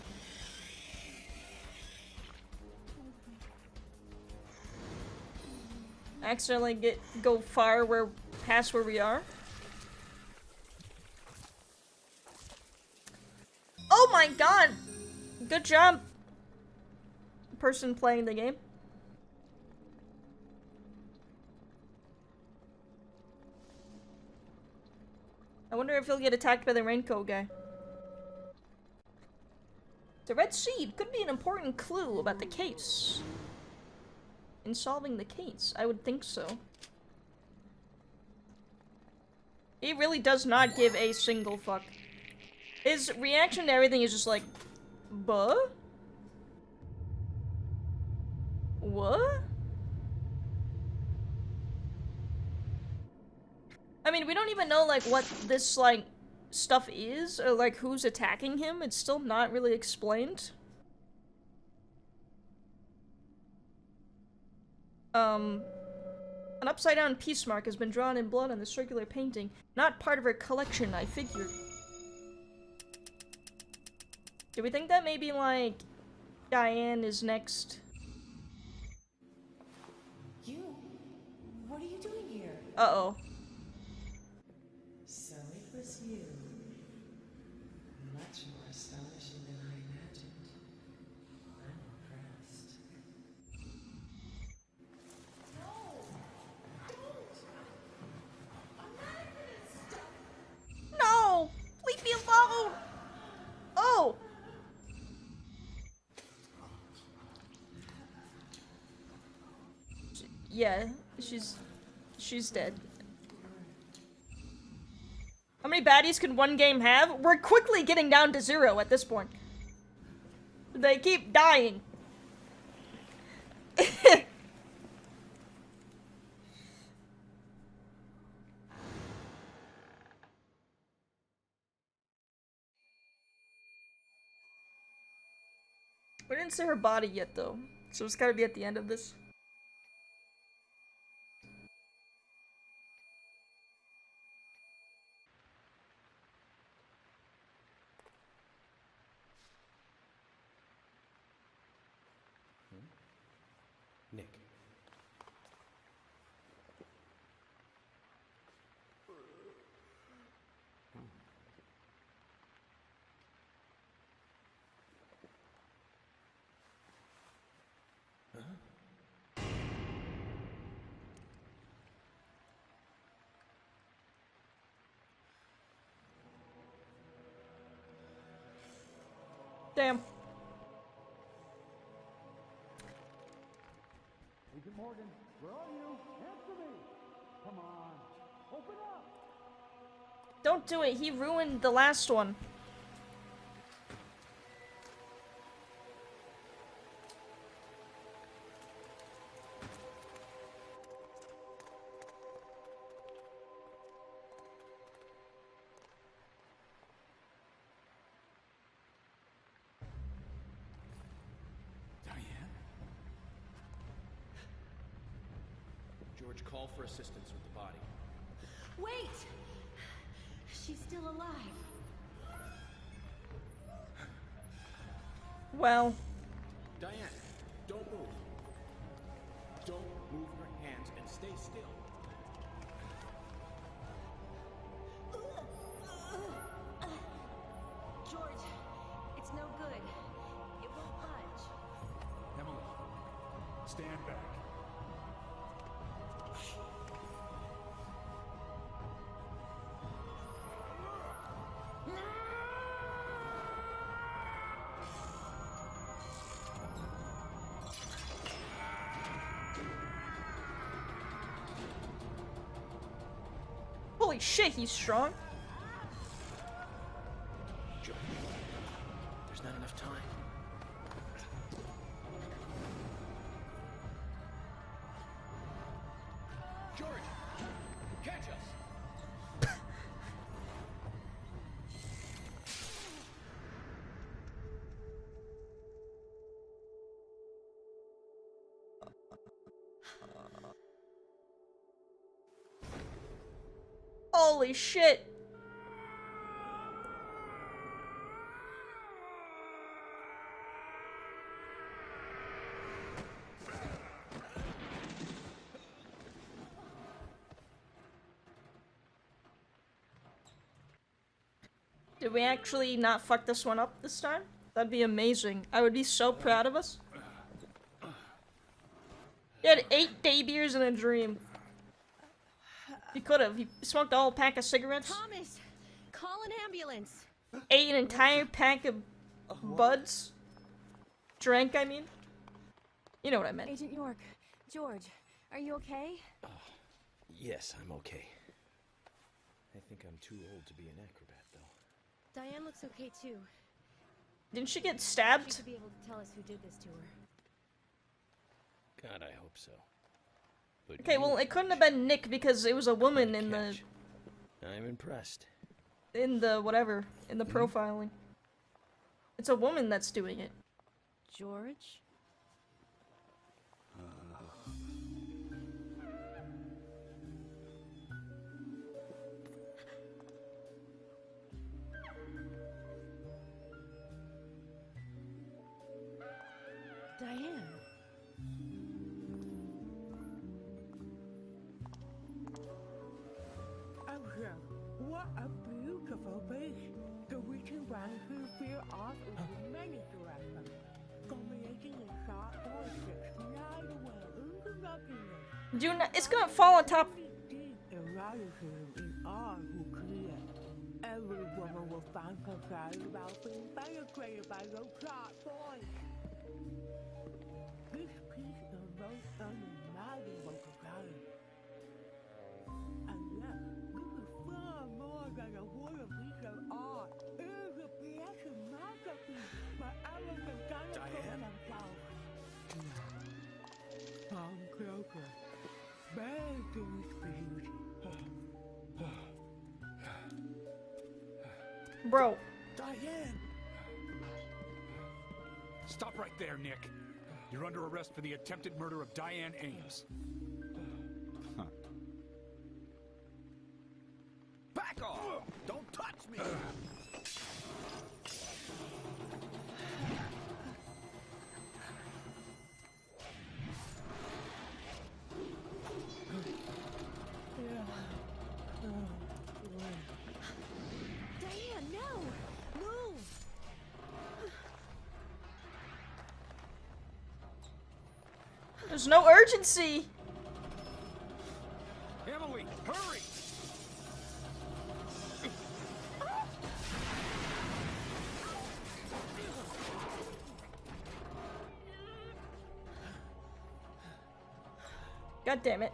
go far past where we are. Oh my god! Good job, person playing the game. I wonder if he'll get attacked by the raincoat guy. The red seed could be an important clue about the case. In solving the case, I would think so. He really does not give a single fuck. His reaction to everything is just like, buh? What? I mean, we don't even know, like, what this, like, stuff is, or, like, who's attacking him. It's still not really explained. An upside-down peace mark has been drawn in blood on the circular painting. Not part of her collection, I figured. Do we think that maybe, like, Diane is next? You? What are you doing here? Uh-oh. So it was you. Much more astonishing than I imagined. I'm impressed. No! Leave me alone! Oh! Yeah, she's dead. How many baddies can one game have? We're quickly getting down to 0 at this point. They keep dying. We didn't see her body yet, though, so it's gotta be at the end of this. Damn. Agent Morgan, where are you? Answer me! Come on, open up! Don't do it. He ruined the last one. George, call for assistance with the body. Wait! She's still alive. Well. Diane, don't move. Don't move your hands and stay still. George, it's no good. It won't budge. Emily, stand back. Holy shit, he's strong. George, there's not enough time. George, catch us! Holy shit. Did we actually not fuck this one up this time? That'd be amazing. I would be so proud of us. He had 8 day beers and a dream. He could have. He smoked a whole pack of cigarettes. Thomas, call an ambulance. Ate an entire pack of buds. Drank, I mean. You know what I meant. Agent York, George, are you okay? Yes, I'm okay. I think I'm too old to be an acrobat, though. Diane looks okay too. Didn't she get stabbed? She should be able to tell us who did this to her. God, I hope so. But Okay, well, it couldn't have been Nick because it was a woman in the... I'm impressed. In the whatever. In the profiling. It's a woman that's doing it. George? Diane. Oh, what a beautiful beach. The reaching one who feel off over many directions. Combinating the sharp voices, slide away into nothingness. Do not, it's gonna fall on top. Eroticism in all who clear. Every woman will find herself about being penetrated by those sharp voices. This piece of most unimaginable desire. And yet, this is far more than a wooden piece of art. It is a piece of masterpiece by elegant Diane? themselves. Come closer. Beg to speak. Bro. Diane! Stop right there, Nick. You're under arrest for the attempted murder of Diane Ames. Back off! Don't touch me! Diane, no! Move! There's no urgency. Emily, hurry! God damn it.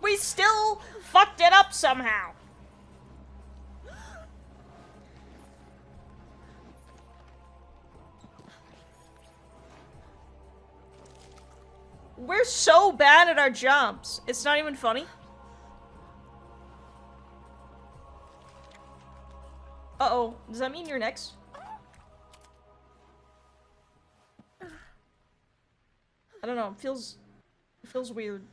We still fucked it up somehow. We're so bad at our jumps. It's not even funny. Uh-oh. Does that mean you're next? I don't know. It feels weird.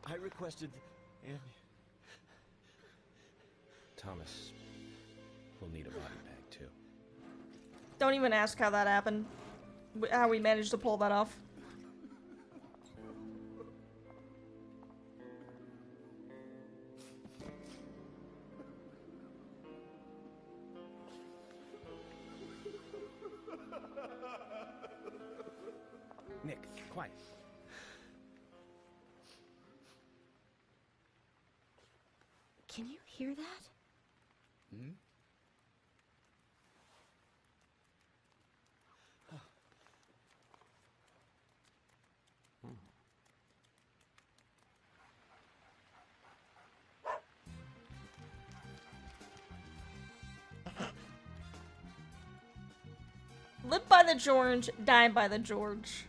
I requested Thomas will need a body bag too. Don't even ask how that happened. How we managed to pull that off. Nick, quiet. Can you hear that? Hmm? Live by the George, die by the George.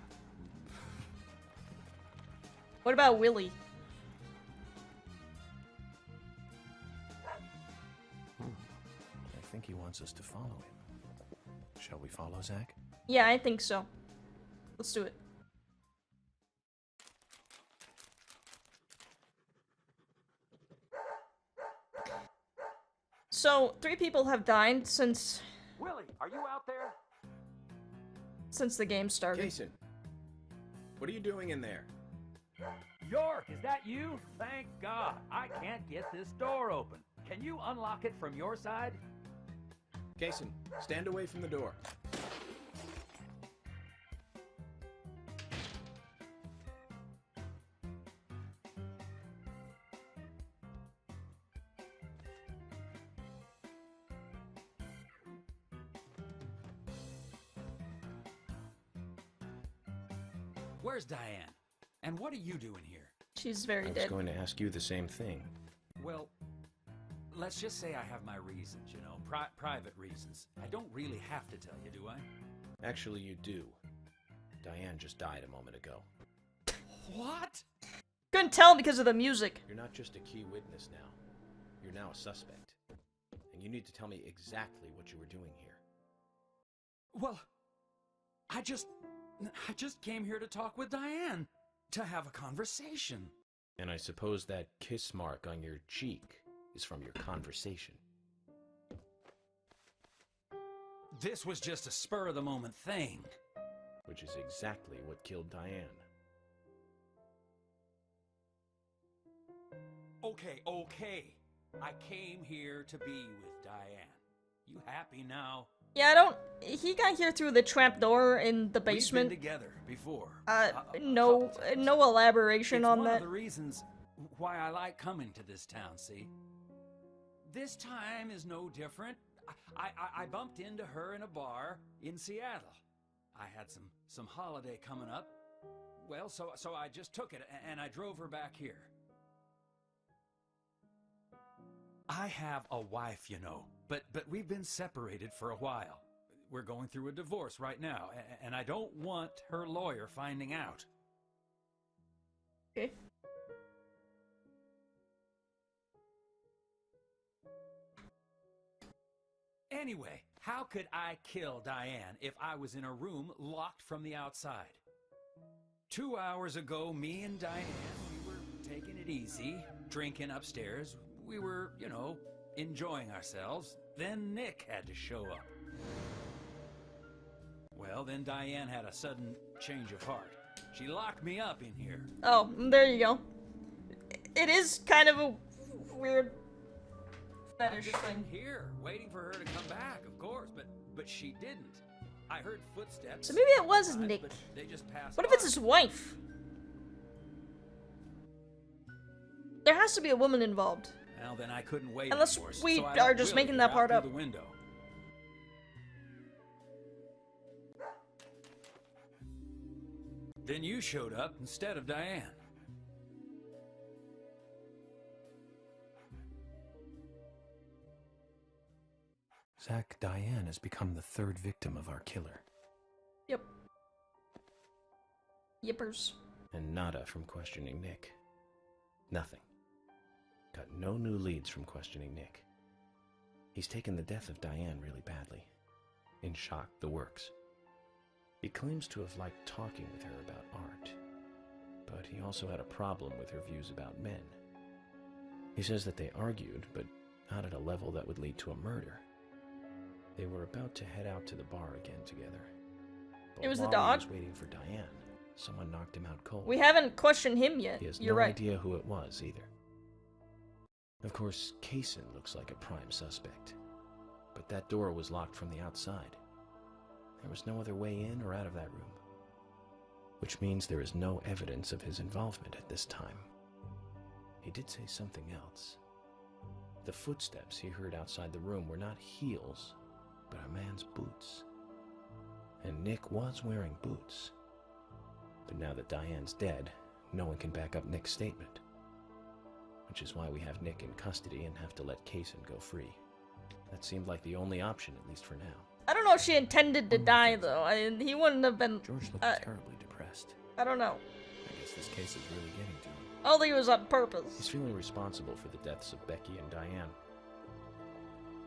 What about Willie? I think he wants us to follow him. Shall we follow Zach? Yeah, I think so. Let's do it. So, 3 people have died since Willie, are you out there? the game started. Jason, what are you doing in there? York, is that you? Thank God. I can't get this door open. Can you unlock it from your side? Jason, stand away from the door. Where's Diane? And what are you doing here? She's very I was dead. going to ask you the same thing. Well, let's just say I have my reasons, you know, private reasons. I don't really have to tell you, do I? Actually, you do. Diane just died a moment ago. What? Couldn't tell because of the music. You're not just a key witness now. You're now a suspect. And you need to tell me exactly what you were doing here. Well, I just came here to talk with Diane. To have a conversation. And I suppose that kiss mark on your cheek is from your conversation. This was just a spur-of-the-moment thing. Which is exactly what killed Diane. Okay. I came here to be with Diane. You happy now? Yeah, he got here through the trap door in the basement. We've been together before. No elaboration on It's one that. of the reasons why I like coming to this town, see? This time is no different. I bumped into her in a bar in Seattle. I had some holiday coming up. Well, so I just took it and I drove her back here. I have a wife, you know, but we've been separated for a while. We're going through a divorce right now, and I don't want her lawyer finding out. Okay. Anyway, how could I kill Diane if I was in a room locked from the outside? 2 hours ago, me and Diane, we were taking it easy, drinking upstairs. We were, you know, enjoying ourselves. Then Nick had to show up. Well, then Diane had a sudden change of heart. She locked me up in here. Oh, there you go. It is kind of a weird fetish I've just thing. been here, waiting for her to come back, of course, but she didn't. I heard footsteps. So maybe it was sometimes, Nick. but they just passed What if by. it's his wife? There has to be a woman involved. Well, then I couldn't wait Unless anymore, we so I are let just Willie making get that out part through up. the window. Then you showed up instead of Diane. Zach, Diane has become the third victim of our killer. Yep. Yippers. And nada from questioning Nick. Nothing. Got no new leads from questioning Nick. He's taken the death of Diane really badly. In shock, the works. He claims to have liked talking with her about art, but he also had a problem with her views about men. He says that they argued, but not at a level that would lead to a murder. They were about to head out to the bar again together. But It was the while dog? he was waiting for Diane, someone knocked him out cold. We haven't questioned him yet. He has You're no right. idea who it was, either. Of course, Kaysen looks like a prime suspect. But that door was locked from the outside. There was no other way in or out of that room. Which means there is no evidence of his involvement at this time. He did say something else. The footsteps he heard outside the room were not heels, but a man's boots. And Nick was wearing boots. But now that Diane's dead, no one can back up Nick's statement. Which is why we have Nick in custody and have to let Kaysen go free. That seemed like the only option, at least for now. I don't know if she intended to die, though. He wouldn't have been... George looked terribly depressed. I don't know. I guess this case is really getting to him. I don't think it was on purpose. He's feeling responsible for the deaths of Becky and Diane.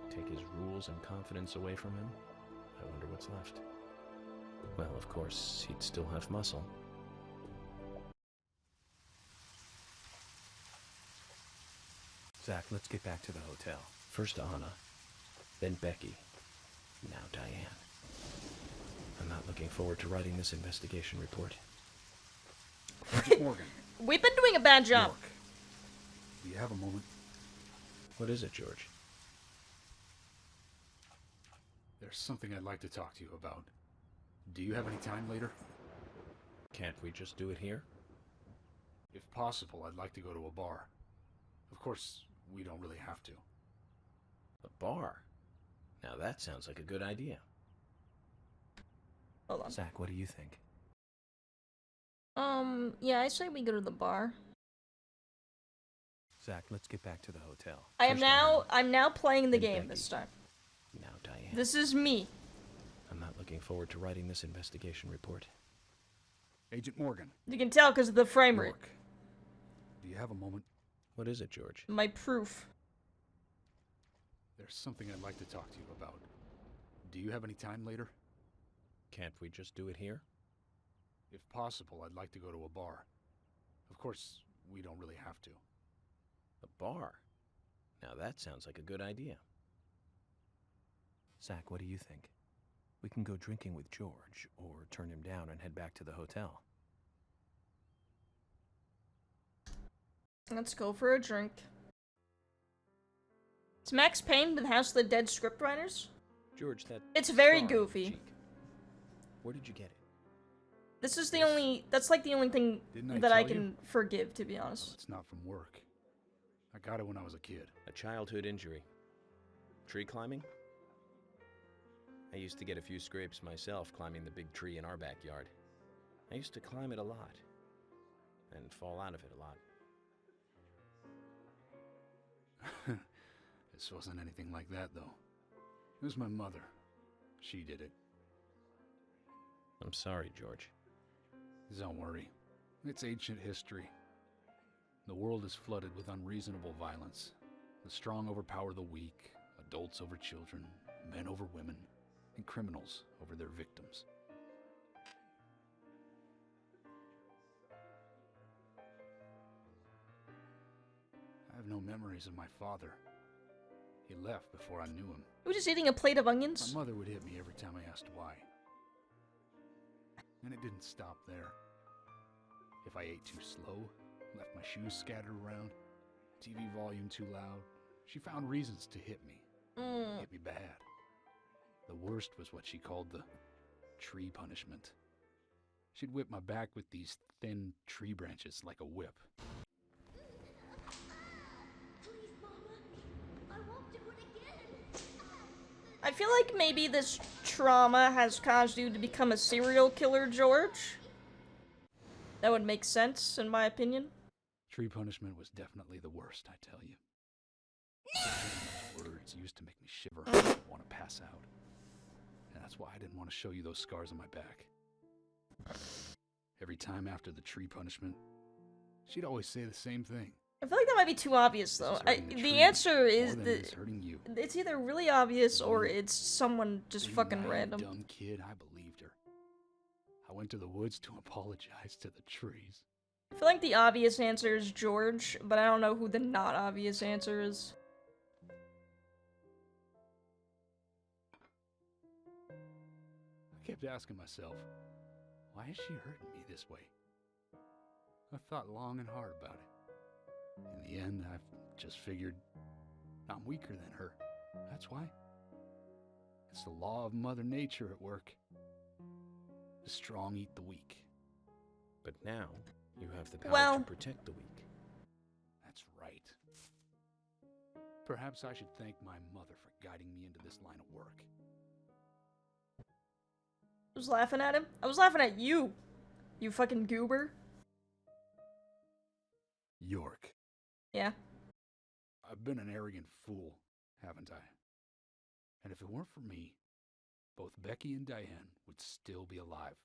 Take his rules and confidence away from him? I wonder what's left. Well, of course, he'd still have muscle. Zach, let's get back to the hotel. First Anna, then Becky, now Diane. I'm not looking forward to writing this investigation report. Morgan. We've been doing a bad job. York. Do you have a moment? What is it, George? There's something I'd like to talk to you about. Do you have any time later? Can't we just do it here? If possible, I'd like to go to a bar. Of course, we don't really have to. A bar? Now that sounds like a good idea. Hold on. Zach, what do you think? Yeah, I say we go to the bar. Zach, let's get back to the hotel. I'm now playing the game this time. Now Diane. This is me. I'm not looking forward to writing this investigation report. Agent Morgan. You can tell because of the frame rate. York. Do you have a moment? What is it, George? My proof. There's something I'd like to talk to you about. Do you have any time later? Can't we just do it here? If possible, I'd like to go to a bar. Of course, we don't really have to. A bar? Now that sounds like a good idea. Zach, what do you think? We can go drinking with George, or turn him down and head back to the hotel. Let's go for a drink. It's Max Payne with House of the Dead scriptwriters? George, that... It's very scar on your goofy. cheek. Where did you get it? This is the only... That's like the only thing Didn't that I tell you? can forgive, to be honest. It's not from work. I got it when I was a kid. A childhood injury. Tree climbing? I used to get a few scrapes myself climbing the big tree in our backyard. I used to climb it a lot. And fall out of it a lot. This wasn't anything like that, though. It was my mother. She did it. I'm sorry, George. Don't worry. It's ancient history. The world is flooded with unreasonable violence. The strong overpower the weak, adults over children, men over women, and criminals over their victims. I have no memories of my father. He left before I knew him. We're just eating a plate of onions? My mother would hit me every time I asked why. And it didn't stop there. If I ate too slow, left my shoes scattered around, TV volume too loud, she found reasons to hit me. Hit me bad. The worst was what she called the tree punishment. She'd whip my back with these thin tree branches like a whip. Please, Mama. feel like maybe this trauma has caused you to become a serial killer, George. That would make sense, in my opinion. Tree punishment was definitely the worst, I tell you. Those words used to make me shiver and want to pass out. And that's why I didn't want to show you those scars on my back. Every time after the tree punishment, she'd always say the same thing. I feel like that might be too obvious, though. The answer is that it's either really obvious or it's someone just fucking random. Dumb kid, I believed her. I went to the woods to apologize to the trees. I feel like the obvious answer is George, but I don't know who the not obvious answer is. I kept asking myself, why is she hurting me this way? I thought long and hard about it. In the end, I've just figured I'm weaker than her. That's why. It's the law of Mother Nature at work. The strong eat the weak. But now, you have the power to protect the weak. That's right. Perhaps I should thank my mother for guiding me into this line of work. I was laughing at him? I was laughing at you, you fucking goober. York. Yeah? I've been an arrogant fool, haven't I? And if it weren't for me, both Becky and Diane would still be alive.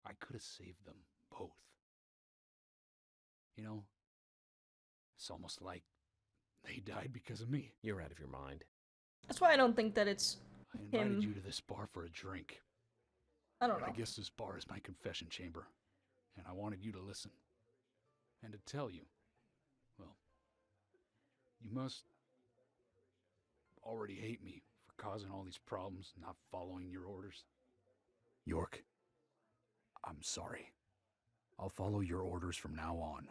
I could have saved them both. You know, it's almost like they died because of me. You're out of your mind. That's why I don't think that it's I invited you to this bar for a drink. I don't know. I guess this bar is my confession chamber, and I wanted you to listen. And to tell you, well, you must already hate me for causing all these problems, not following your orders. York, I'm sorry. I'll follow your orders from now on.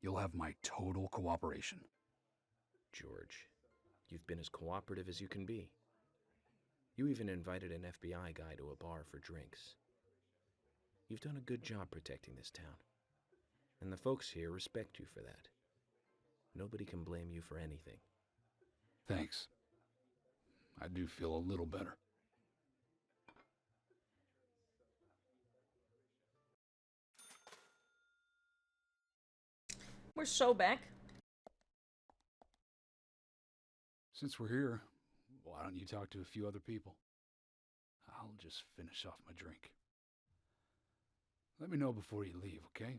You'll have my total cooperation. George, you've been as cooperative as you can be. You even invited an FBI guy to a bar for drinks. You've done a good job protecting this town. And the folks here respect you for that. Nobody can blame you for anything. Thanks. I do feel a little better. We're so back. Since we're here, why don't you talk to a few other people? I'll just finish off my drink. Let me know before you leave, okay?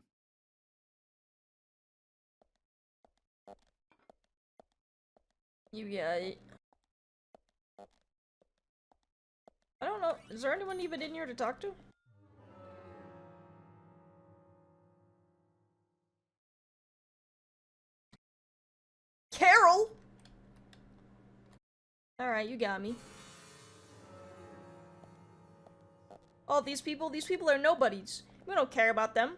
You got it. I don't know. Is there anyone even in here to talk to? Carol! Alright, you got me. Oh, these people are nobodies. We don't care about them.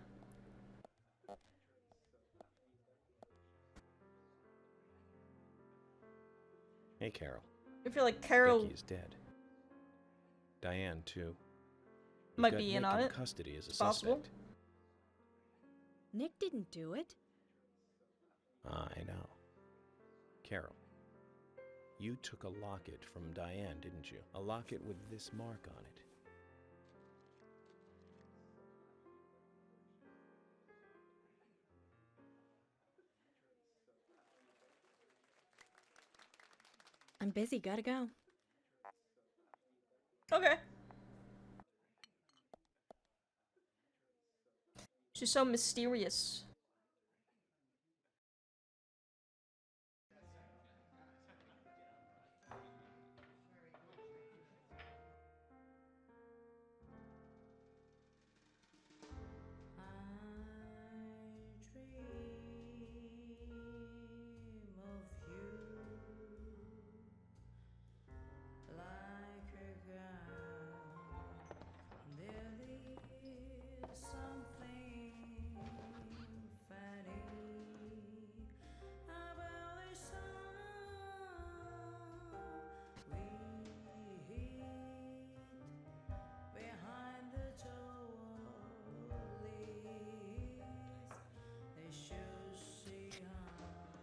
Hey, Carol. I feel like Carol Becky is dead. Diane, too. might be in on it. Custody as a Possible. suspect. Nick didn't do it. I know. Carol, you took a locket from Diane, didn't you? A locket with this mark on it. I'm busy, gotta go. Okay. She's so mysterious.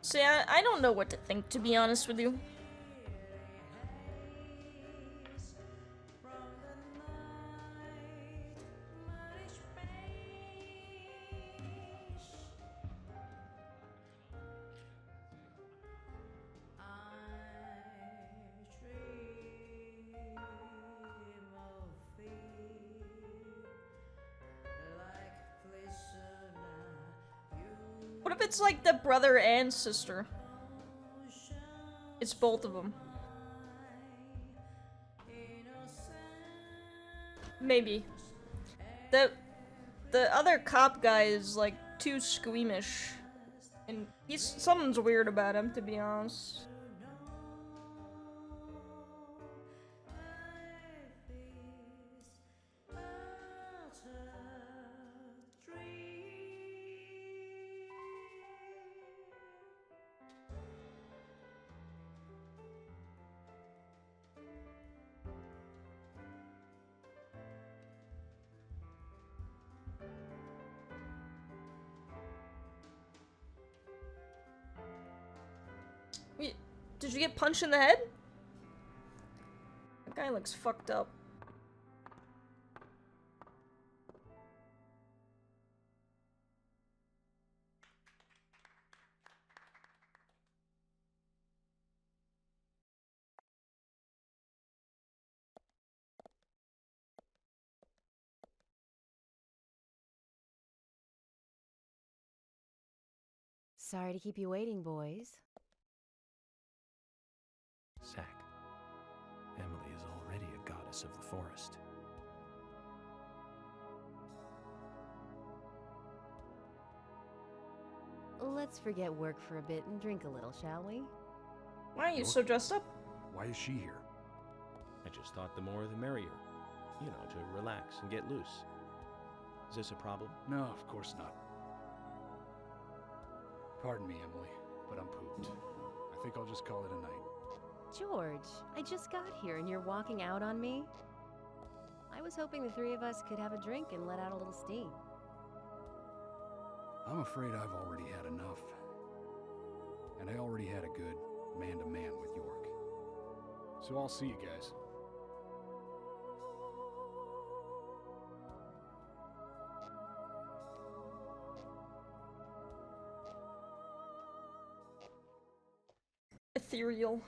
See, I don't know what to think, to be honest with you. if it's like the brother and sister? It's both of them. Maybe. The other cop guy is like too squeamish. And something's weird about him, to be honest. Wait, did you get punched in the head? That guy looks fucked up. Sorry to keep you waiting, boys. Zack, Emily is already a goddess of the forest. Let's forget work for a bit and drink a little, shall we? Why are you so dressed up? Why is she here? I just thought the more the merrier. You know, to relax and get loose. Is this a problem? No, of course not. Pardon me, Emily, but I'm pooped. I think I'll just call it a night. George, I just got here and you're walking out on me? I was hoping the three of us could have a drink and let out a little steam. I'm afraid I've already had enough. And I already had a good man-to-man with York. So I'll see you guys. Ethereal.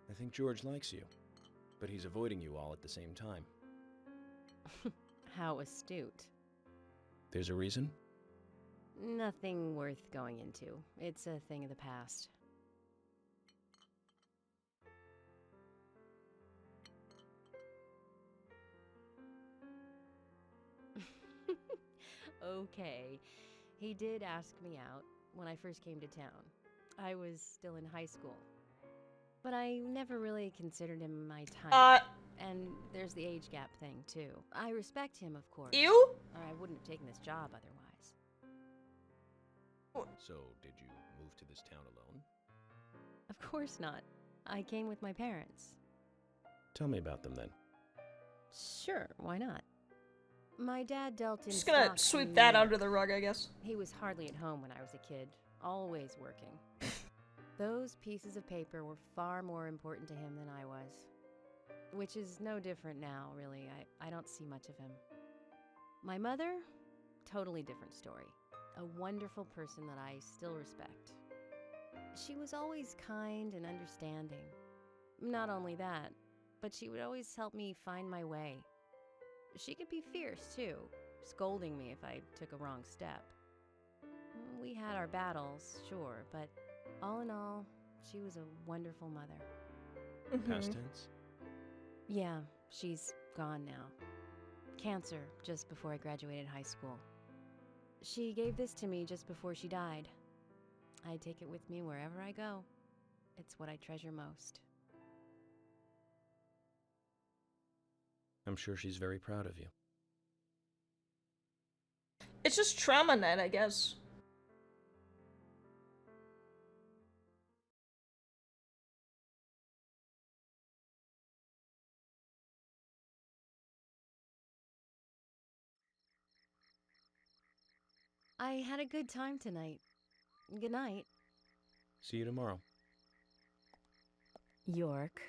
I think George likes you, but he's avoiding you all at the same time. How astute. There's a reason? Nothing worth going into. It's a thing of the past. Okay. He did ask me out when I first came to town. I was still in high school. But I never really considered him my type. And there's the age gap thing, too. I respect him, of course. You? Or I wouldn't have taken this job otherwise. So, did you move to this town alone? Of course not. I came with my parents. Tell me about them then. Sure, why not? My dad dealt in Just gonna stocks sweep in that New under York. the rug, I guess. He was hardly at home when I was a kid, always working. Those pieces of paper were far more important to him than I was. Which is no different now, really. I don't see much of him. My mother? Totally different story. A wonderful person that I still respect. She was always kind and understanding. Not only that, but she would always help me find my way. She could be fierce, too, scolding me if I took a wrong step. We had our battles, sure, but all in all, she was a wonderful mother. Past tense? Yeah, she's gone now. Cancer, just before I graduated high school. She gave this to me just before she died. I take it with me wherever I go. It's what I treasure most. I'm sure she's very proud of you. It's just trauma net, I guess. I had a good time tonight. Good night. See you tomorrow. York.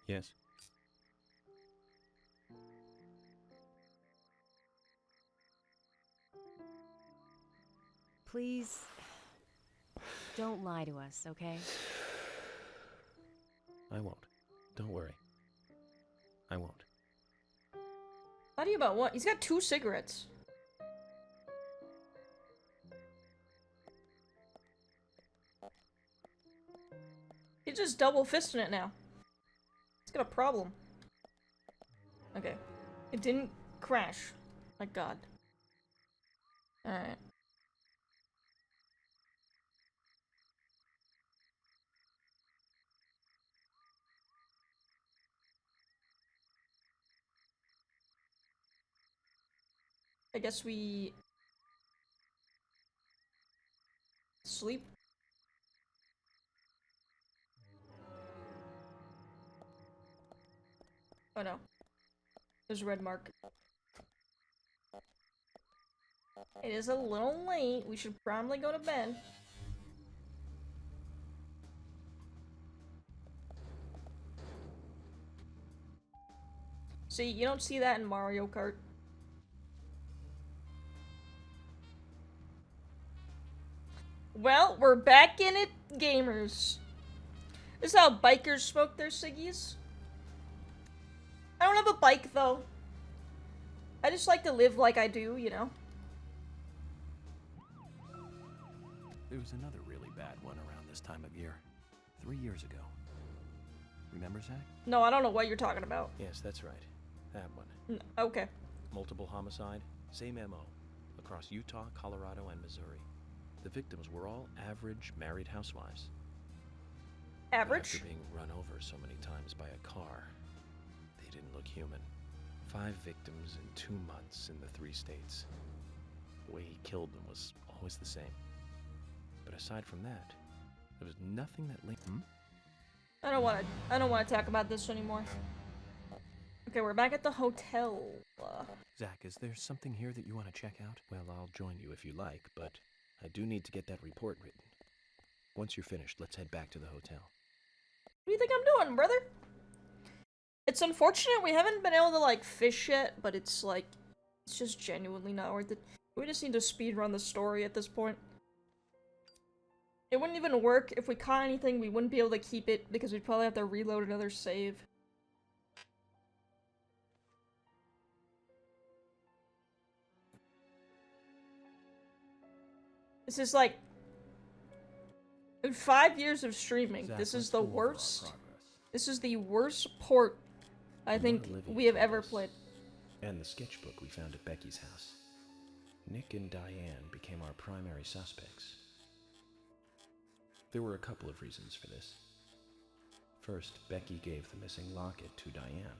Yes. Please, don't lie to us, okay? I won't. Don't worry. I won't. How do you about what? He's got 2 cigarettes. He's just double fisting it now. He's got a problem. Okay. It didn't crash. My god. Alright. I guess we... sleep? Oh no. There's a red mark. It is a little late. We should probably go to bed. See, you don't see that in Mario Kart. Well, we're back in it, gamers. This is how bikers smoke their ciggies. I don't have a bike, though. I just like to live like I do, you know? There was another really bad one around this time of year. 3 years ago. Remember, Zach? No, I don't know what you're talking about. Yes, that's right. That one. Okay. Multiple homicide, same MO, across Utah, Colorado, and Missouri. The victims were all average married housewives. Average? After being run over so many times by a car, they didn't look human. 5 victims in 2 months in the 3 states. The way he killed them was always the same. But aside from that, there was nothing that linked. I don't want to talk about this anymore. Okay, we're back at the hotel. Zach, is there something here that you want to check out? Well, I'll join you if you like, but I do need to get that report written. Once you're finished, let's head back to the hotel. What do you think I'm doing, brother? It's unfortunate we haven't been able to, like, fish yet, but it's, like, it's just genuinely not worth it. We just need to speedrun the story at this point. It wouldn't even work. If we caught anything, we wouldn't be able to keep it because we'd probably have to reload another save. This is like... in 5 years of streaming, Zach, this is let's the go over our worst... progress. This is the worst port I think we have ever played. And the sketchbook we found at Becky's house. Nick and Diane became our primary suspects. There were a couple of reasons for this. First, Becky gave the missing locket to Diane.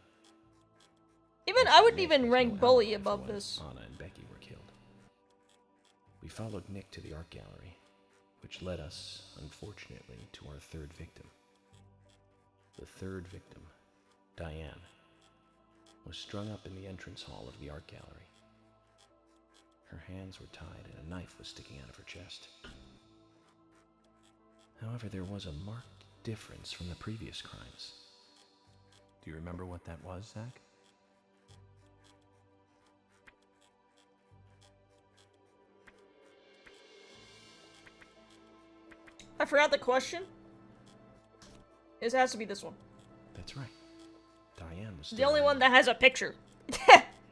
Even I wouldn't even rank Bully above this. Anna and Becky were killed. We followed Nick to the art gallery, which led us, unfortunately, to our 3rd victim. The 3rd victim, Diane, was strung up in the entrance hall of the art gallery. Her hands were tied and a knife was sticking out of her chest. However, there was a marked difference from the previous crimes. Do you remember what that was, Zach? I forgot the question. It has to be this one. That's right. Diane was The only one that has a picture.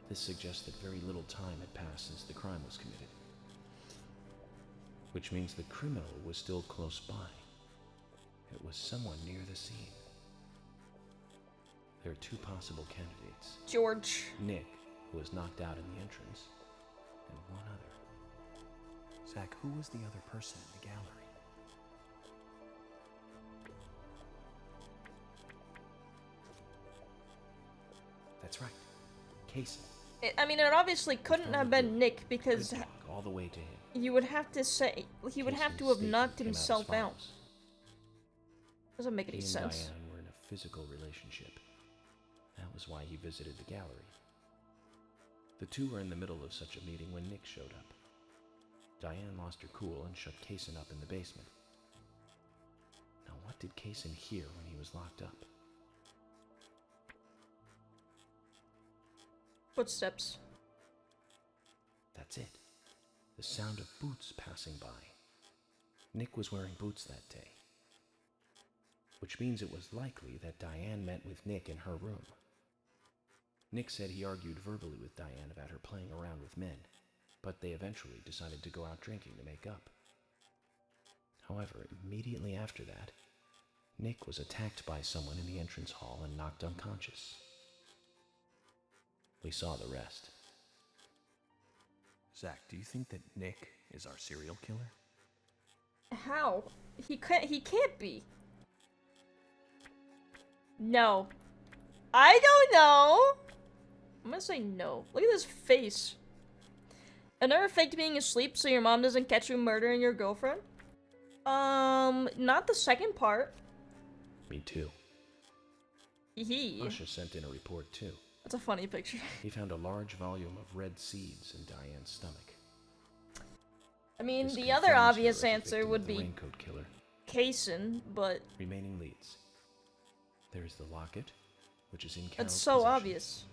This suggests that very little time had passed since the crime was committed. Which means the criminal was still close by. It was someone near the scene. There are 2 possible candidates. George. Nick, who was knocked out in the entrance, and one other. Zach, who was the other person in the gallery? That's right. Casey. I mean, it obviously couldn't have been Nick because All the way to him. you would have to say he would have to have knocked himself out. Doesn't make any He and sense. Diane were in a physical relationship. That was why he visited the gallery. The 2 were in the middle of such a meeting when Nick showed up. Diane lost her cool and shut Kaysen up in the basement. Now, what did Kaysen hear when he was locked up? Footsteps. That's it. The sound of boots passing by. Nick was wearing boots that day. Which means it was likely that Diane met with Nick in her room. Nick said he argued verbally with Diane about her playing around with men, but they eventually decided to go out drinking to make up. However, immediately after that, Nick was attacked by someone in the entrance hall and knocked unconscious. We saw the rest. Zach, do you think that Nick is our serial killer? How? He can't be. No. I don't know. I'm gonna say no. Look at this face. I never faked being asleep so your mom doesn't catch you murdering your girlfriend? Not the second part. Me too. Hee. Usher sent in a report too. That's a funny picture. He found a large volume of red seeds in Diane's stomach. I mean, This the other confirms her obvious as a answer victim would of the be Raincoat Killer. Kaysen, but Remaining leads. There is the locket, which is in Carol's it's so possession. obvious.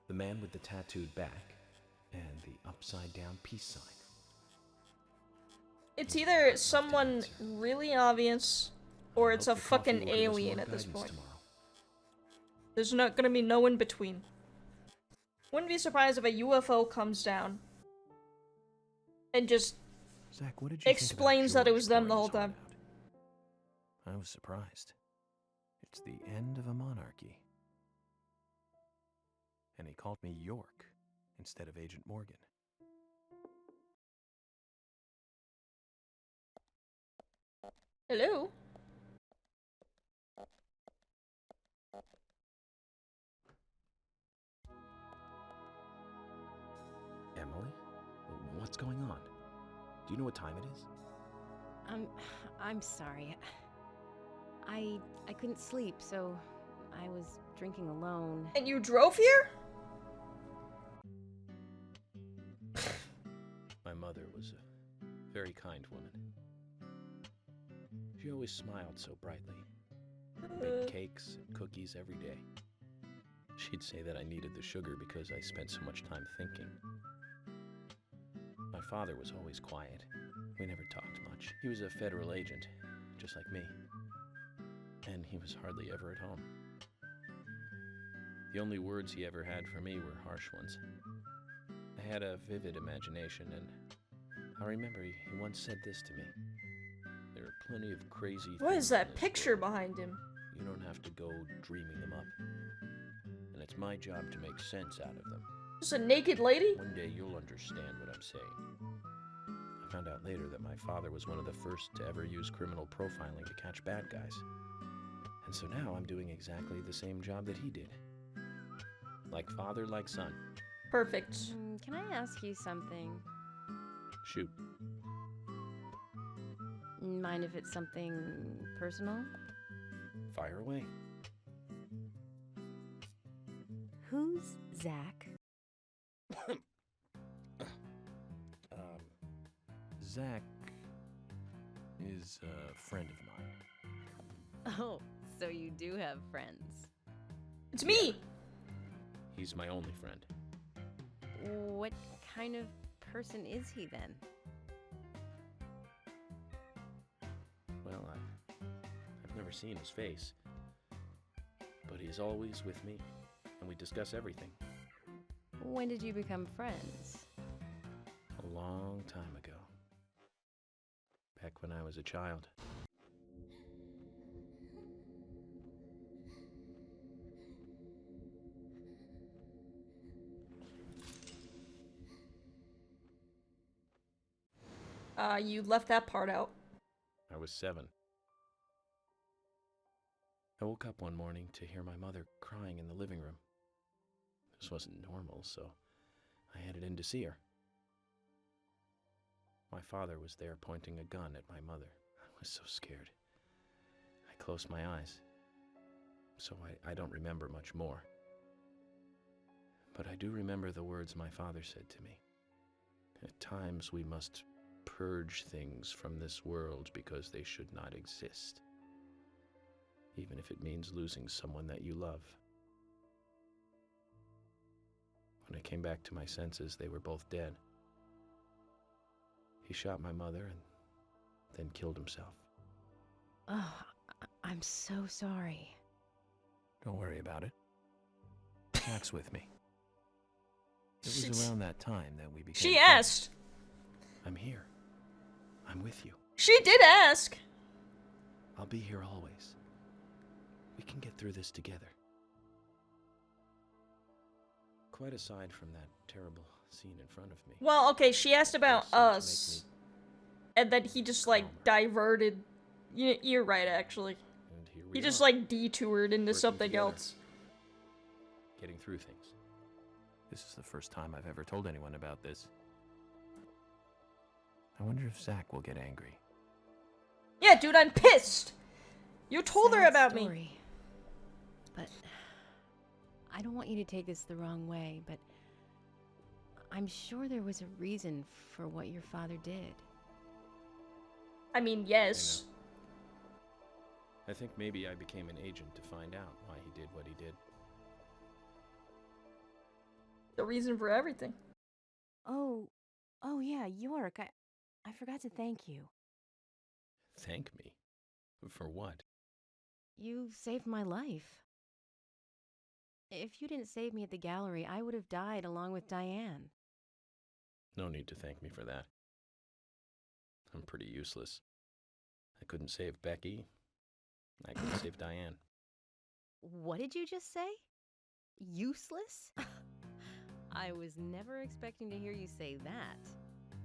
The man with the tattooed back, and the upside-down peace sign. It's either someone really obvious, or it's a Hope the coffee fucking will give us alien more at this guidance point. tomorrow. There's not gonna be no in between. Wouldn't be surprised if a UFO comes down and just Zach, what did you explains that it was them the whole time. I was surprised. It's the end of a monarchy. And he called me York instead of Agent Morgan. Hello? Emily? What's going on? Do you know what time it is? I'm sorry. I couldn't sleep, so I was drinking alone. And you drove here? My mother was a very kind woman. She always smiled so brightly. Made cakes and cookies every day. She'd say that I needed the sugar because I spent so much time thinking. My father was always quiet. We never talked much. He was a federal agent, just like me. And he was hardly ever at home. The only words he ever had for me were harsh ones. I had a vivid imagination, and I remember he once said this to me. There are plenty of crazy What things is in that this picture world. behind him? You don't have to go dreaming them up. And it's my job to make sense out of them. Just a naked lady? One day you'll understand what I'm saying. I found out later that my father was one of the first to ever use criminal profiling to catch bad guys. And so now I'm doing exactly the same job that he did. Like father, like son. Perfect. Can I ask you something? Shoot. Mind if it's something personal? Fire away. Who's Zach? Zach is a friend of mine. Oh, so you do have friends. It's me! He's my only friend. What kind of person is he then? Well, I've never seen his face. But he's always with me, and we discuss everything. When did you become friends? A long time ago. Back when I was a child. You left that part out. I was 7. I woke up one morning to hear my mother crying in the living room. This wasn't normal, so I headed in to see her. My father was there pointing a gun at my mother. I was so scared. I closed my eyes, so I don't remember much more. But I do remember the words my father said to me. At times we must purge things from this world because they should not exist, even if it means losing someone that you love. When I came back to my senses, they were both dead. He shot my mother and then killed himself. Oh, I'm so sorry. Don't worry about it. Jack's with me. It was around that time that we became She friends. asked. I'm here. I'm with you. She did ask. I'll be here always. We can get through this together. Quite aside from that terrible scene in front of me. Well, okay, she asked about us. And then he just, like, diverted. You're right, actually. And here He we just, are, like, detoured into working something together, else. getting through things. This is the first time I've ever told anyone about this. I wonder if Zach will get angry. Yeah, dude, I'm pissed! You told her Sad about me. story. But I don't want you to take this the wrong way, but I'm sure there was a reason for what your father did. I mean, yes. I think maybe I became an agent to find out why he did what he did. The reason for everything. Oh yeah, York, I forgot to thank you. Thank me? For what? You saved my life. If you didn't save me at the gallery, I would have died along with Diane. No need to thank me for that. I'm pretty useless. I couldn't save Becky. I couldn't save Diane. What did you just say? Useless? I was never expecting to hear you say that.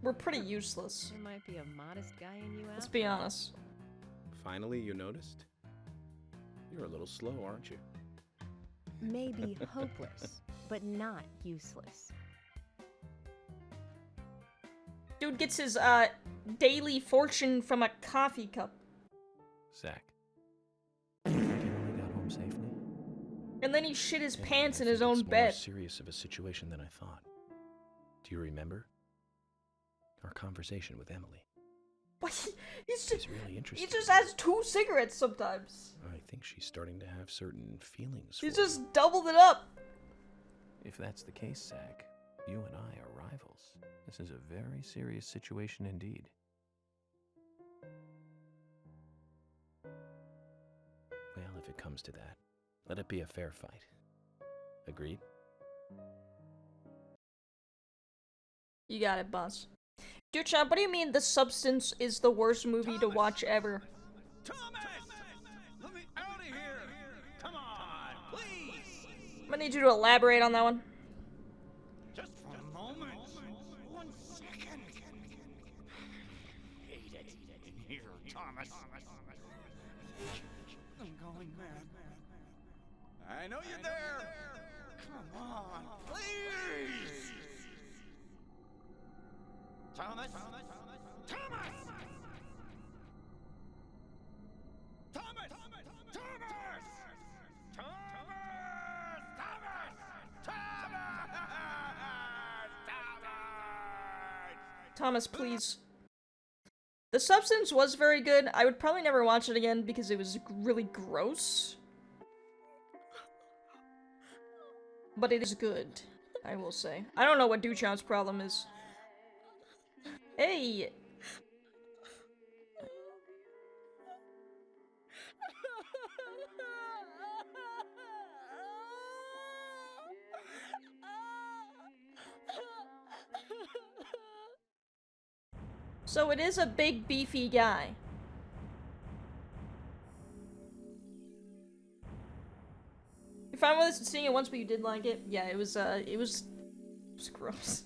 We're pretty useless. There might be a modest guy in you. Let's be honest. Finally, you noticed? You're a little slow, aren't you? Maybe hopeless, but not useless. Dude gets his, daily fortune from a coffee cup. Zach. You think Emily got home safely? And then he shit his Hey, pants I in his think own it's bed. more serious of a situation than I thought. Do you remember? Our conversation with Emily. What? He's just, It's really interesting. he just has 2 cigarettes sometimes. I think she's starting to have certain feelings He's for just doubled it up. If that's the case, Zach, you and I are rivals. This is a very serious situation indeed. Well, if it comes to that, let it be a fair fight. Agreed? You got it, boss. Dude, Champ, what do you mean The Substance is the worst movie to watch ever? Let me out of here! Come on, please! I'm gonna need you to elaborate on that one. Just for a moment. 1 second. Hate it in here, Thomas. I'm going mad. I know you're there. Come on, please. Thomas. Thomas. Thomas. Thomas. Thomas, please. The Substance was very good. I would probably never watch it again because it was really gross. But it is good, I will say. I don't know what Duchamp's problem is. Hey! So it is a big, beefy guy. You're fine with seeing it once, but you did like it? Yeah, it was gross.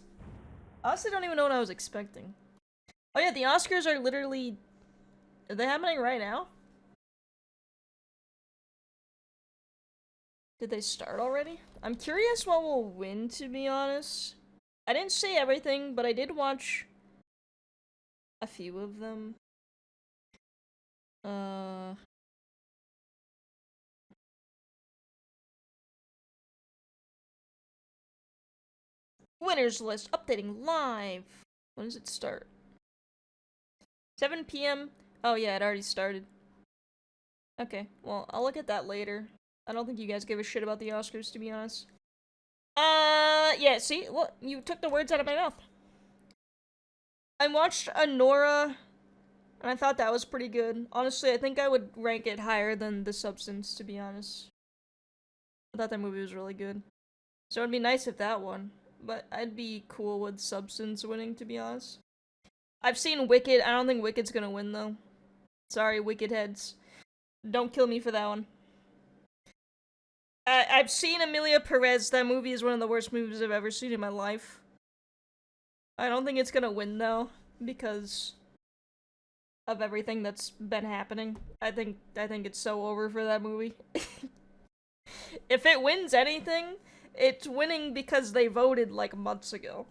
I honestly don't even know what I was expecting. Oh yeah, the Oscars are literally... Are they happening right now? Did they start already? I'm curious what will win, to be honest. I didn't see everything, but I did watch a few of them. Winners list updating live. When does it start? 7 p.m. Oh yeah, it already started. Okay, well, I'll look at that later. I don't think you guys give a shit about the Oscars, to be honest. Yeah, see? What? You took the words out of my mouth. I watched Nora, and I thought that was pretty good. Honestly, I think I would rank it higher than The Substance, to be honest. I thought that movie was really good. So it'd be nice if that won. But I'd be cool with Substance winning, to be honest. I've seen Wicked. I don't think Wicked's gonna win, though. Sorry, Wicked heads. Don't kill me for that one. I've seen Emilia Perez. That movie is one of the worst movies I've ever seen in my life. I don't think it's gonna win, though, because of everything that's been happening. I think it's so over for that movie. If it wins anything, it's winning because they voted like months ago.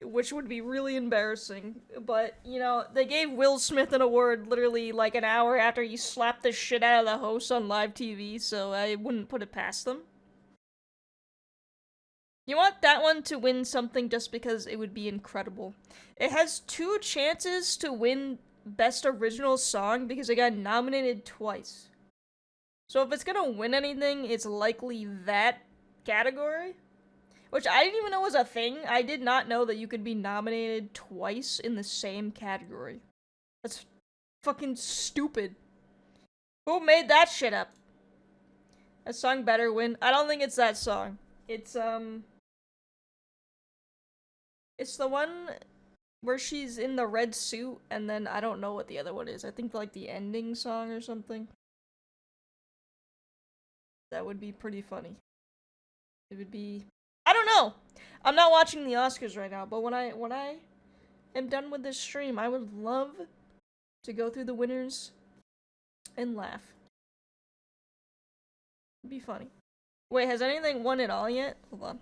Which would be really embarrassing. But, you know, they gave Will Smith an award literally like an hour after he slapped the shit out of the host on live TV, so I wouldn't put it past them. You want that one to win something just because it would be incredible. It has 2 chances to win Best Original Song because it got nominated twice. So if it's gonna win anything, it's likely that category. Which I didn't even know was a thing. I did not know that you could be nominated twice in the same category. That's fucking stupid. Who made that shit up? A song better win? I don't think it's that song. It's the one where she's in the red suit, and then I don't know what the other one is. I think like the ending song or something. That would be pretty funny. It would be... I don't know! I'm not watching the Oscars right now, but when I am done with this stream, I would love to go through the winners and laugh. It'd be funny. Wait, has anything won it all yet? Hold on.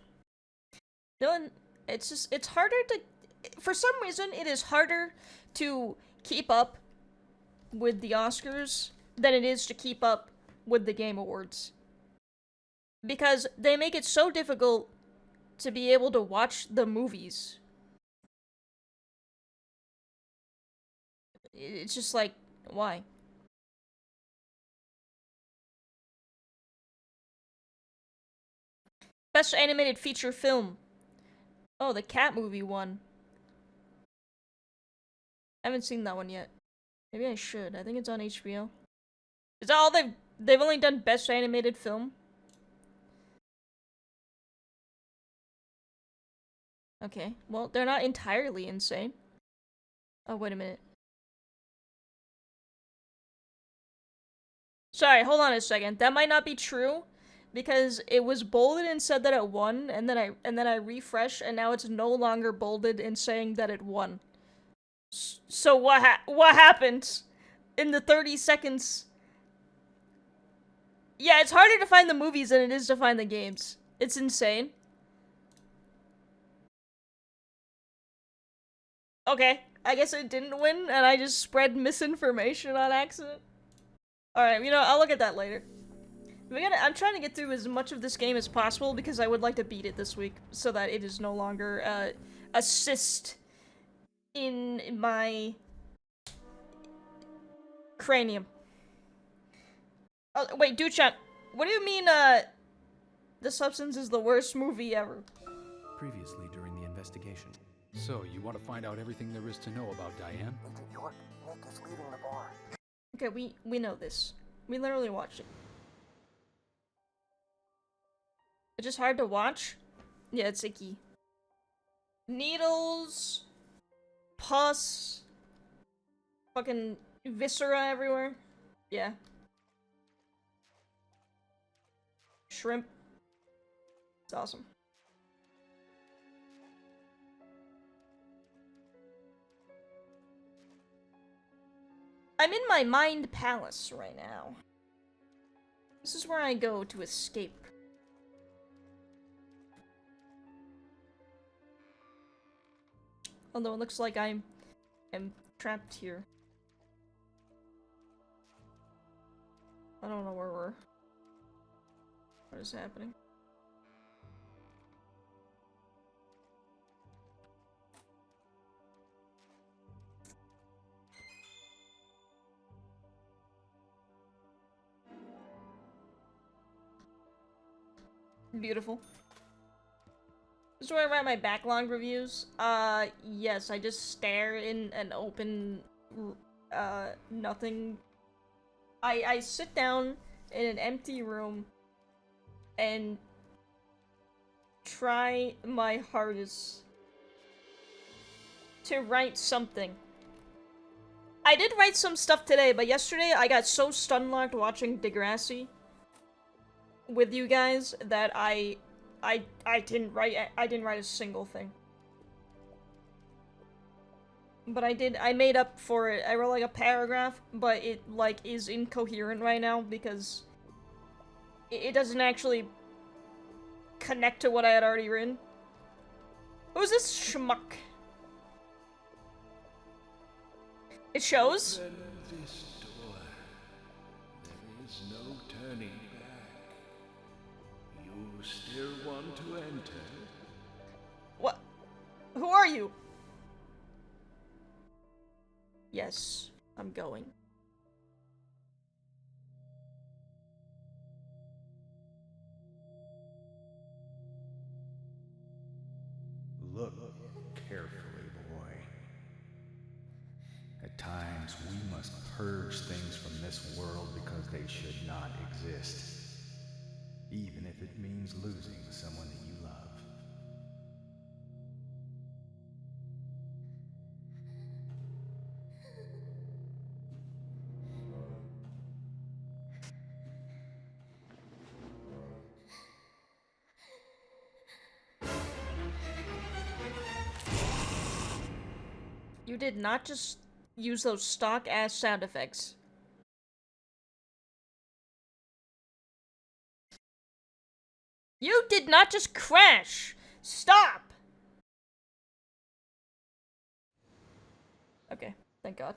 No, it's harder to... For some reason, it is harder to keep up with the Oscars than it is to keep up with the Game Awards. Because they make it so difficult to be able to watch the movies. It's just like, why? Best Animated Feature Film. Oh, the Cat movie won. I haven't seen that one yet. Maybe I should. I think it's on HBO. Is that all they've only done Best Animated Film? Okay, well, they're not entirely insane. Oh, wait a minute. Sorry, hold on a second. That might not be true, because it was bolded and said that it won, and then I refresh, and now it's no longer bolded and saying that it won. So what happened in the 30 seconds? Yeah, it's harder to find the movies than it is to find the games. It's insane. Okay, I guess it didn't win, and I just spread misinformation on accident. Alright, you know, I'll look at that later. I'm trying to get through as much of this game as possible, because I would like to beat it this week, so that it is no longer, a cyst in my cranium. Oh, wait, Duchamp, what do you mean, The Substance is the worst movie ever? Previously during the investigation. So, you want to find out everything there is to know about Diane? Agent York, Nick is leaving the bar. Okay, we know this. We literally watched it. It's just hard to watch? Yeah, it's icky. Needles, pus, fucking viscera everywhere. Yeah. Shrimp. It's awesome. I'm in my mind palace right now. This is where I go to escape. Although it looks like I am trapped here. I don't know where we're... What is happening? Beautiful. This is where I write my backlog reviews. Yes, I just stare in an open, nothing. I sit down in an empty room and try my hardest to write something. I did write some stuff today, but yesterday I got so stun-locked watching Degrassi with you guys that I didn't write a single thing. But I made up for it. I wrote like a paragraph, but it like is incoherent right now because it doesn't actually connect to what I had already written. Who's this schmuck? It shows? Open this door. There is no turning back. You still want to enter? What? Who are you? Yes, I'm going. Look carefully, boy. At times, we must purge things from this world because they should not exist, even if it means losing someone that you love. You did not just use those stock-ass sound effects. You did not just crash! Stop! Okay, thank God.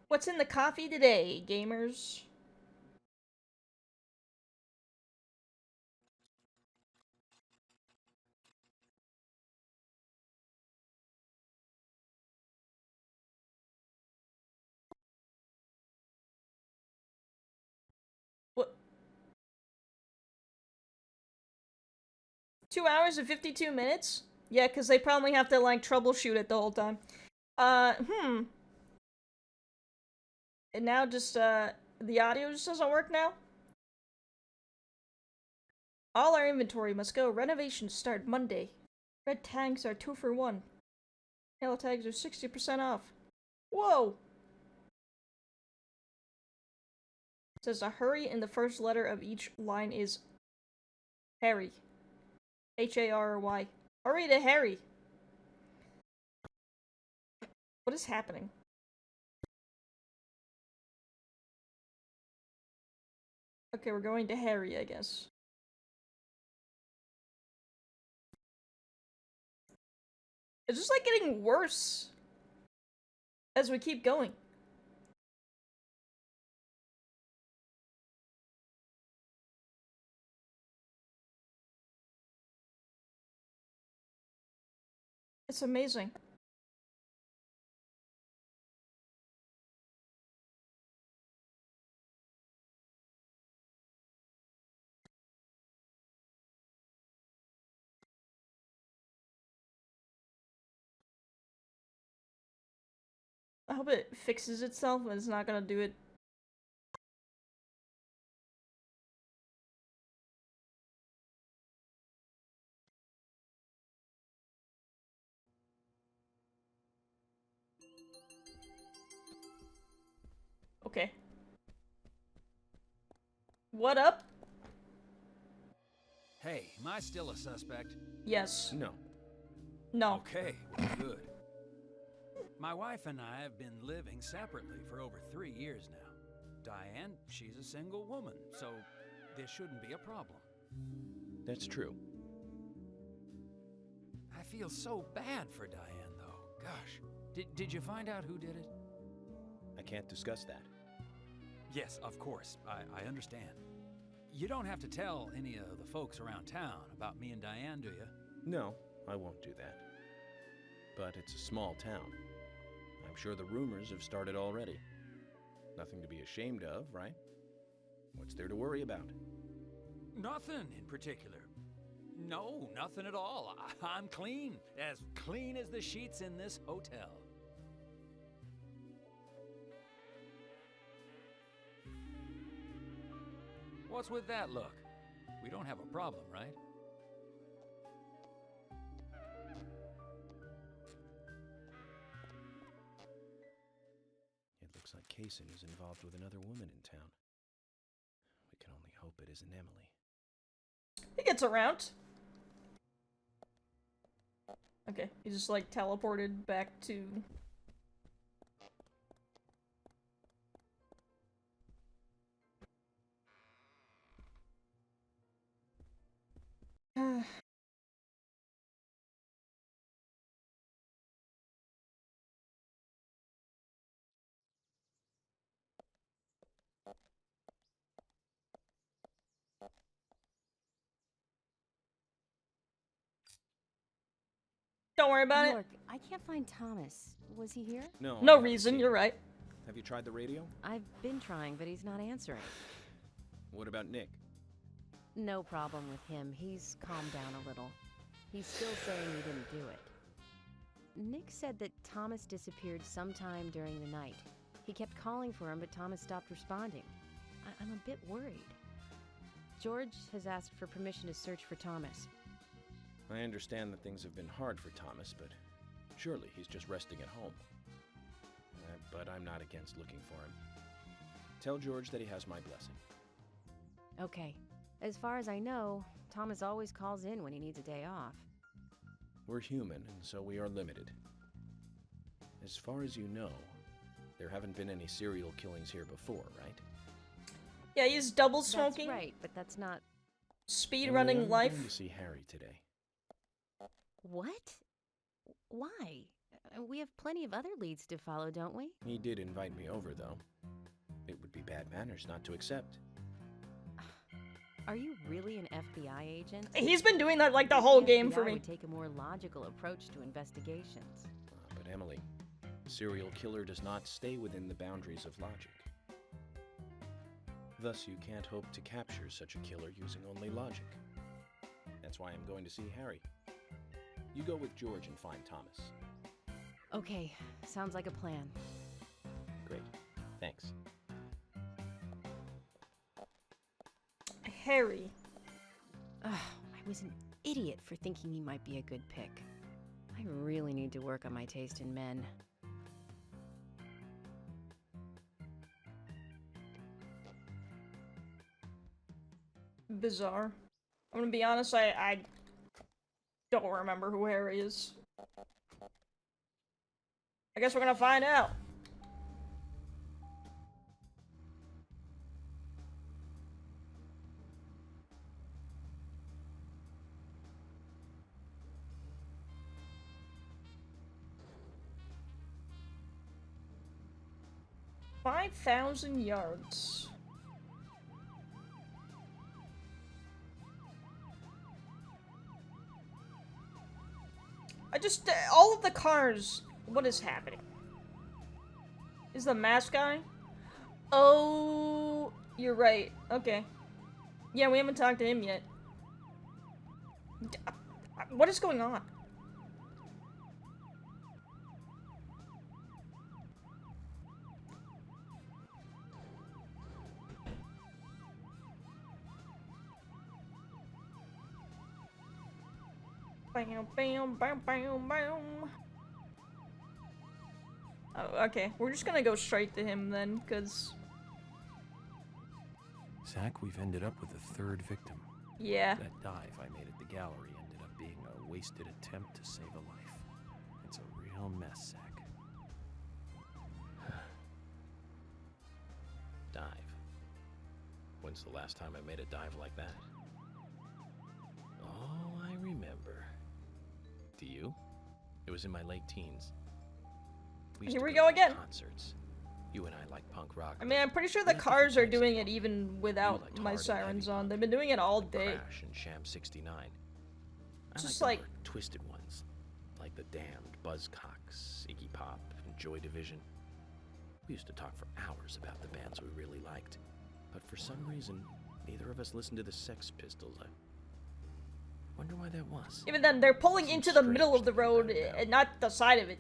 What's in the coffee today, gamers? What? 2 hours and 52 minutes? Yeah, because they probably have to, like, troubleshoot it the whole time. And now just, the audio just doesn't work now? All our inventory must go. Renovations start Monday. Red tags are 2 for 1. Yellow tags are 60% off. Whoa! It says a hurry in the first letter of each line is Harry. H-A-R-R-Y. Hurry to Harry. What is happening? Okay, we're going to Harry, I guess. It's just like getting worse as we keep going. It's amazing. I hope it fixes itself and it's not gonna do it. Okay. What up? Hey, am I still a suspect? Yes. No. No. Okay, well, good. My wife and I have been living separately for over 3 years now. Diane, she's a single woman, so this shouldn't be a problem. That's true. I feel so bad for Diane, though. Gosh. Did you find out who did it? I can't discuss that. Yes, of course. I understand. You don't have to tell any of the folks around town about me and Diane, do you? No, I won't do that. But it's a small town. I'm sure the rumors have started already. Nothing to be ashamed of, right? What's there to worry about? Nothing in particular. No, nothing at all. I'm clean. As clean as the sheets in this hotel. What's with that look? We don't have a problem, right? It looks like Kaysen is involved with another woman in town. We can only hope it isn't Emily. He gets around. Okay, he just like teleported back to... Don't worry about York, I can't find Thomas. Was he here? No. No reason, you're right. Have you tried the radio? I've been trying, but he's not answering. What about Nick? No problem with him. He's calmed down a little. He's still saying he didn't do it. Nick said that Thomas disappeared sometime during the night. He kept calling for him, but Thomas stopped responding. I'm a bit worried. George has asked for permission to search for Thomas. I understand that things have been hard for Thomas, but surely he's just resting at home. But I'm not against looking for him. Tell George that he has my blessing. Okay. As far as I know, Thomas always calls in when he needs a day off. We're human, and so we are limited. As far as you know, there haven't been any serial killings here before, right? Yeah, he's double smoking. That's right, but that's not... Speed running life. I'm going to see Harry today. What? Why? We have plenty of other leads to follow, don't we? He did invite me over, though. It would be bad manners not to accept. Are you really an FBI agent? He's been doing that like the whole game for I me. would take a more logical approach to investigations. But Emily, a serial killer does not stay within the boundaries of logic. Thus, you can't hope to capture such a killer using only logic. That's why I'm going to see Harry. You go with George and find Thomas. Okay, sounds like a plan. Great. Thanks. Harry. Ugh, I was an idiot for thinking he might be a good pick. I really need to work on my taste in men. Bizarre. I'm gonna be honest, I don't remember who Harry is. I guess we're gonna find out. $5,000 yards. All of the cars, what is happening? Is the mask guy? Oh, you're right. Okay. Yeah, we haven't talked to him yet. What is going on? Bam, bam, bam, bam, bam. Oh, okay. We're just gonna go straight to him then, because... Zach, we've ended up with a third victim. Yeah. That dive I made at the gallery ended up being a wasted attempt to save a life. It's a real mess, Zach. Dive. When's the last time I made a dive like that? Oh, I remember. Do you? It was in my late teens. Here we go again. Concerts. You and I like punk rock. I mean, I'm pretty sure the cars are doing it even without my sirens on. They've been doing it all day. Crash and Sham 69. Just I like the more twisted ones, like the Damned, Buzzcocks, Iggy Pop, and Joy Division. We used to talk for hours about the bands we really liked, but for some reason, neither of us listened to the Sex Pistols. Wonder why that was. Even then, they're pulling into the middle of the road and not the side of it.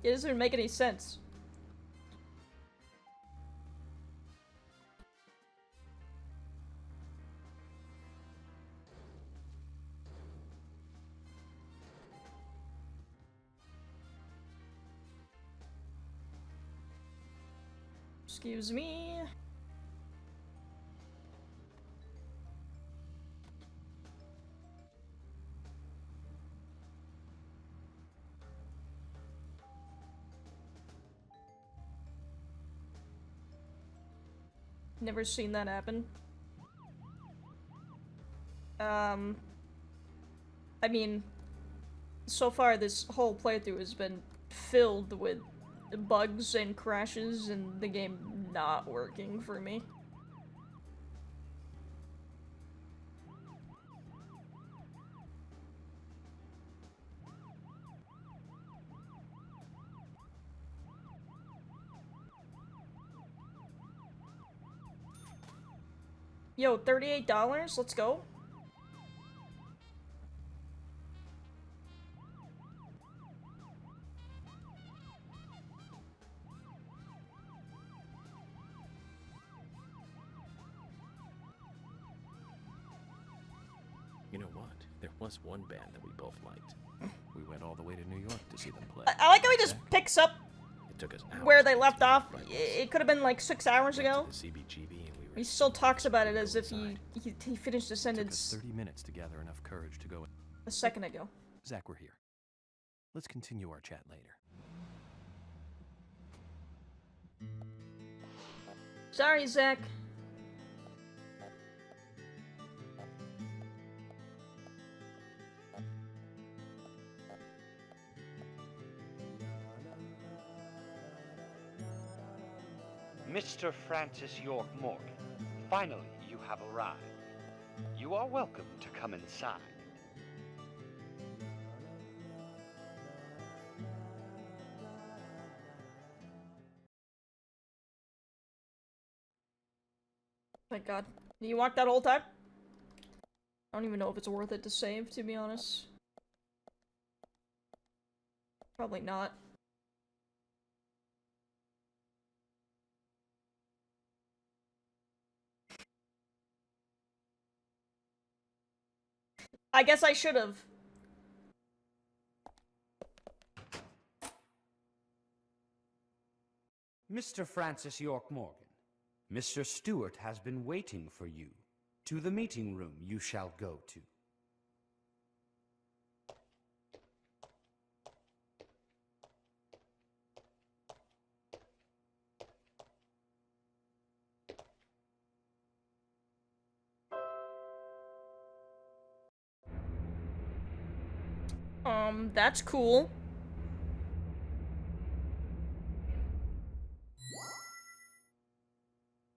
It doesn't make any sense. Excuse me. Never seen that happen. I mean, so far this whole playthrough has been filled with bugs and crashes and the game not working for me. Yo, $38? Let's go. You know what? There was one band that we both liked. We went all the way to New York to see them play. I like how he just picks up It took us hours where they to get left to off. the right It could have been like 6 hours ago. the CBGB and we were He still talks about it as if he finished the It took us sentence 30 minutes to gather enough courage to go. a second ago. Zach, we're here. Let's continue our chat later. Sorry, Zach. Mr. Francis York Morgan, finally you have arrived. You are welcome to come inside. My god. You walked that whole time? I don't even know if it's worth it to save, to be honest. Probably not. I guess I should've. Mr. Francis York Morgan, Mr. Stewart has been waiting for you. To the meeting room you shall go to. That's cool.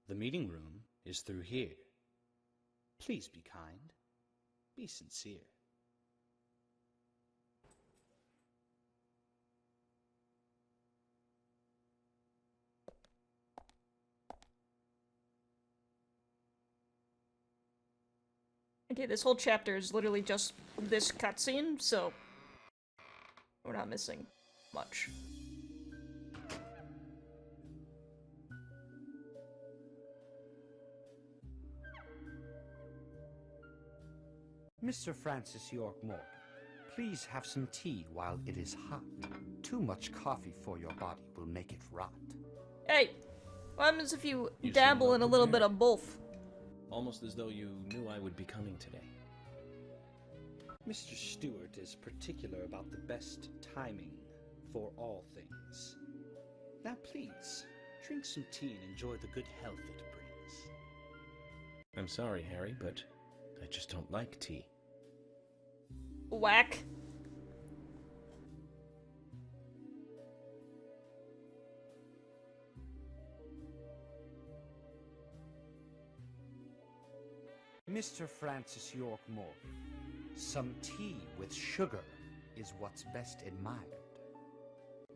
The meeting room is through here. Please be kind. Be sincere. Okay, this whole chapter is literally just this cutscene, so we're not missing much. Mr. Francis York Morgan, please have some tea while it is hot. Too much coffee for your body will make it rot. Hey, what happens if you You dabble seem in a little bit well of both? Almost as though you knew I would be coming today. Mr. Stewart is particular about the best timing for all things. Now please, drink some tea and enjoy the good health it brings. I'm sorry, Harry, but I just don't like tea. Whack. Mr. Francis York Morgan, some tea with sugar is what's best admired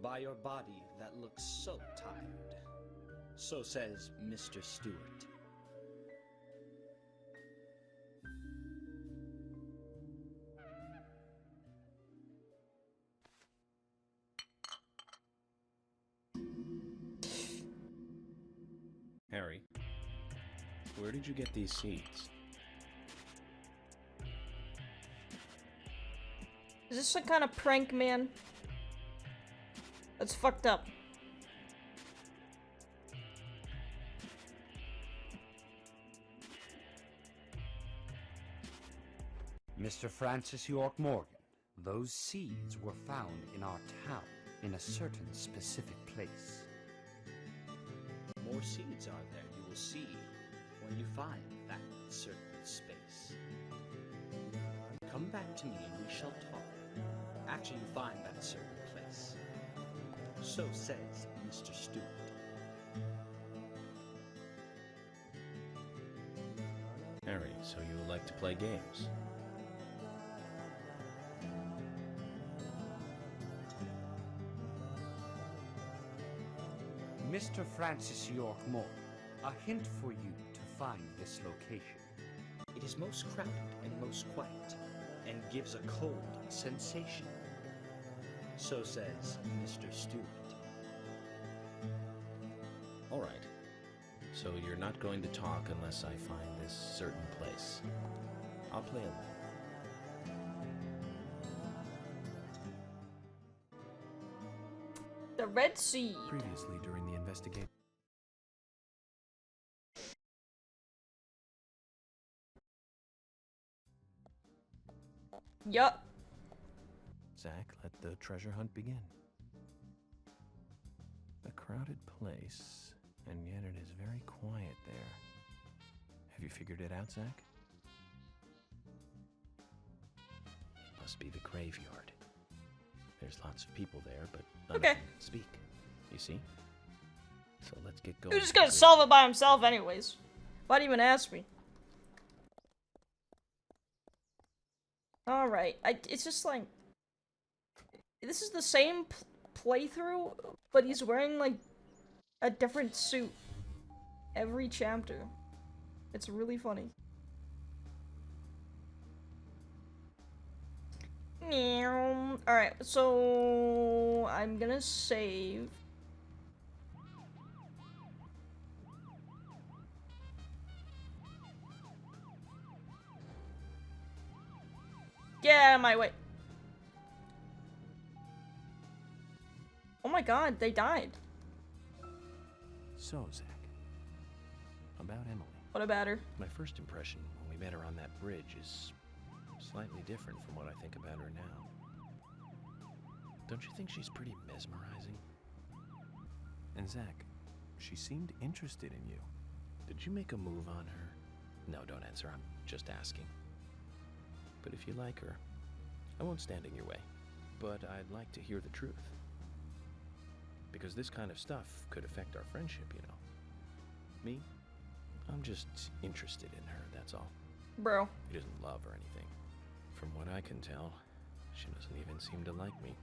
by your body that looks so tired. So says Mr. Stewart. Harry, where did you get these seeds? Is this some kind of prank, man? That's fucked up. Mr. Francis York Morgan, those seeds were found in our town, in a certain specific place. More seeds are there, you will see when you find that certain space. Come back to me and we shall talk after you find that certain place. So says Mr. Stewart. Harry, so you like to play games? Mr. Francis York Morgan, a hint for you to find this location. It is most crowded and most quiet, and gives a cold sensation. So says Mr. Stewart. All right. So you're not going to talk unless I find this certain place. I'll play along. The Red Sea. Previously during the investigation. Yup. Zach, let the treasure hunt begin. A crowded place, and yet it is very quiet there. Have you figured it out, Zach? It must be the graveyard. There's lots of people there, but Okay. none of them speak. You see? So let's get going. He was just gonna solve it by himself anyways. Why'd you even ask me? Alright, it's just like... This is the same playthrough, but he's wearing, like, a different suit every chapter. It's really funny. Alright, so... I'm gonna save... Get out of my way. Oh my god, they died. So, Zach, about Emily. What about her? My first impression when we met her on that bridge is slightly different from what I think about her now. Don't you think she's pretty mesmerizing? And Zach, she seemed interested in you. Did you make a move on her? No, don't answer. I'm just asking. But if you like her, I won't stand in your way. But I'd like to hear the truth. Because this kind of stuff could affect our friendship, you know. Me? I'm just interested in her, that's all. Bro. He doesn't love or anything. From what I can tell, she doesn't even seem to like me.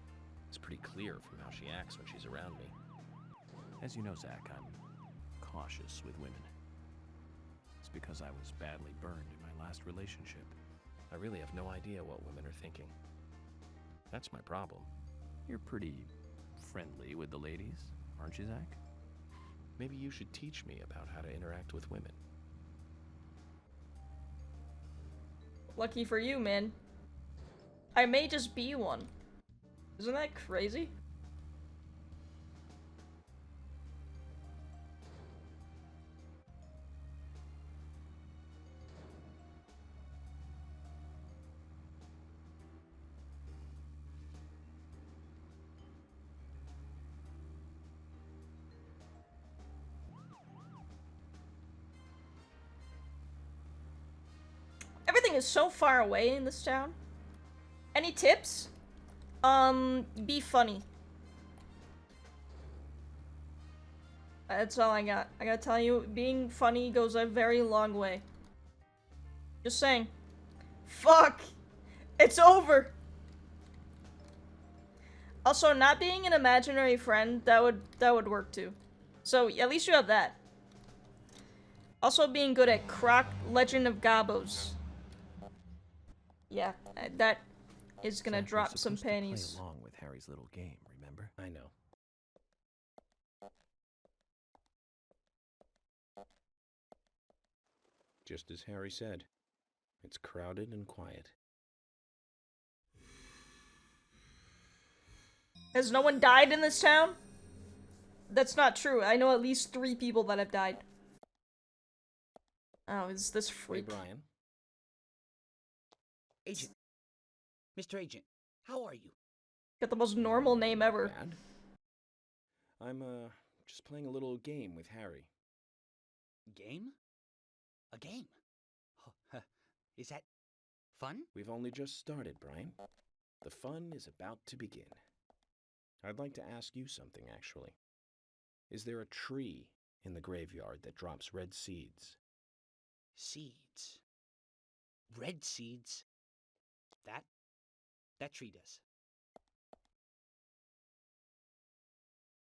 It's pretty clear from how she acts when she's around me. As you know, Zach, I'm cautious with women. It's because I was badly burned in my last relationship. I really have no idea what women are thinking. That's my problem. You're pretty friendly with the ladies, aren't you, Zach? Maybe you should teach me about how to interact with women. Lucky for you, man. I may just be one. Isn't that crazy? Everything is so far away in this town. Any tips? Be funny. That's all I got. I gotta tell you, being funny goes a very long way. Just saying. Fuck! It's over! Also, not being an imaginary friend, that would work too. So, at least you have that. Also, being good at Croc Legend of Gobos. Yeah, that is gonna Zach, drop we're some supposed to panties. play along with Harry's little game, remember? I know. Just as Harry said, it's crowded and quiet. Has no one died in this town? That's not true. I know at least 3 people that have died. Oh, is this freak? Hey, Brian. Agent. Mr. Agent, how are you? Got the most normal name ever. Bad. I'm, just playing a little game with Harry. Game? A game? Oh, is that fun? We've only just started, Brian. The fun is about to begin. I'd like to ask you something, actually. Is there a tree in the graveyard that drops red seeds? Seeds? Red seeds? That tree does.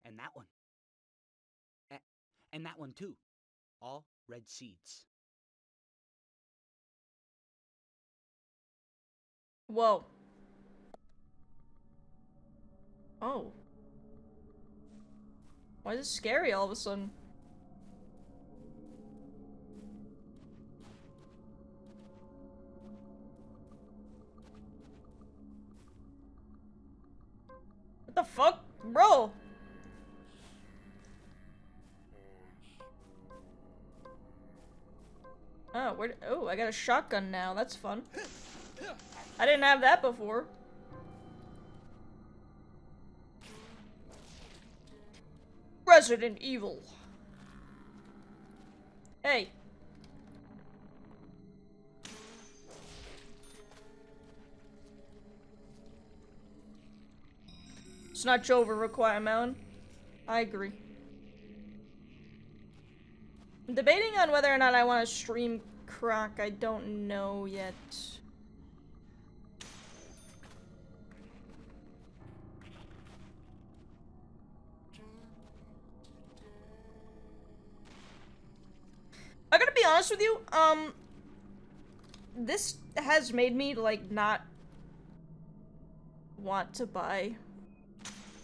And that one. And that one too. All red seeds. Whoa. Oh. Why is it scary all of a sudden? What the fuck? Bro! Oh, oh, I got a shotgun now. That's fun. I didn't have that before. Resident Evil. Hey. It's not Jover requirement. I agree. I'm debating on whether or not I want to stream Croc. I don't know yet. I gotta be honest with you, this has made me, like, not want to buy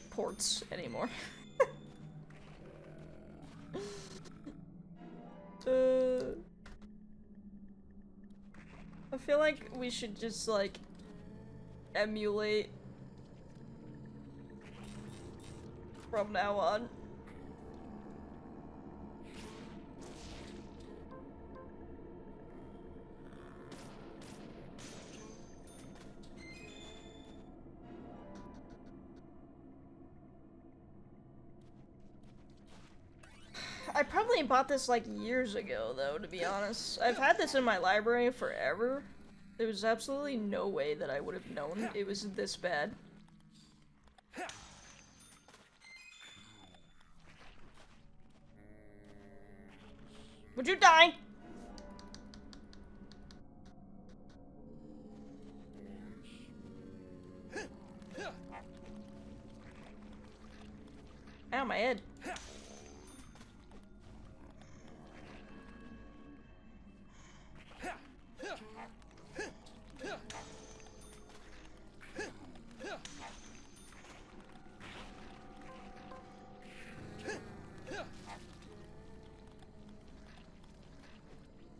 ports anymore. I feel like we should just, like, emulate from now on. I probably bought this like years ago though, to be honest. I've had this in my library forever. There was absolutely no way that I would have known it was this bad. Would you die? Ow, my head.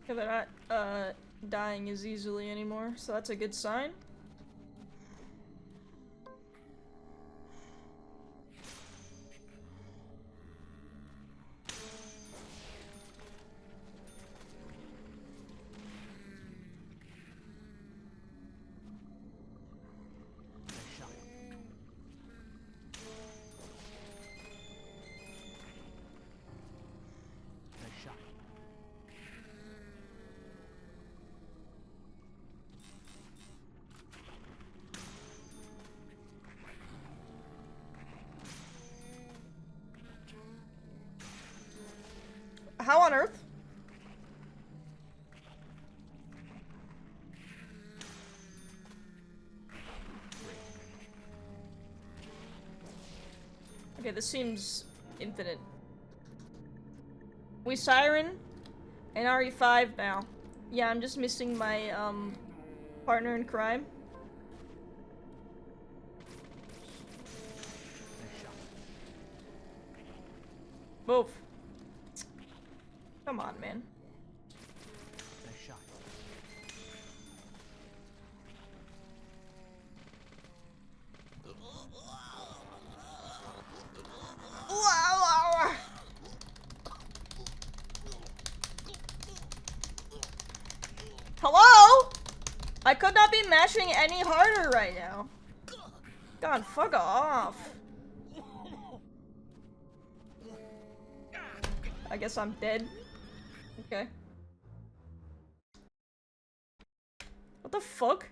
Okay, they're not, dying as easily anymore, so that's a good sign. How on earth? Okay, this seems infinite. We Siren and RE5 now. Yeah, I'm just missing my, partner in crime. Move. Come on, man. Hello? I could not be mashing any harder right now. God, fuck off. I guess I'm dead. Okay. What the fuck?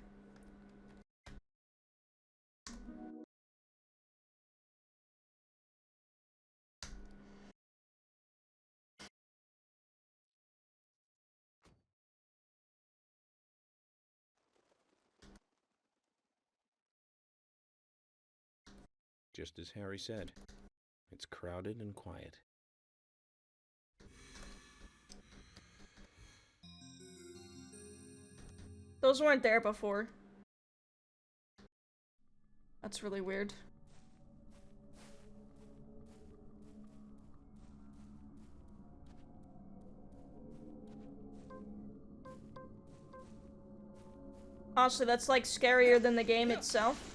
Just as Harry said, it's crowded and quiet. Those weren't there before. That's really weird. Honestly, that's like scarier than the game itself.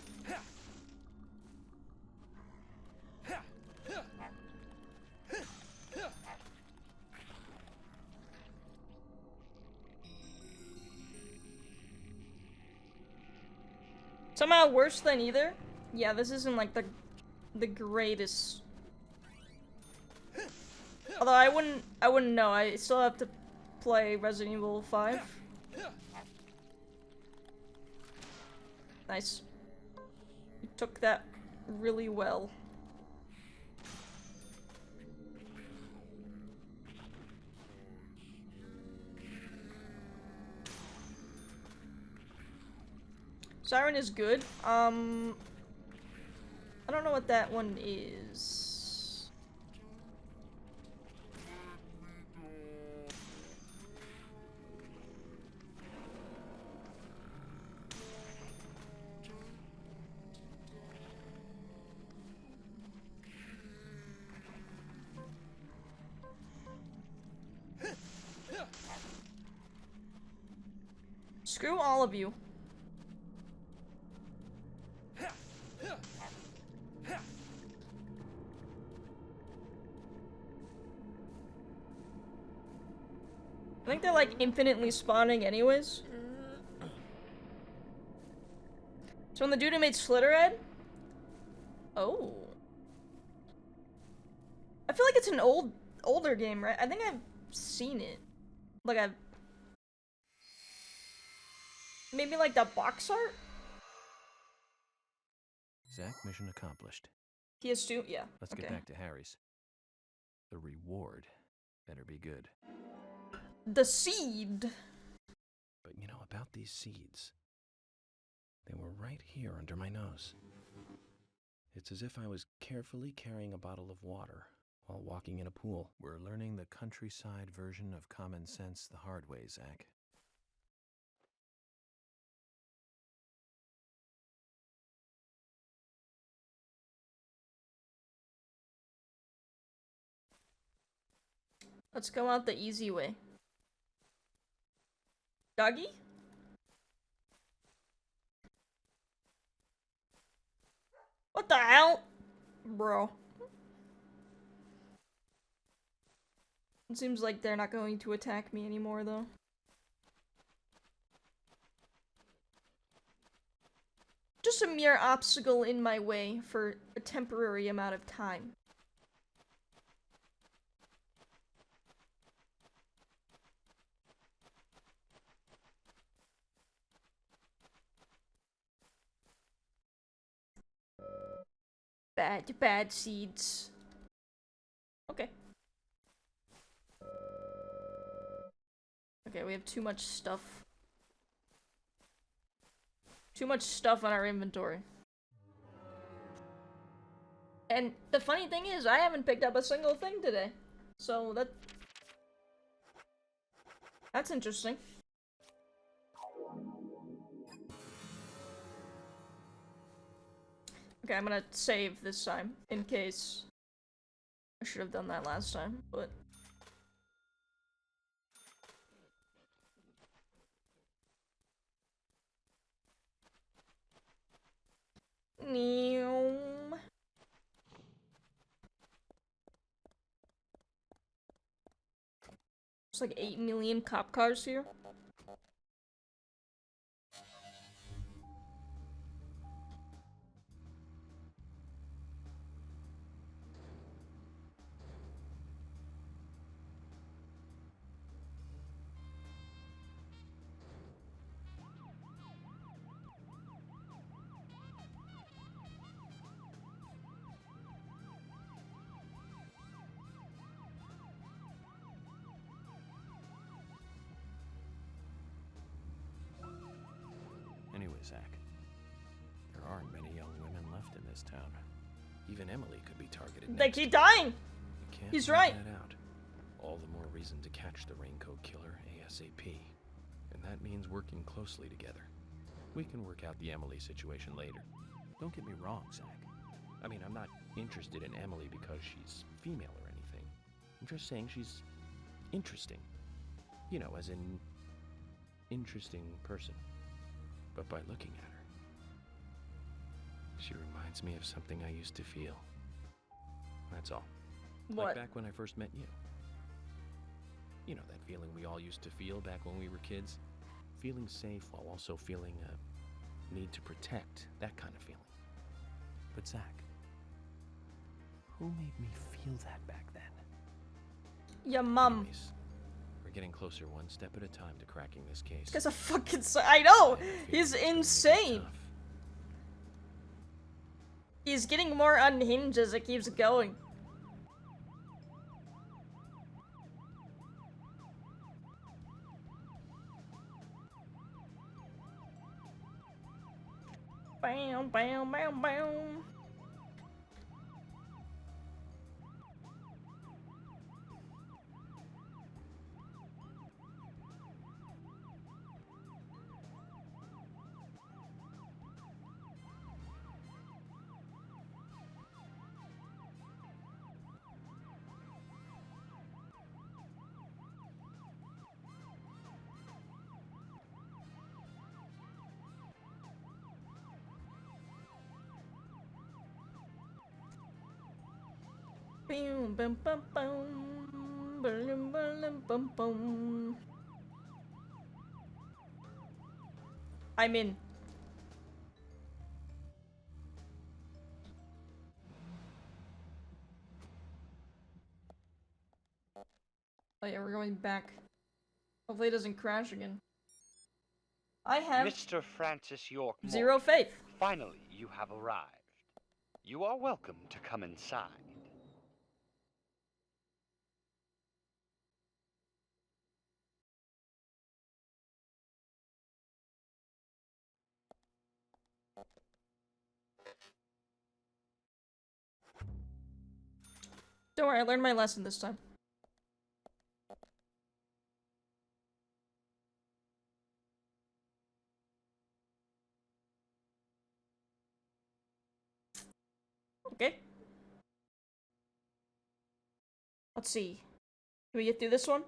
Somehow worse than either. Yeah, this isn't like the greatest. Although I wouldn't know. I still have to play Resident Evil 5. Nice. You took that really well. Siren is good. I don't know what that one is. Screw all of you. I think they're like infinitely spawning anyways. So when the dude who made Slitterhead? Oh. I feel like it's an older game, right? I think I've seen it. Like I've... Maybe like the box art? Zach, mission accomplished. PS2? Yeah. Let's okay. get back to Harry's. The reward better be good. The seed. But you know about these seeds. They were right here under my nose. It's as if I was carefully carrying a bottle of water while walking in a pool. We're learning the countryside version of common sense the hard way, Zach. Let's go out the easy way. Doggy? What the hell? Bro. It seems like they're not going to attack me anymore, though. Just a mere obstacle in my way for a temporary amount of time. Bad seeds. Okay. Okay, we have too much stuff. Too much stuff on our inventory. And the funny thing is, I haven't picked up a single thing today. So that's interesting. Okay, I'm gonna save this time, in case. I should have done that last time, but... There's like 8 million cop cars here. Anyway, Zach, there aren't many young women left in this town. Even Emily could be targeted They next. keep dying! You can't He's rule right. that out. All the more reason to catch the Raincoat Killer ASAP. And that means working closely together. We can work out the Emily situation later. Don't get me wrong, Zach. I mean, I'm not interested in Emily because she's female or anything. I'm just saying she's interesting. You know, as in interesting person. But by looking at her, she reminds me of something I used to feel. That's all. What? Like back when I first met you. You know, that feeling we all used to feel back when we were kids? Feeling safe while also feeling a need to protect, that kind of feeling. But Zach, who made me feel that back then? Your mum. Anyways, we're getting closer one step at a time to cracking this case. This guy's a fucking I know! He's insane! He's getting more unhinged as it keeps going. Bam, bam, bam, bam. Boom, bum, bum, bum. Bum, bum, bum, bum. I'm in. Oh yeah, we're going back. Hopefully it doesn't crash again. I have Mr. Francis York Morph, zero faith. Finally, you have arrived. You are welcome to come inside. Don't worry, I learned my lesson this time. Okay. Let's see. Can we get through this one?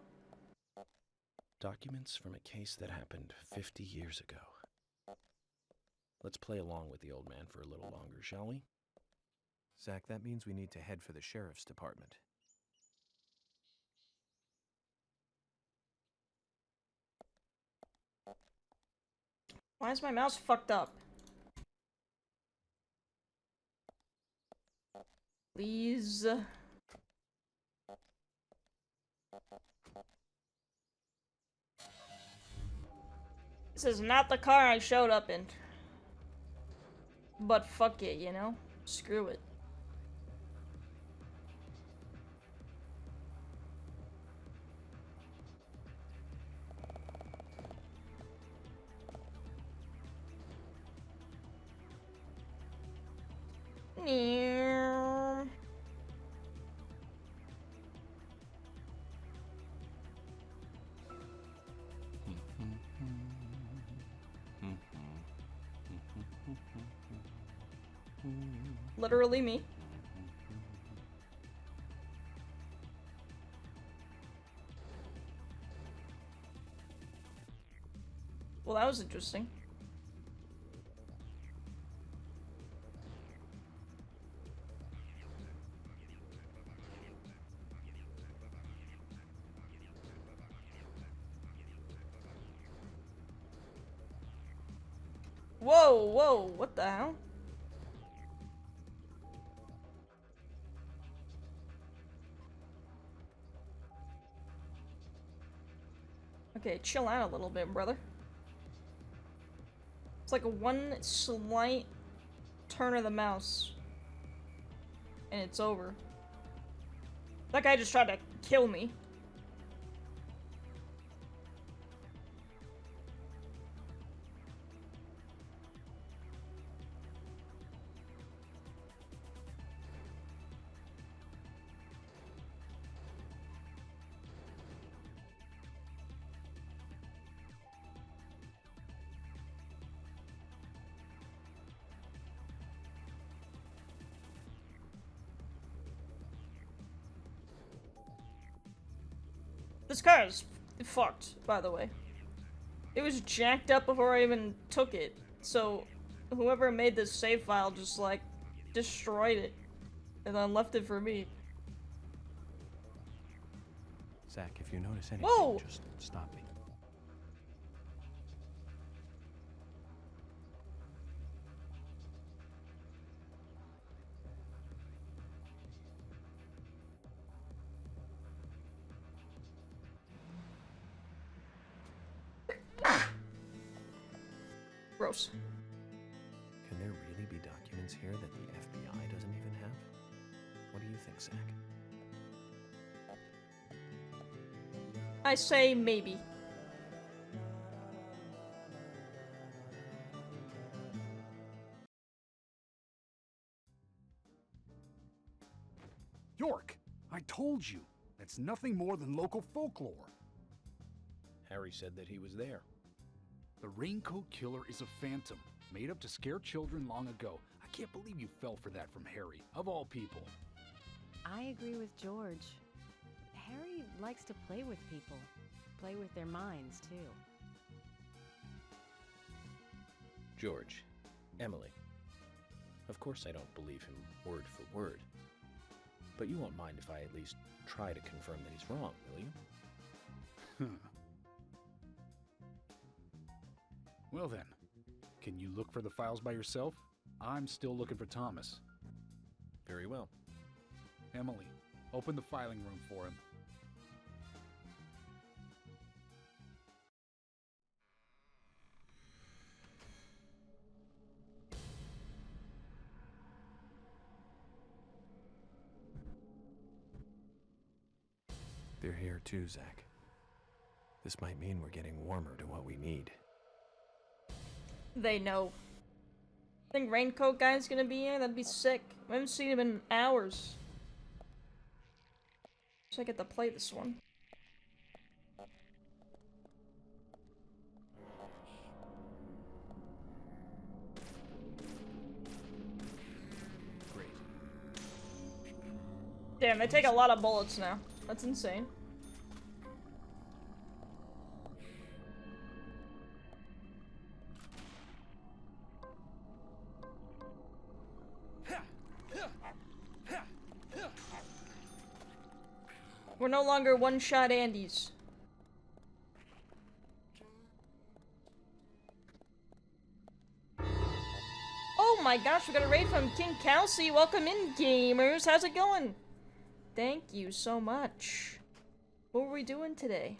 Documents from a case that happened 50 years ago. Let's play along with the old man for a little longer, shall we? Zach, that means we need to head for the sheriff's department. Why is my mouse fucked up? Please. This is not the car I showed up in. But fuck it, you know? Screw it. Literally me. Well, that was interesting. Whoa, whoa, what the hell? Okay, chill out a little bit, brother. It's like a one slight turn of the mouse. And it's over. That guy just tried to kill me. This car is fucked, by the way. It was jacked up before I even took it, so whoever made this save file just, like, destroyed it, and then left it for me. Zach, if you notice anything, Whoa! just stop me. Gross. Can there really be documents here that the FBI doesn't even have? What do you think, Zach? I say maybe. York, I told you. That's nothing more than local folklore. Harry said that he was there. The Raincoat Killer is a phantom, made up to scare children long ago. I can't believe you fell for that from Harry, of all people. I agree with George. Harry likes to play with people. Play with their minds, too. George, Emily. Of course I don't believe him word for word. But you won't mind if I at least try to confirm that he's wrong, will you? Well then, can you look for the files by yourself? I'm still looking for Thomas. Very well. Emily, open the filing room for him. They're here too, Zach. This might mean we're getting warmer to what we need. They know. Think Raincoat Guy's gonna be here? That'd be sick. I haven't seen him in hours. So I get to play this one. Great. Damn, they take a lot of bullets now. That's insane. We're no longer one-shot Andys. Oh my gosh, we got a raid from King Kelsey. Welcome in, gamers. How's it going? Thank you so much. What were we doing today?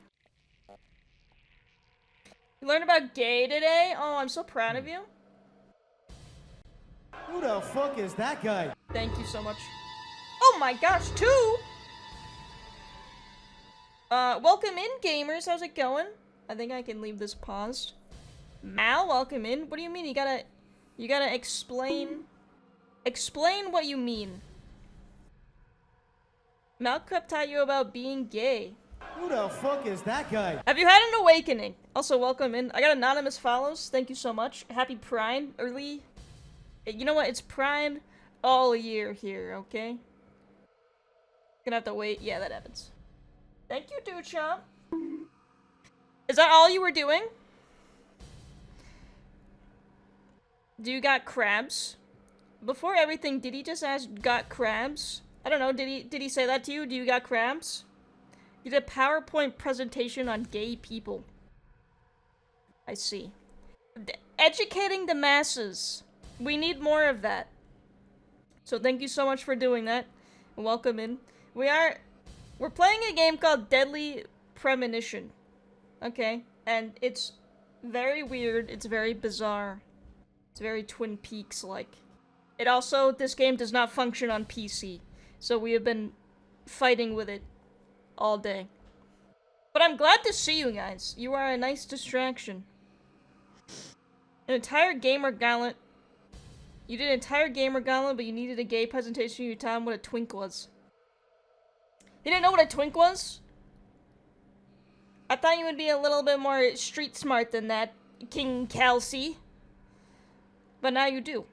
You learned about gay today? Oh, I'm so proud of you. Who the fuck is that guy? Thank you so much. Oh my gosh, 2? Welcome in, gamers. How's it going? I think I can leave this paused. Mal, welcome in. What do you mean? You gotta explain what you mean. Mal could tell you about being gay. Who the fuck is that guy? Have you had an awakening? Also, welcome in. I got anonymous follows. Thank you so much. Happy Pride early. You know what? It's Pride all year here, okay? Gonna have to wait. Yeah, that happens. Thank you, Dude Shop. Is that all you were doing? Do you got crabs? Before everything, did he just ask got crabs? I don't know, did he say that to you? Do you got crabs? You did a PowerPoint presentation on gay people. I see. Educating the masses. We need more of that. So thank you so much for doing that. Welcome in. We're playing a game called Deadly Premonition. Okay? And it's very weird. It's very bizarre. It's very Twin Peaks-like. It also, this game does not function on PC. So we have been fighting with it all day. But I'm glad to see you guys. You are a nice distraction. An entire gamer gauntlet. You did an entire gamer gauntlet, but you needed a gay presentation. You told him what a twink was. You didn't know what a twink was? I thought you would be a little bit more street smart than that, King Kelsey. But now you do.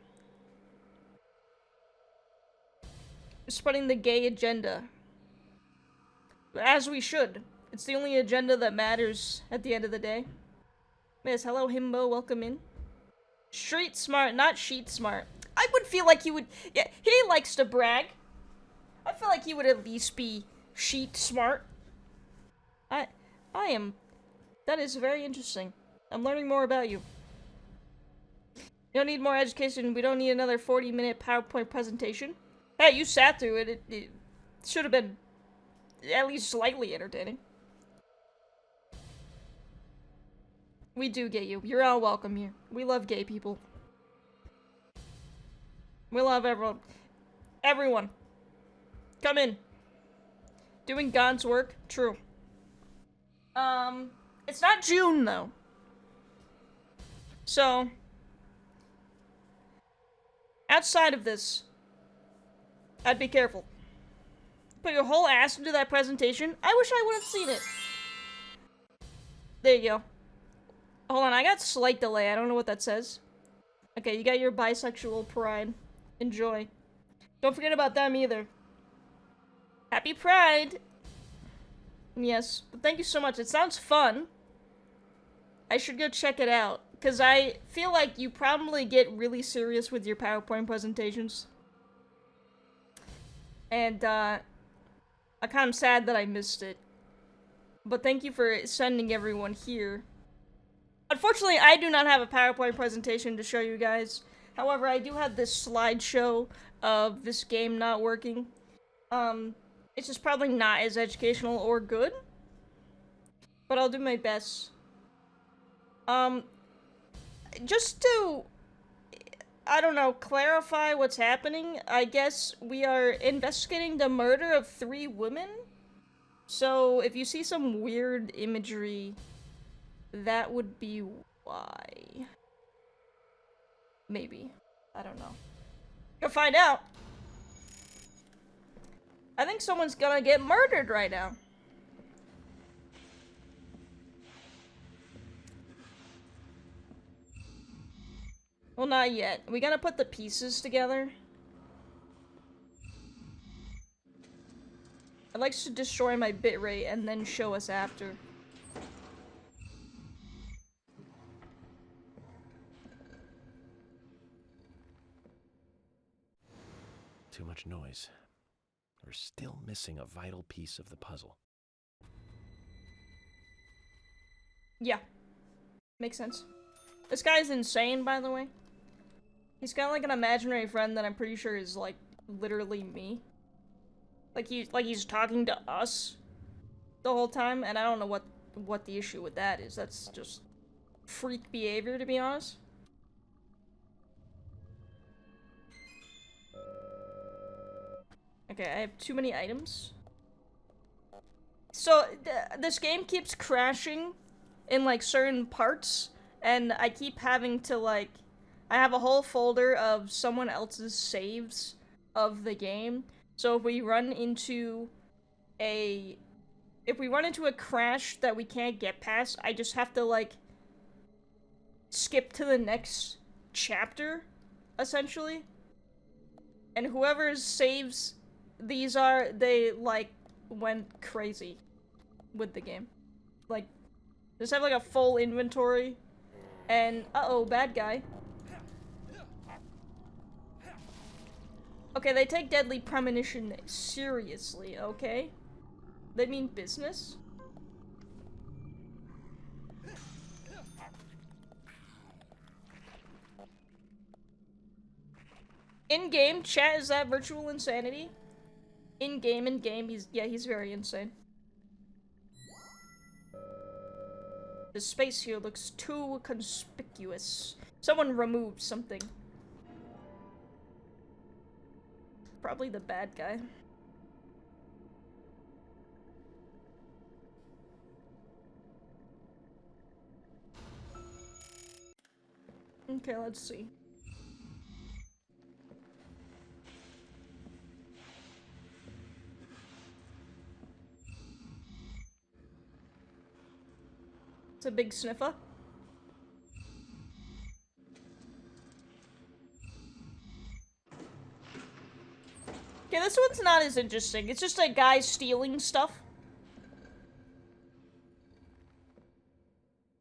Spreading the gay agenda. As we should. It's the only agenda that matters at the end of the day. Miss, hello Himbo, welcome in. Street smart, not sheet smart. I would feel like he would, yeah, he likes to brag. I feel like he would at least be sheet smart. I am, that is very interesting. I'm learning more about you. You don't need more education, we don't need another 40-minute PowerPoint presentation. Hey, you sat through it, it should have been at least slightly entertaining. We do get you. You're all welcome here. We love gay people. We love everyone. Everyone. Come in. Doing God's work? True. It's not June, though. So, outside of this, I'd be careful. Put your whole ass into that presentation? I wish I would have seen it. There you go. Hold on, I got slight delay. I don't know what that says. Okay, you got your bisexual pride. Enjoy. Don't forget about them either. Happy Pride! Yes, but thank you so much. It sounds fun. I should go check it out. Because I feel like you probably get really serious with your PowerPoint presentations. And, I'm kind of sad that I missed it. But thank you for sending everyone here. Unfortunately, I do not have a PowerPoint presentation to show you guys. However, I do have this slideshow of this game not working. It's just probably not as educational or good. But I'll do my best. Just to, I don't know, clarify what's happening, I guess we are investigating the murder of 3 women. So, if you see some weird imagery, that would be why. Maybe. I don't know. You'll find out. I think someone's gonna get murdered right now. Well, not yet. We gotta put the pieces together. I'd like to destroy my bitrate and then show us after. Too much noise. We're still missing a vital piece of the puzzle. Yeah. Makes sense. This guy's insane, by the way. He's got like an imaginary friend that I'm pretty sure is like literally me. Like he's talking to us the whole time, and I don't know what the issue with that is. That's just freak behavior, to be honest. Okay, I have too many items. So, this game keeps crashing in, like, certain parts, and I keep having to, like... I have a whole folder of someone else's saves of the game, so if we run into a crash that we can't get past, I just have to, like, skip to the next chapter, essentially. And whoever's saves these are, they, like, went crazy with the game. Like, just have, like, a full inventory, and, uh-oh, bad guy. Okay, they take deadly premonition seriously, okay? They mean business? In-game, chat, is that virtual insanity? In-game, he's very insane. The space here looks too conspicuous. Someone removed something. Probably the bad guy. Okay, let's see. It's a big sniffer. Okay, this one's not as interesting. It's just a guy stealing stuff.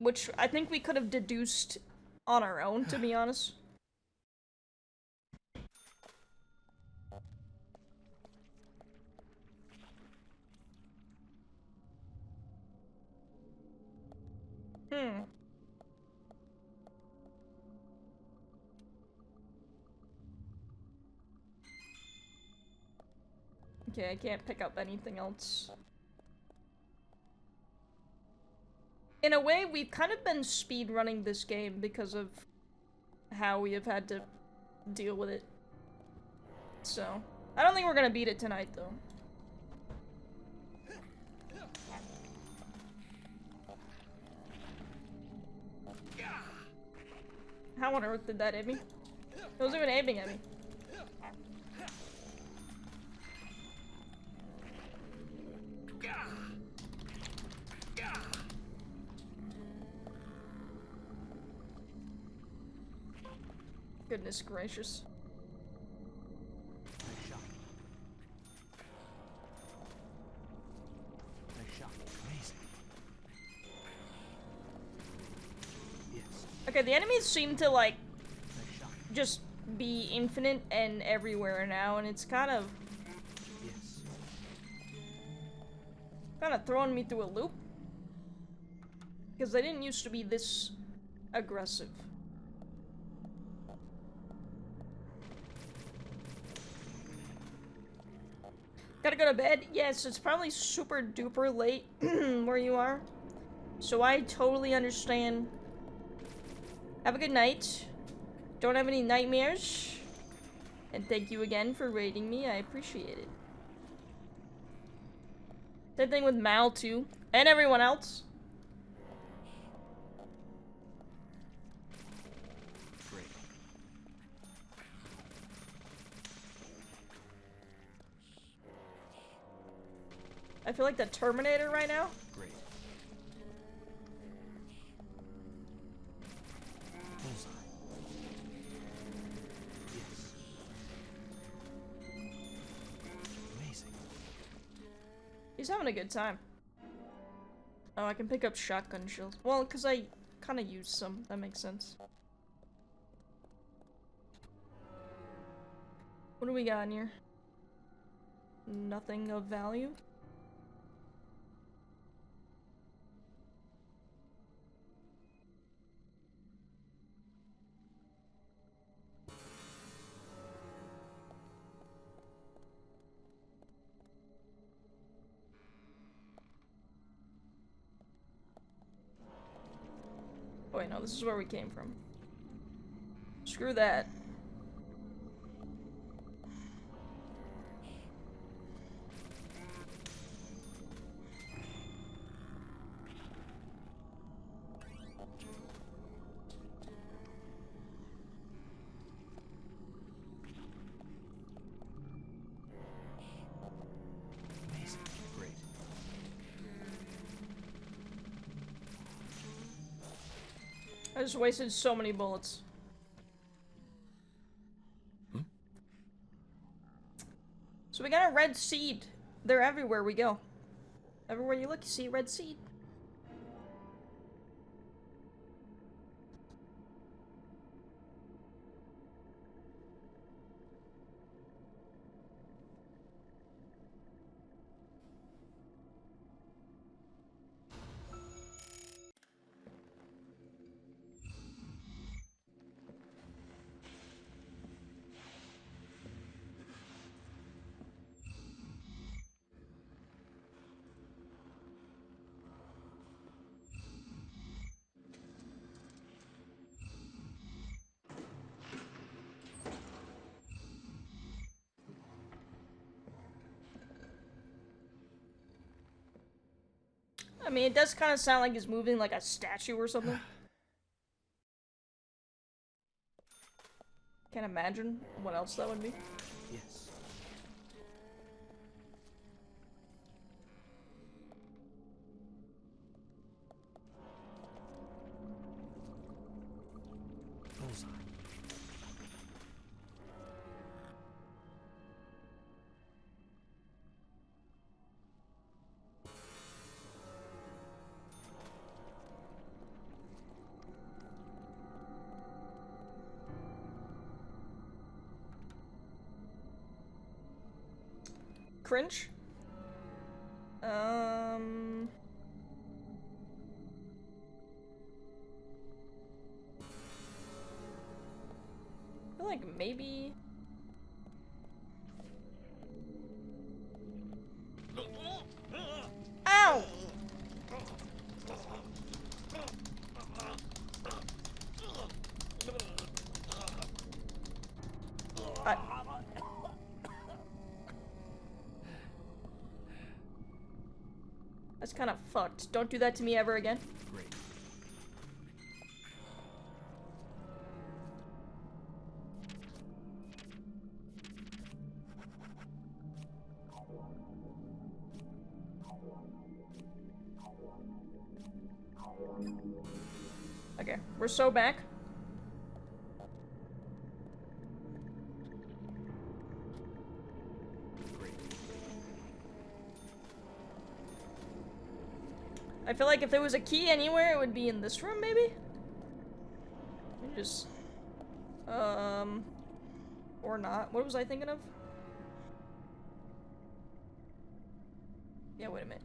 which I think we could have deduced on our own, to be honest. Okay, I can't pick up anything else. In a way, we've kind of been speedrunning this game because of how we have had to deal with it. So, I don't think we're gonna beat it tonight, though. How on earth did that hit me? It wasn't even aiming at me. Goodness gracious. Nice shot. Nice shot. Amazing. Yes. Okay, the enemies seem to, like, just be infinite and everywhere now, and it's kind of... Yes. kind of throwing me through a loop. Because they didn't used to be this aggressive. Gotta go to bed? Yes, it's probably super duper late where you are. So I totally understand. Have a good night. Don't have any nightmares. And thank you again for raiding me. I appreciate it. Same thing with Mal too. And everyone else. Great. I feel like the Terminator right now. Great. Bullseye. Yes. Amazing. He's having a good time. Oh, I can pick up shotgun shells. Well, because I kind of used some. That makes sense. What do we got in here? Nothing of value. Oh wait, no, this is where we came from. Screw that. Amazing. Great. I just wasted so many bullets. So we got a red seed. They're everywhere we go. Everywhere you look, you see a red seed. I mean, it does kind of sound like he's moving like a statue or something. Can't imagine what else that would be. Yes. Bullseye. cringe. I feel like maybe... Ow! That's kind of fucked. Don't do that to me ever again. Great. Okay, we're so back. I feel like if there was a key anywhere, it would be in this room, maybe? Just... Or not. What was I thinking of? Yeah, wait a minute.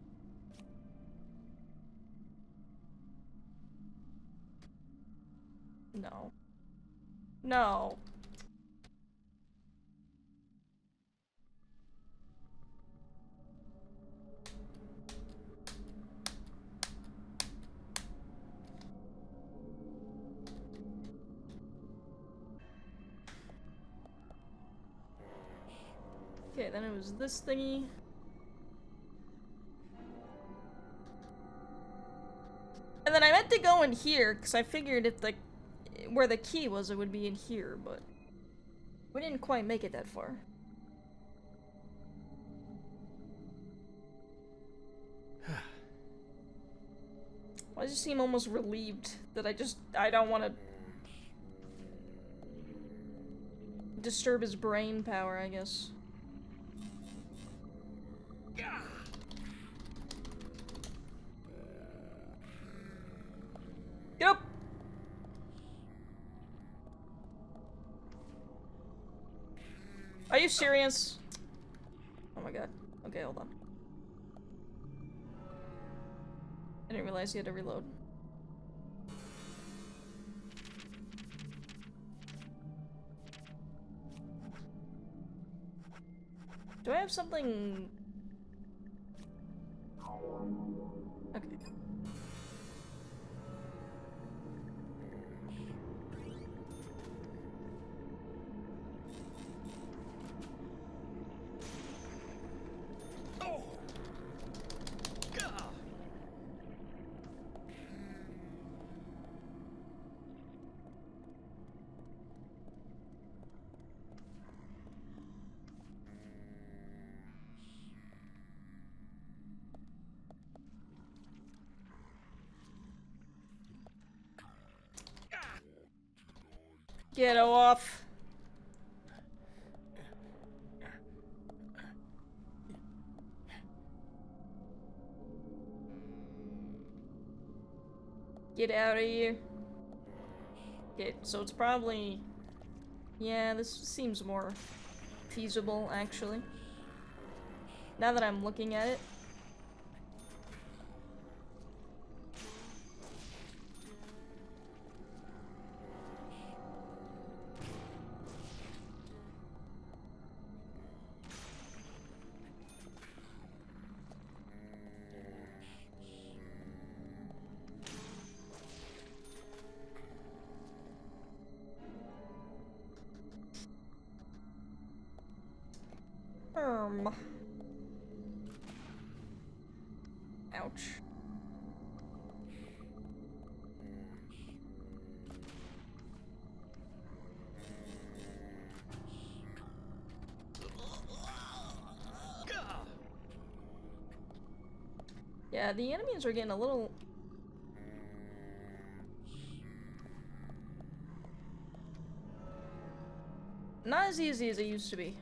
No. No. Okay, then it was this thingy. And then I meant to go in here, because I figured if the... where the key was, it would be in here, but... we didn't quite make it that far. I just seem almost relieved that I don't want to... disturb his brain power, I guess. Get up! Are you serious? Oh my god. Okay, hold on. I didn't realize you had to reload. Do I have something... Okay. Get off. Get out of here. Okay, so it's probably... yeah, this seems more feasible, actually. Now that I'm looking at it. Ouch. Yeah, the enemies are getting a little... not as easy as it used to be.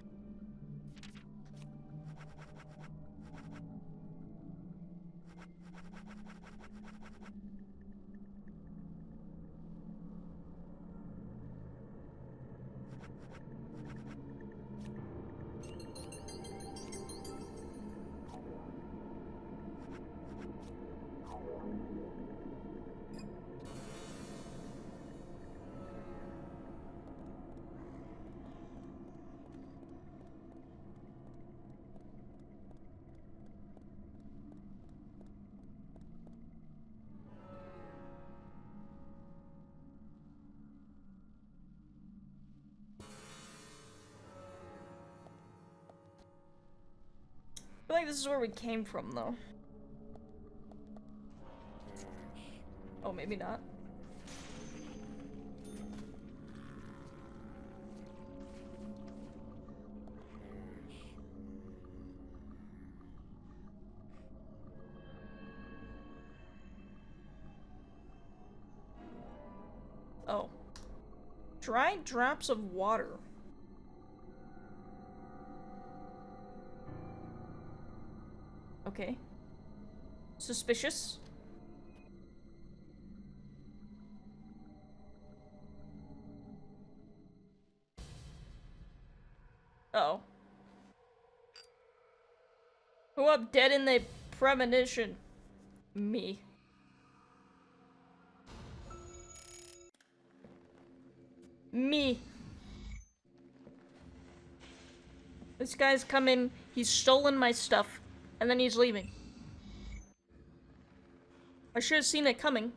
like this is where we came from, though. Oh, maybe not. Oh. Dry drops of water. Okay. Suspicious. Uh-oh. Who up dead in the premonition? Me. Me. This guy's come in, he's stolen my stuff, and then he's leaving. I should have seen it coming.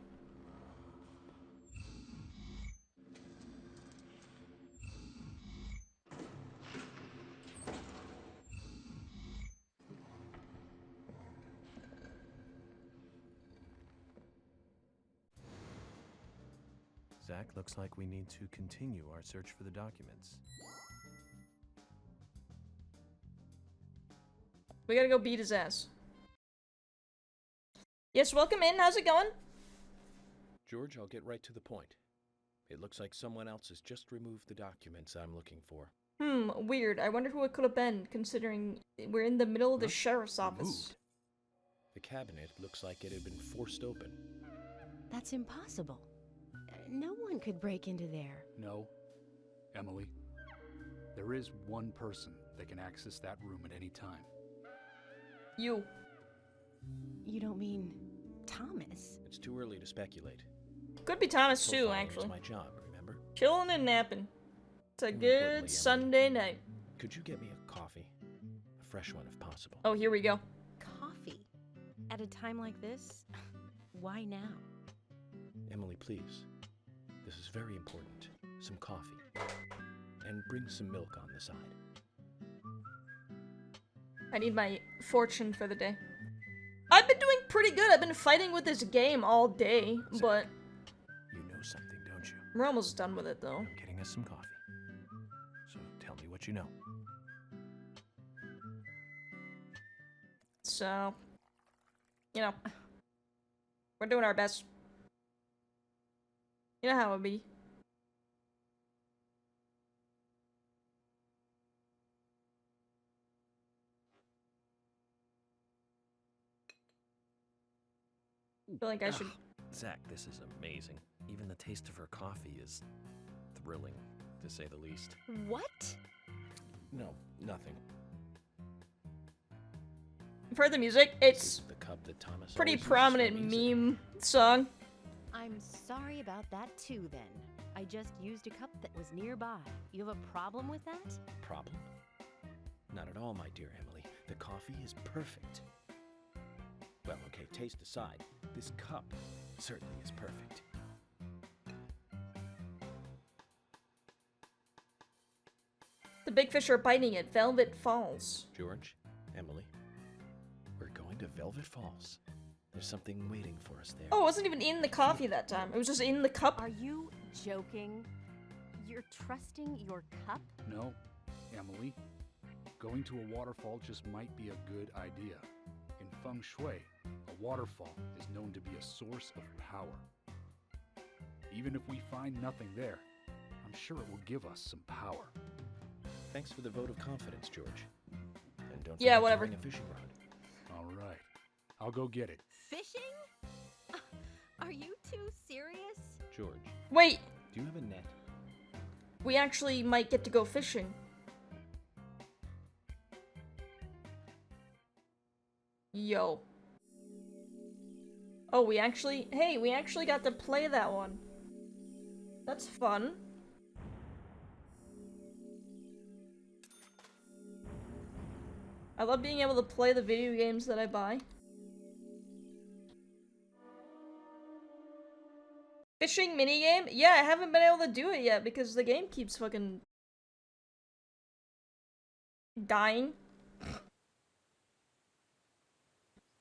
Zach, looks like we need to continue our search for the documents. We gotta go beat his ass. Yes, welcome in. How's it going? George, I'll get right to the point. It looks like someone else has just removed the documents I'm looking for. Weird. I wonder who it could have been, considering we're in the middle of the sheriff's office. The cabinet looks like it had been forced open. That's impossible. No one could break into there. No, Emily. There is one person that can access that room at any time. You. You don't mean Thomas? It's too early to speculate. Could be Thomas too, Profiling actually. was my job, remember? Chilling and napping. It's a good Sunday night. Could you get me a coffee? A fresh one if possible. Oh, here we go. Coffee? At a time like this? Why now? Emily, please. This is very important. Some coffee. And bring some milk on the side. I need my fortune for the day. I've been doing pretty good. I've been fighting with this game all day, but... You know something, don't you? We're almost done with it, though. I'm getting us some coffee. So tell me what you know. So... You know. We're doing our best. You know how it be. I feel like I should... Zach, this is amazing. Even the taste of her coffee is thrilling, to say the least. What? No, nothing. You've heard the music? It's the cup that Thomas pretty always uses prominent for music. meme song. I'm sorry about that too, then. I just used a cup that was nearby. You have a problem with that? Problem? Not at all, my dear Emily. The coffee is perfect. Well, okay, taste aside, this cup certainly is perfect. The big fish are biting at Velvet Falls. George, Emily, we're going to Velvet Falls. There's something waiting for us there. Oh, it wasn't even in the coffee that time. It was just in the cup. Are you joking? You're trusting your cup? No, Emily. Going to a waterfall just might be a good idea. In feng shui, a waterfall is known to be a source of power. Even if we find nothing there, I'm sure it will give us some power. Thanks for the vote of confidence, George. And don't Yeah, forget whatever. to bring a fishing rod. All right. I'll go get it. Fishing? Are you too serious? George, Wait, do you have a net? we actually might get to go fishing. Yo. Oh, we actually got to play that one. That's fun. I love being able to play the video games that I buy. Fishing minigame? Yeah, I haven't been able to do it yet because the game keeps fucking dying.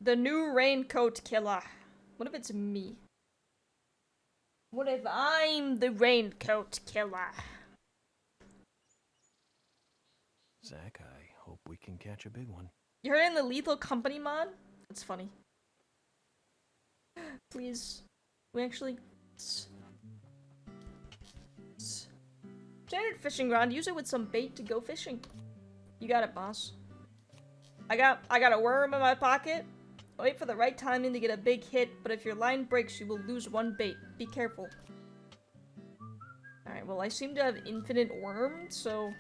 The new raincoat killer. What if it's me? What if I'm the raincoat killer? Zach, I hope we can catch a big one. You're in the Lethal Company mod? That's funny. Please. We actually... Standard fishing rod. Use it with some bait to go fishing. You got it, boss. I got a worm in my pocket. Wait for the right timing to get a big hit, but if your line breaks, you will lose one bait. Be careful. Alright, well, I seem to have infinite worms, so...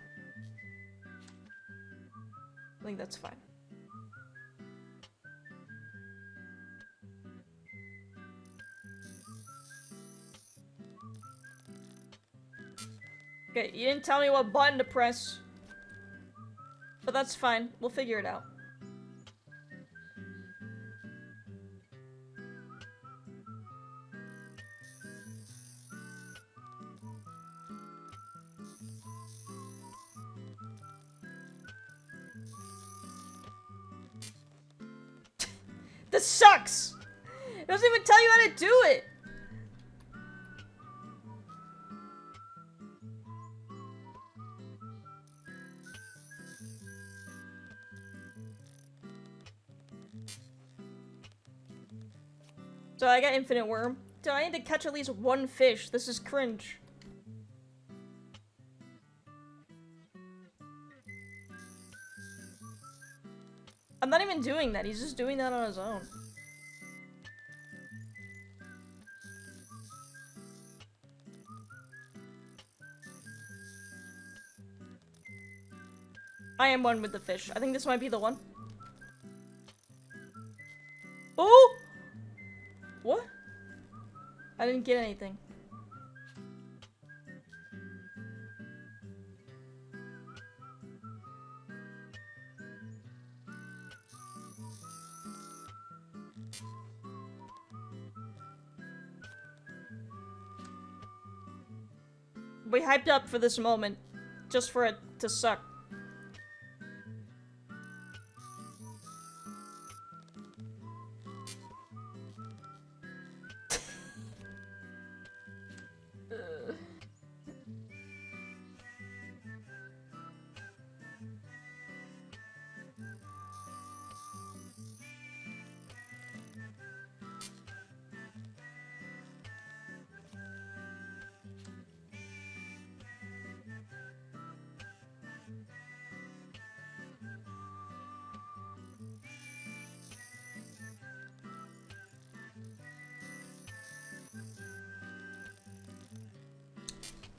I think that's fine. Okay, you didn't tell me what button to press. But that's fine. We'll figure it out. This sucks! It doesn't even tell you how to do it! So I got infinite worm. So I need to catch at least one fish. This is cringe. I'm not even doing that. He's just doing that on his own. I am one with the fish. I think this might be the one. Oh! What? I didn't get anything. We hyped up for this moment, just for it to suck.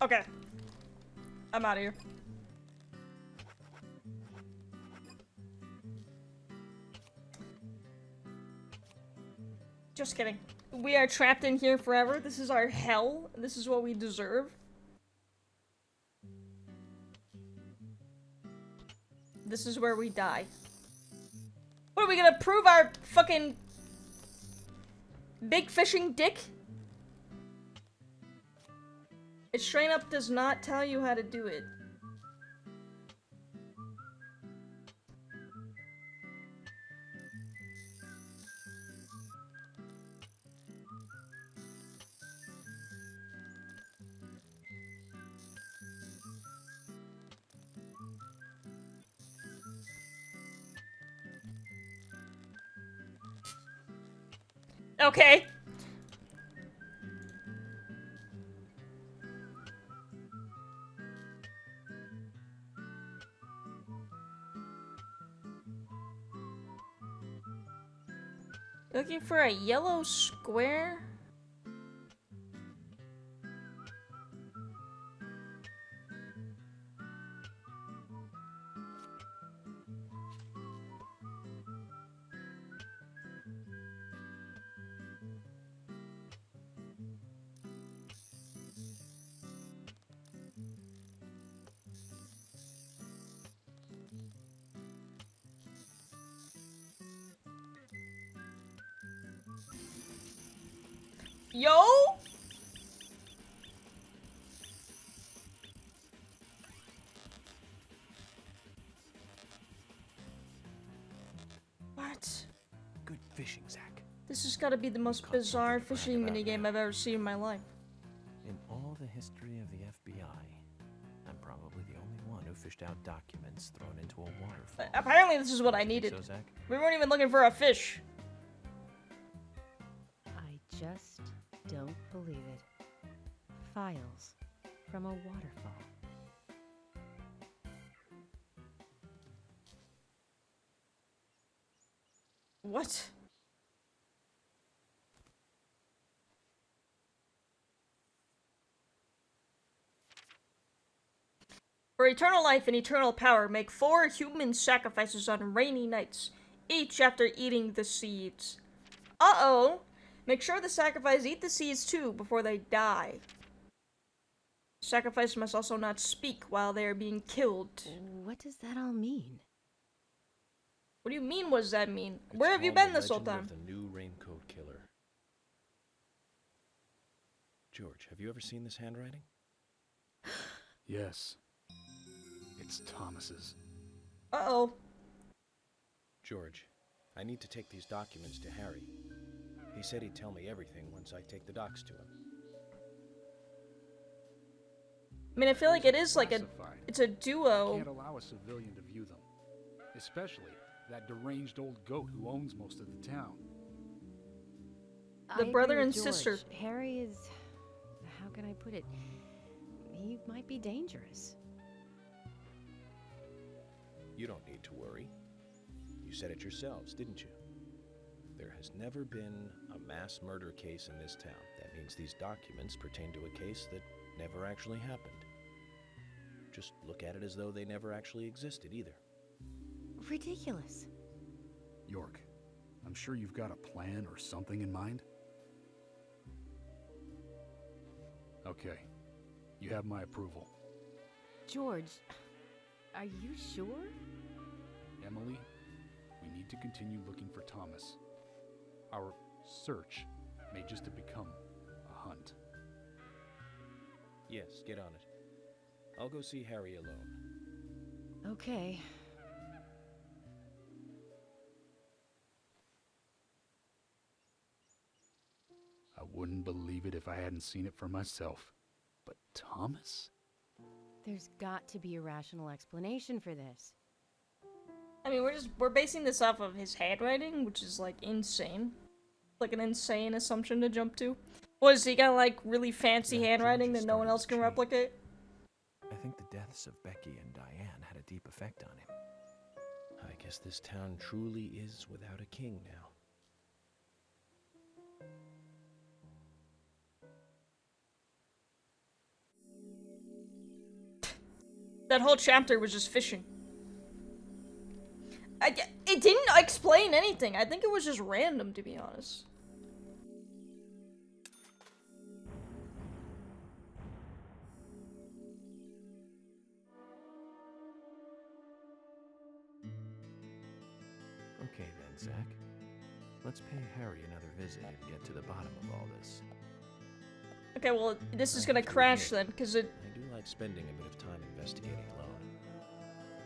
Okay. I'm out of here. Just kidding. We are trapped in here forever. This is our hell. This is what we deserve. This is where we die. What are we gonna prove our fucking big fishing dick? It straight up does not tell you how to do it. Okay. Looking for a yellow square? Yo? What? Good fishing, Zach. This has got to be the most bizarre fishing minigame I've ever seen in my life. In all the history of the FBI, I'm probably the only one who fished out documents thrown into a waterfall. Apparently this is what I needed. So, Zach? We weren't even looking for a fish. I just don't believe it. Files from a waterfall. What? For eternal life and eternal power, make 4 human sacrifices on rainy nights, each after eating the seeds. Uh-oh! Make sure the sacrifice eat the seeds too before they die. Sacrifice must also not speak while they are being killed. What does that all mean? What do you mean, what does that mean? It's Where have you called been The this whole Legend time? of the New Raincoat Killer. George, have you ever seen this handwriting? Yes. It's Thomas's. Uh-oh. George, I need to take these documents to Harry. He said he'd tell me everything once I take the docs to him. I mean, I feel like it is like it's a duo. Can't allow a civilian to view them. Especially that deranged old goat who owns most of the town. The I brother agree and with George. sister. Harry is... how can I put it? He might be dangerous. You don't need to worry. You said it yourselves, didn't you? There has never been a mass murder case in this town. That means these documents pertain to a case that never actually happened. Just look at it as though they never actually existed either. Ridiculous. York, I'm sure you've got a plan or something in mind. Okay. You have my approval. George, are you sure? Emily, we need to continue looking for Thomas. Our search may just have become a hunt. Yes, get on it. I'll go see Harry alone. Okay. I wouldn't believe it if I hadn't seen it for myself. But Thomas? There's got to be a rational explanation for this. I mean, we're basing this off of his handwriting, which is like insane. Like an insane assumption to jump to. Was he got like really fancy handwriting that no one else can replicate? I think the deaths of Becky and Diane had a deep effect on him. I guess this town truly is without a king now. That whole chapter was just fishing. It didn't explain anything. I think it was just random, to be honest. Okay then, Zach. Let's pay Harry another visit and get to the bottom of all this. Okay, well, this is gonna crash then, because it... I do like spending a bit of time investigating alone.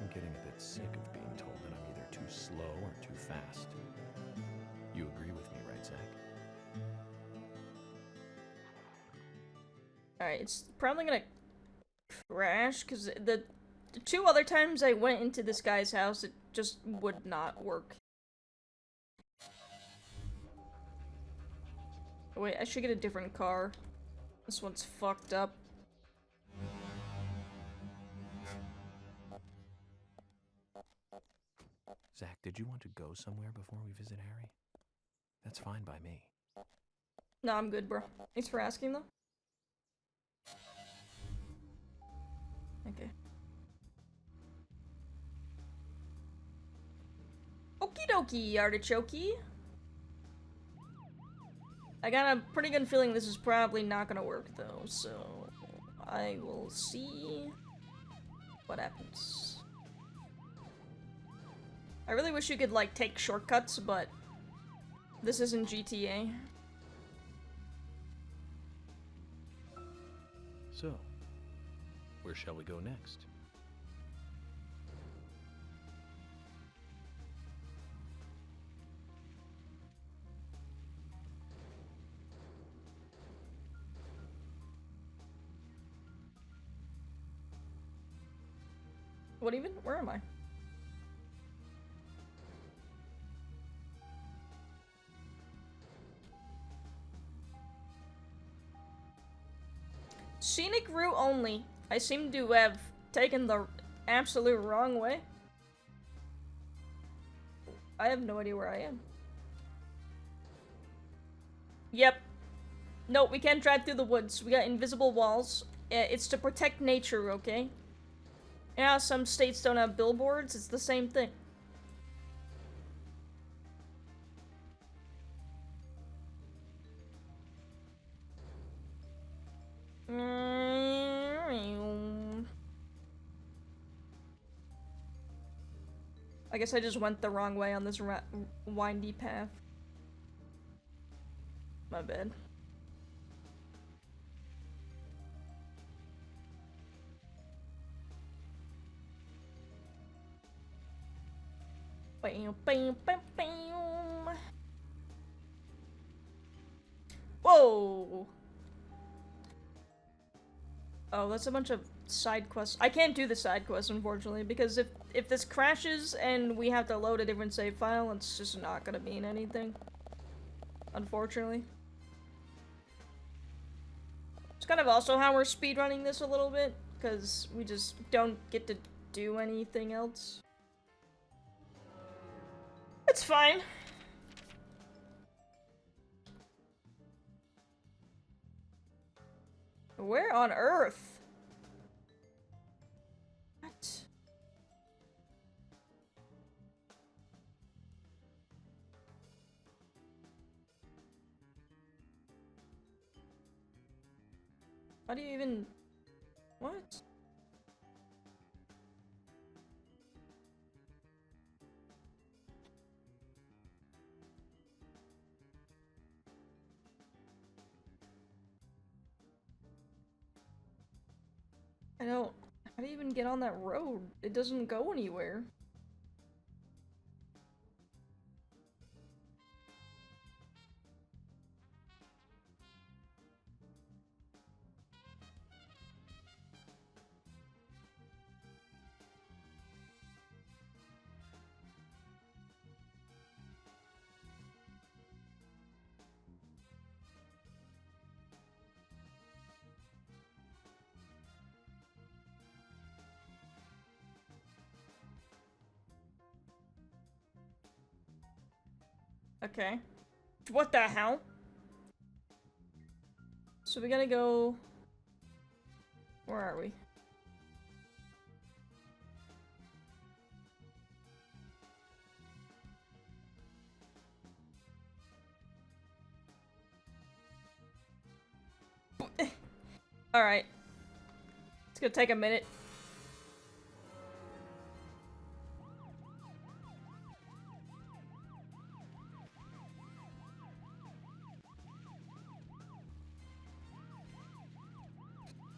I'm getting a bit sick of being told that I'm either too slow or too fast. You agree with me, right, Zach? Alright, it's probably gonna crash, because the 2 other times I went into this guy's house, it just would not work. Wait, I should get a different car. This one's fucked up. Zach, did you want to go somewhere before we visit Harry? That's fine by me. No, I'm good, bro. Thanks for asking, though. Okay. Okie dokie, artichokey. I got a pretty good feeling this is probably not gonna work, though, so I will see what happens. I really wish you could, like, take shortcuts, but this isn't GTA. So, where shall we go next? What even? Where am I? Scenic route only. I seem to have taken the absolute wrong way. I have no idea where I am. Yep. No, we can't drive through the woods. We got invisible walls. It's to protect nature, okay? Yeah, some states don't have billboards. It's the same thing. I guess I just went the wrong way on this windy path. My bad. Bam, bam, bam, bam. Whoa! Oh, that's a bunch of side quests. I can't do the side quests, unfortunately, because if this crashes and we have to load a different save file, it's just not gonna mean anything. Unfortunately. It's kind of also how we're speedrunning this a little bit, because we just don't get to do anything else. It's fine. Where on earth? What? How do you even... What? I don't... How do you even get on that road? It doesn't go anywhere. Okay. What the hell? So we gotta go... Where are we? Alright. It's gonna take a minute.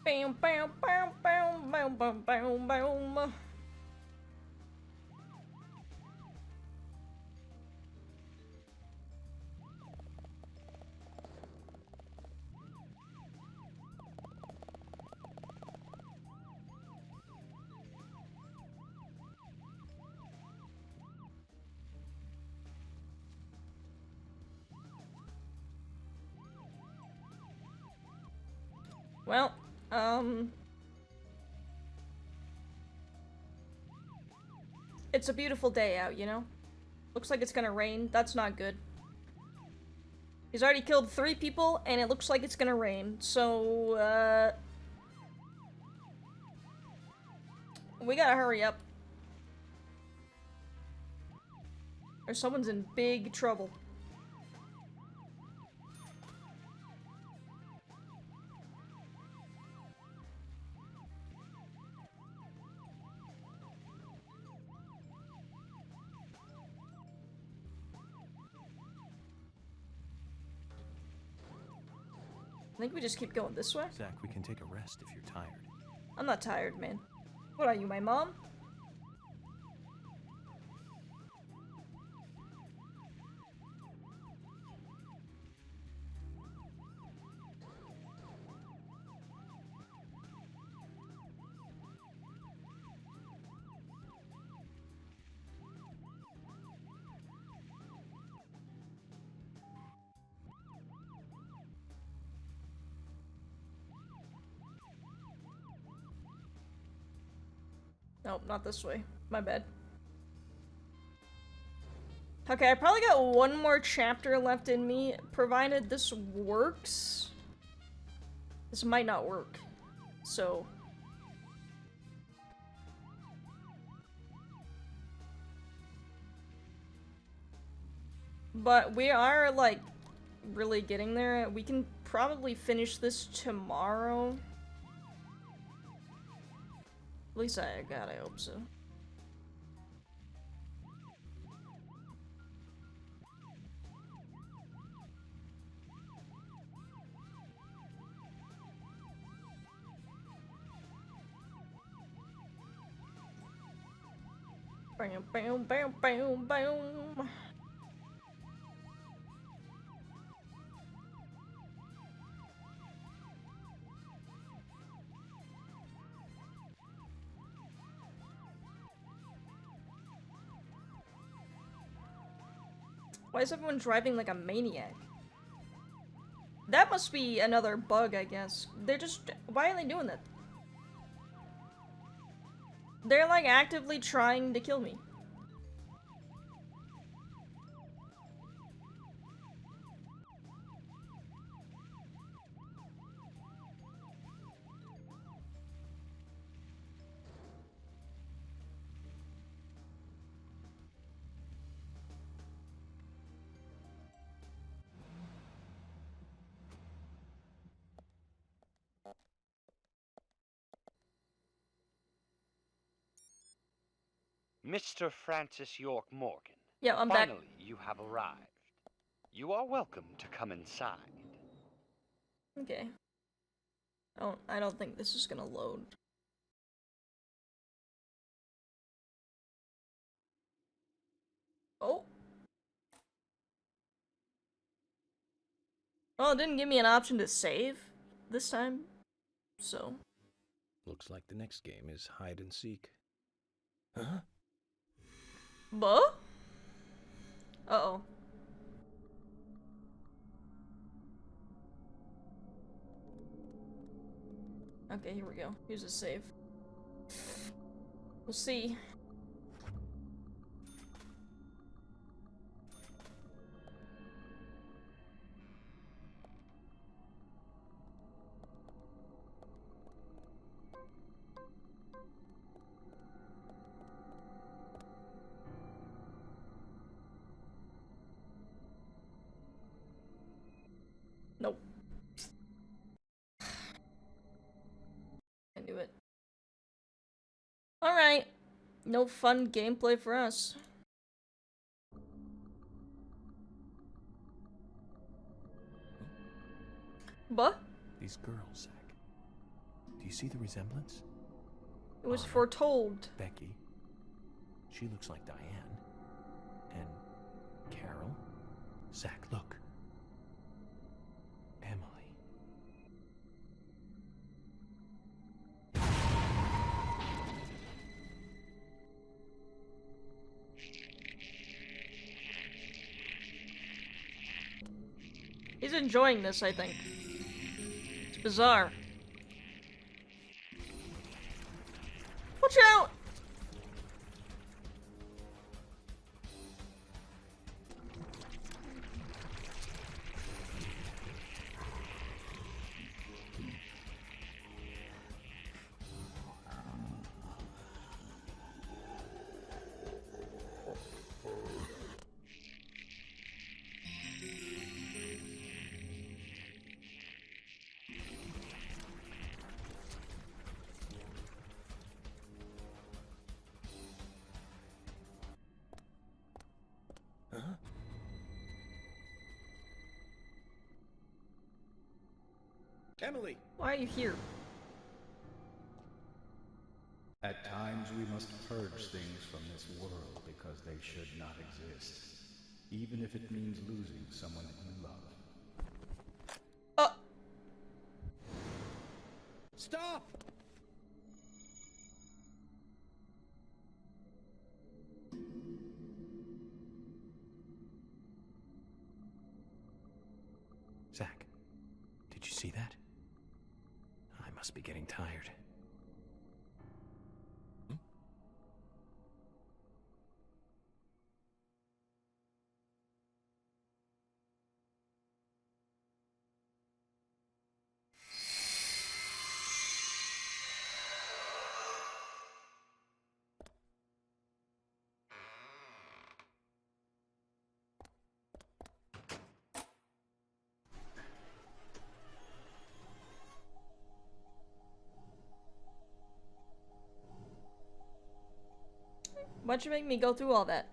Bam, bam, bam, bam, bam, bam, bam, bam. Well, it's a beautiful day out, you know? Looks like it's gonna rain. That's not good. He's already killed 3 people, and it looks like it's gonna rain. So, we gotta hurry up. Or someone's in big trouble. I think we just keep going this way. Zach, we can take a rest if you're tired. I'm not tired, man. What are you, my mom? Nope, not this way. My bad. Okay, I probably got one more chapter left in me. Provided this works. This might not work. So... But we are, like, really getting there. We can probably finish this tomorrow. At least I hope so. Bam, bam, bam, bam, bam. Why is everyone driving like a maniac? That must be another bug, I guess. They're just... Why are they doing that? They're like actively trying to kill me. Mr. Francis York Morgan. Yeah, I'm back. Finally, you have arrived. You are welcome to come inside. Okay. I don't think this is gonna load. Oh. Well, it didn't give me an option to save this time, so. Looks like the next game is hide and seek. Huh? Buh? Uh-oh. Okay, here we go. Here's a save. We'll see. Nope. I knew it. Alright. No fun gameplay for us. But These girls, Zach. Do you see the resemblance? it was foretold. Becky. She looks like Diane. And Carol. Zach, look. Emily. He's enjoying this, I think. It's bizarre. Watch out! Emily! Why are you here? At times we must purge things from this world because they should not exist, even if it means losing someone that you love. Stop! Zach, did you see that? I must be getting tired. Why'd you make me go through all that?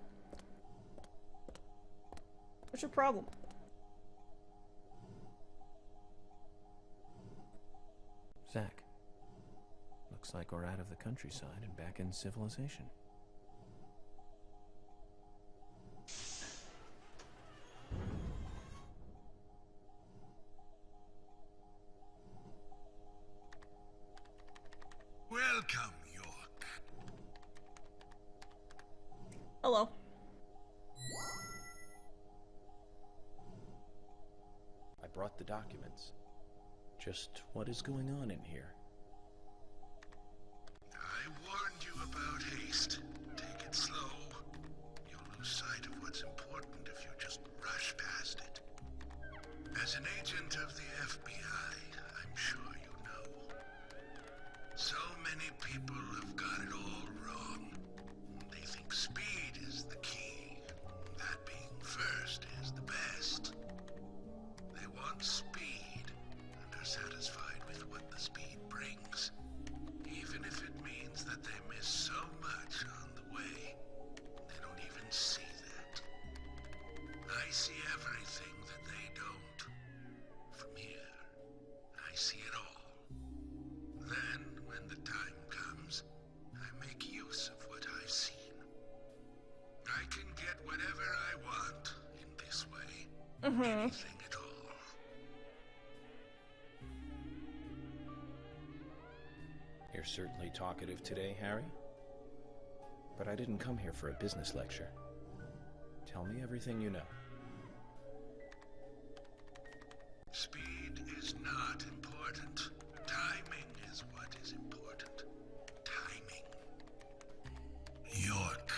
What's your problem? Zach, looks like we're out of the countryside and back in civilization. Welcome, York. Hello. I brought the documents. Just what is going on in here? I warned you about haste. Take it slow. You'll lose sight of what's important if you just rush past it. As an agent of the FBI, I'm sure you know. So many people have got it all wrong. They think speed is the key. That being first is the best. They want speed and are satisfied with what the speed brings. Even if it means that they miss so much on the way, they don't even see that. I see everything that they don't. From here, I see it all. Then, when the time comes, I make use of what I've seen. I can get whatever I want in this way. Anything at all. You're certainly talkative today, Harry. But I didn't come here for a business lecture. Tell me everything you know. Speed is not important. Timing is what is important. Timing. York,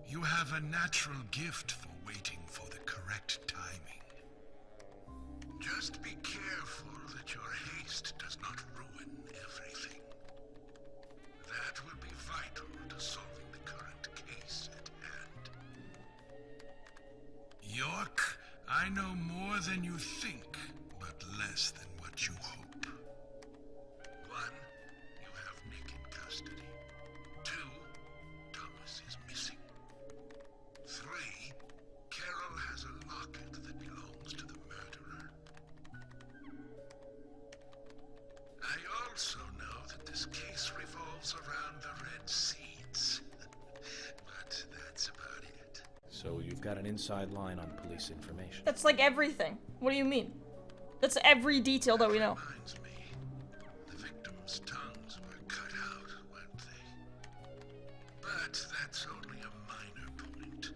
you have a natural gift for waiting for the correct timing. Just be careful that your haste does not ruin everything. That will be vital to solving the current case at hand. York, I know more than you think, but less than what you hope. 1, you have Nick in custody. 2, Thomas is missing. 3, Carol has a locket that belongs to the murderer. I also know that this case revolves around the red seeds. But that's about it. So you've got an inside line on police information. That's like everything. What do you mean? That's every detail that we know. Reminds me, the victims' tongues were cut out, weren't they? But that's only a minor point.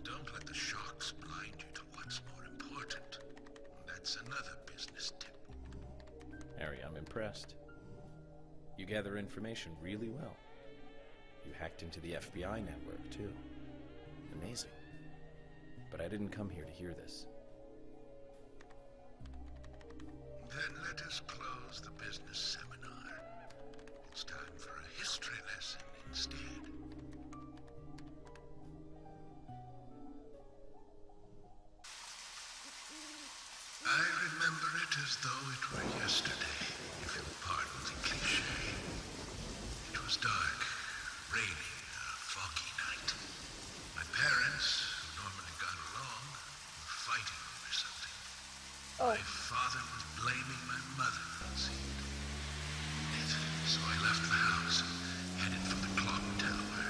Don't let the shocks blind you to what's more important. That's another business tip. Harry, I'm impressed. You gather information really well. You hacked into the FBI network, too. Amazing. But I didn't come here to hear this. Then let us close the business seminar. It's time for a history lesson instead. I remember it as though it were yesterday, if you'll pardon the cliché. It was dark, raining, a foggy night. My parents, who normally got along, were fighting over something. My father was blaming my mother, it seemed. So I left the house and headed for the clock tower.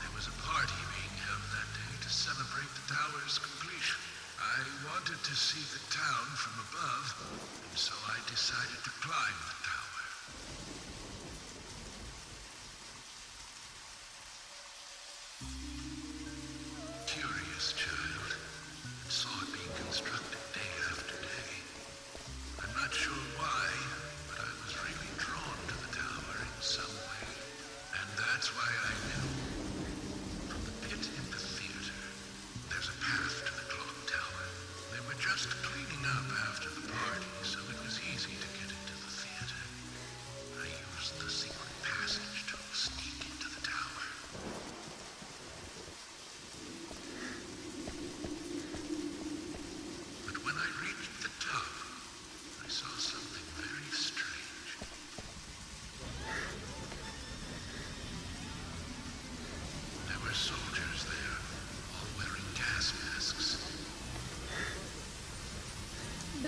There was a party being held that day to celebrate the tower's completion. I wanted to see the town from above, and so I decided to climb the tower. Curious child, and saw it being constructed day after day. I'm not sure why, but I was really drawn to the tower in some way. And that's why I knew. From the pit in the theater, there's a path to the clock tower. They were just cleaning up after the party, so it was easy to get into the theater. I used the secret passage to sneak into the tower. The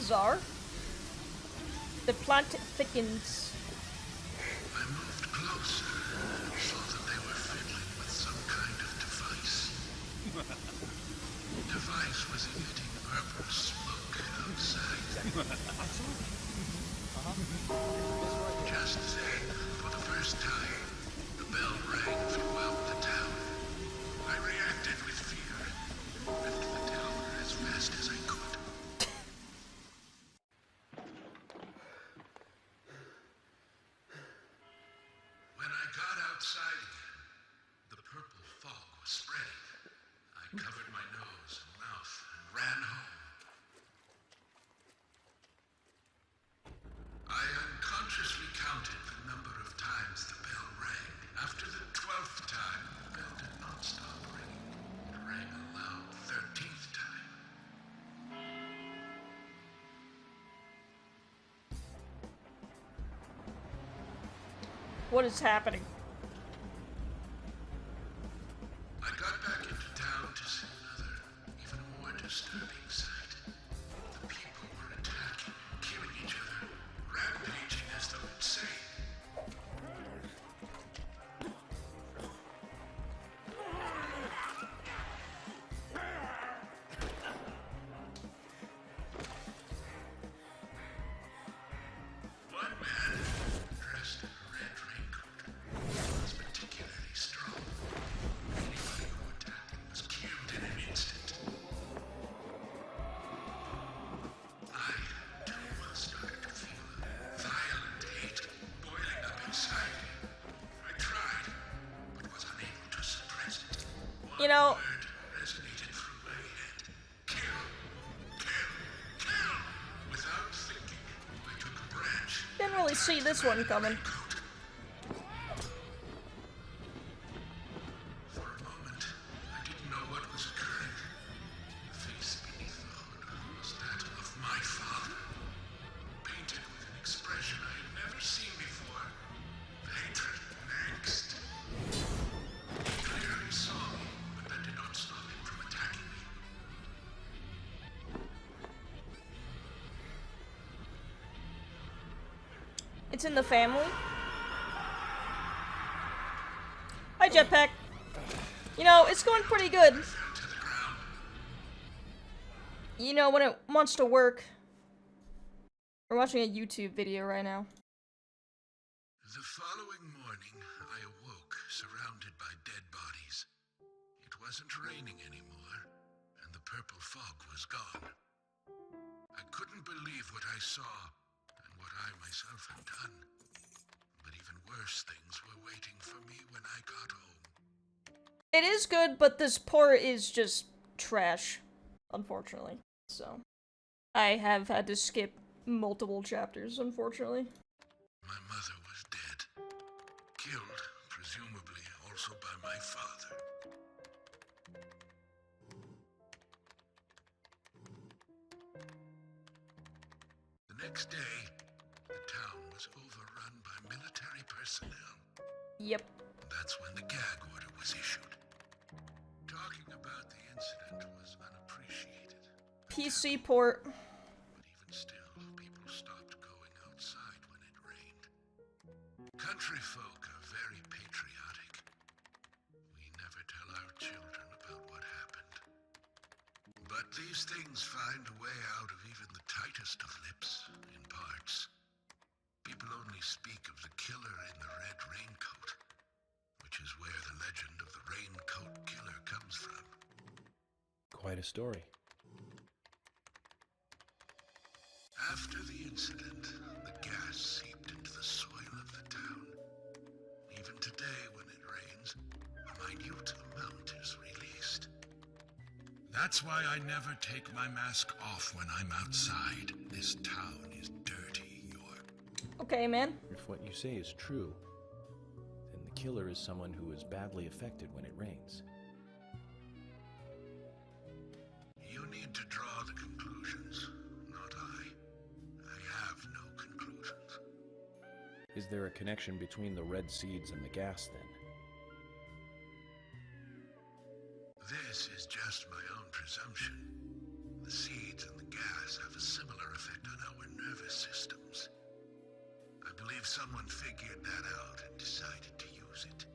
bizarre. The plant thickens. I moved closer and saw that they were fiddling with some kind of device. The device was emitting purple smoke outside. Just then, for the first time, the bell rang throughout the town. I reacted with fear, left the tower as fast as I could. When I got outside again, the purple fog was spreading. I covered my nose and mouth and ran home. I unconsciously counted the number of times the bell rang. After the 12th time, the bell did not stop ringing. It rang a loud 13th time. What is happening? I got back into town to see another, even more disturbing sight. The people were attacking, killing each other, rampaging as though insane. One man, dressed in a red raincoat, was particularly strong. Anybody who attacked him was killed in an instant. I, too, started to feel a violent hate boiling up inside me. I tried, but was unable to suppress it. You know, Word resonated through my head. Kill! Kill! Kill! Without thinking, I took a branch. didn't really see this one coming. For a moment, I didn't know what was occurring. The face beneath the hood was that of my father, painted with an expression I had never seen before. Hatred and angst. He clearly saw me, but that did not stop him from attacking me. It's in the family. Hi, Jetpack. You know, it's going pretty good. You know, when it wants to work. We're watching a YouTube video right now. The following morning, I awoke, surrounded by dead bodies. It wasn't raining anymore, and the purple fog was gone. I couldn't believe what I saw, and what I myself had done. But even worse things were waiting for me when I got home. It is good, but this port is just trash, unfortunately. So, I have had to skip multiple chapters, unfortunately. My mother was dead. Killed, presumably, also by my father. The next day, the town was overrun by military personnel. Yep. That's when the gag order was issued. Talking about the incident was unappreciated. PC port. But even still, people stopped going outside when it rained. Country folk are very patriotic. We never tell our children about what happened. But these things find a way out of even the tightest of lips, in parts. People only speak of the killer in the red raincoat, which is where the legend of the raincoat killer comes from. Quite a story. After the incident, the gas seeped into the soil of the town. Even today, when it rains, a minute amount is released. That's why I never take my mask off when I'm outside. This town is dirty, York. Okay, man. If what you say is true, then the killer is someone who is badly affected when it rains. You need to draw the conclusions, not I. I have no conclusions. Is there a connection between the red seeds and the gas, then? This is just my own presumption. The seeds and the gas have a similar effect on our nervous systems. I believe someone figured that out and decided to use it.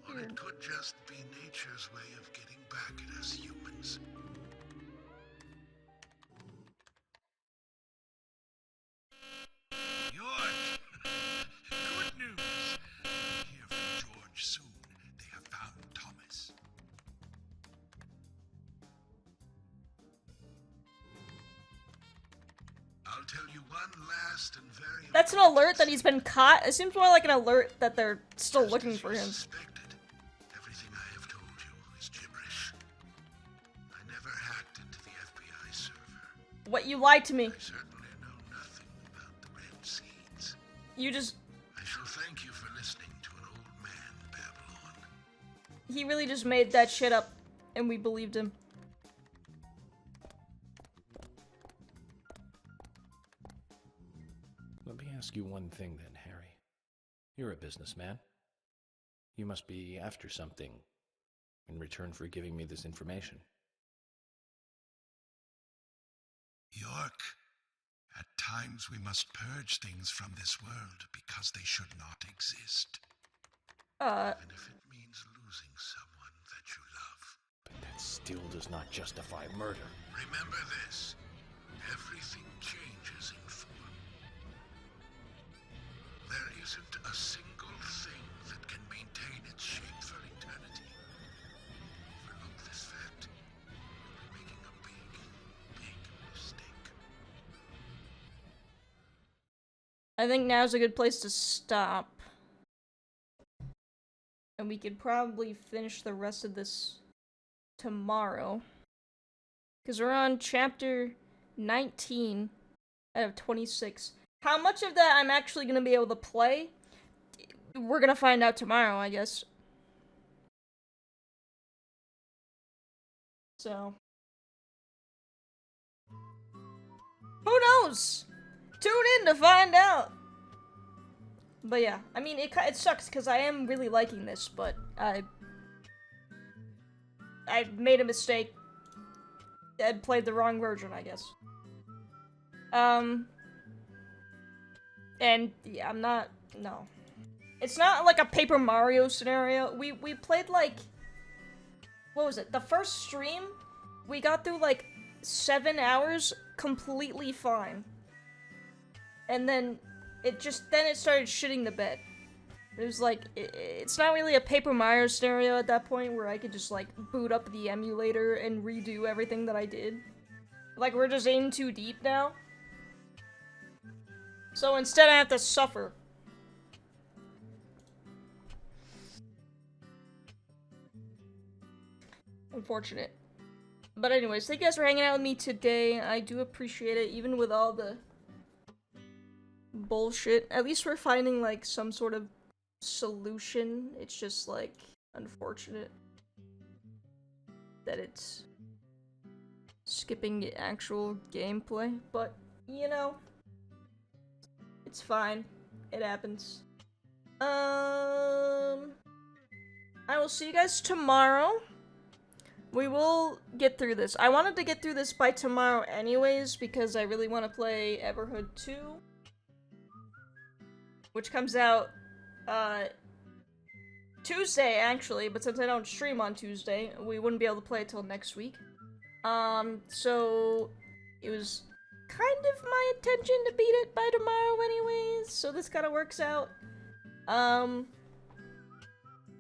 Or it could just be nature's way of getting back at us humans. York! Good news! Hear from George soon. They have found Thomas. I'll tell you one last and very... That's an alert that he's been caught? It seems more like an alert that they're still looking for him. Everything I have told you is gibberish. I never hacked into the FBI server. What, you lied to me? I certainly know nothing about the red seeds. You just... I shall thank you for listening to an old man babble on. He really just made that shit up, and we believed him. Let me ask you one thing then, Harry. You're a businessman. You must be after something in return for giving me this information. York, at times we must purge things from this world because they should not exist. Even if it means losing someone that you love. But that still does not justify murder. Remember this. Everything changes in form. There isn't a single thing that can maintain its shape for eternity. Overlook this fact. You'll be making a big, big mistake. I think now's a good place to stop. And we could probably finish the rest of this tomorrow. Because we're on chapter 19 out of 26. How much of that I'm actually going to be able to play, we're going to find out tomorrow, I guess. So. Who knows? Tune in to find out. But yeah, I mean, it sucks because I am really liking this, but I made a mistake. I played the wrong version, I guess. And yeah, no. It's not like a Paper Mario scenario. We played like, what was it? The first stream, we got through like 7 hours completely fine. And then it started shitting the bed. It was like, it's not really a Paper Mario scenario at that point where I could just like boot up the emulator and redo everything that I did. Like, we're just in too deep now. So instead I have to suffer. Unfortunate. But anyways, thank you guys for hanging out with me today. I do appreciate it, even with all the bullshit. At least we're finding like some sort of solution. It's just like unfortunate that it's skipping the actual gameplay, but you know, it's fine. It happens. I will see you guys tomorrow. We will get through this. I wanted to get through this by tomorrow anyways because I really want to play Everhood 2. Which comes out, Tuesday, actually, but since I don't stream on Tuesday, we wouldn't be able to play it till next week. So, it was kind of my intention to beat it by tomorrow anyways, so this kind of works out.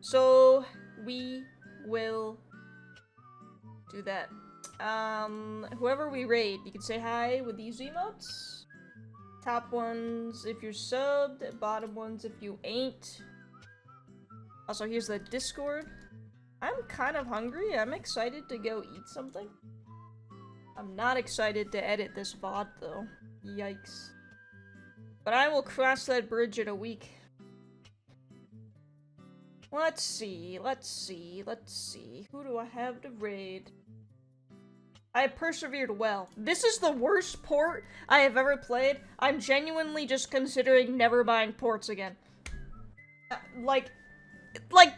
So, we will do that. Whoever we raid, you can say hi with these emotes. Top ones if you're subbed, bottom ones if you ain't. Also, here's the Discord. I'm kind of hungry. I'm excited to go eat something. I'm not excited to edit this VOD, though. Yikes. But I will cross that bridge in a week. Let's see. Who do I have to raid? I persevered well. This is the worst port I have ever played. I'm genuinely just considering never buying ports again. Like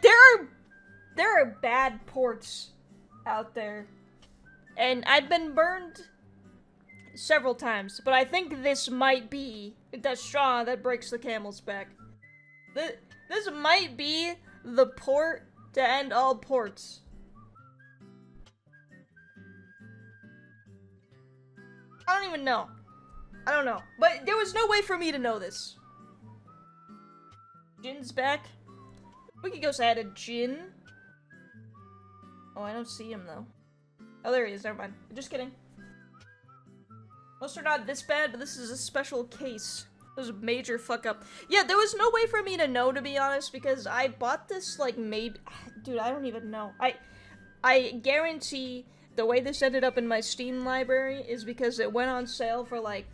there are bad ports out there. And I've been burned several times, but I think this might be the straw that breaks the camel's back. This might be the port to end all ports. I don't even know. I don't know. But there was no way for me to know this. Jin's back. We could go say hi to Jin. Oh, I don't see him though. Oh, there he is. Never mind. Just kidding. Most are not this bad, but this is a special case. It was a major fuck up. Yeah, there was no way for me to know, to be honest, because I bought this like maybe... Dude, I don't even know. I guarantee the way this ended up in my Steam library is because it went on sale for like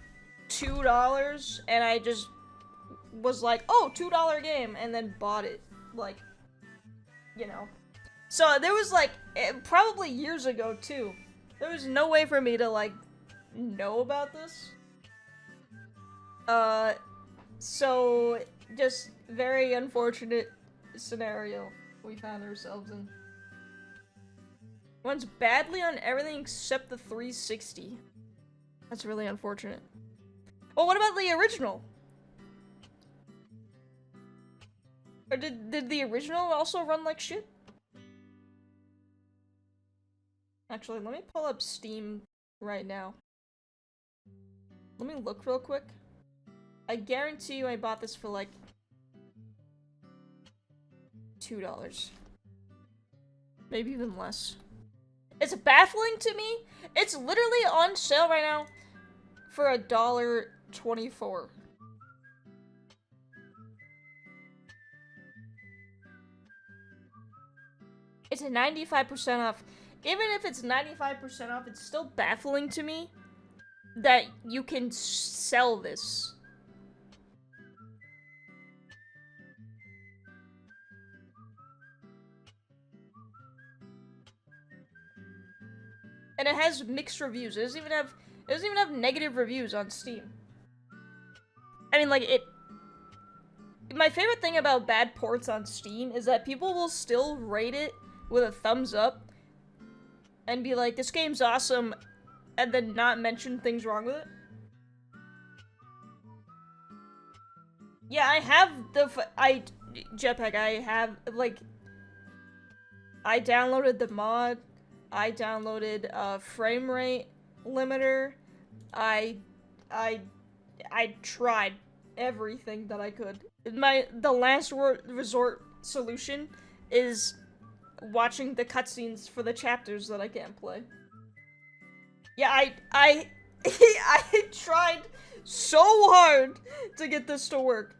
$2, and I just was like, oh, $2 game, and then bought it. Like, you know. So there was like, probably years ago too. There was no way for me to like know about this. So just very unfortunate scenario we found ourselves in. Runs badly on everything except the 360. That's really unfortunate. Well, what about the original? Or did the original also run like shit? Actually, let me pull up Steam right now. Let me look real quick. I guarantee you I bought this for like $2. Maybe even less. It's baffling to me. It's literally on sale right now for $1.24. It's a 95% off. Even if it's 95% off, it's still baffling to me that you can sell this. And it has mixed reviews. It doesn't even have negative reviews on Steam. I mean, like, my favorite thing about bad ports on Steam is that people will still rate it with a thumbs up and be like, this game's awesome, and then not mention things wrong with it. Yeah, I have Jetpack, I have, like, I downloaded the mod, I downloaded frame rate limiter, I tried everything that I could. The last resort solution is watching the cutscenes for the chapters that I can't play. Yeah, I tried so hard to get this to work.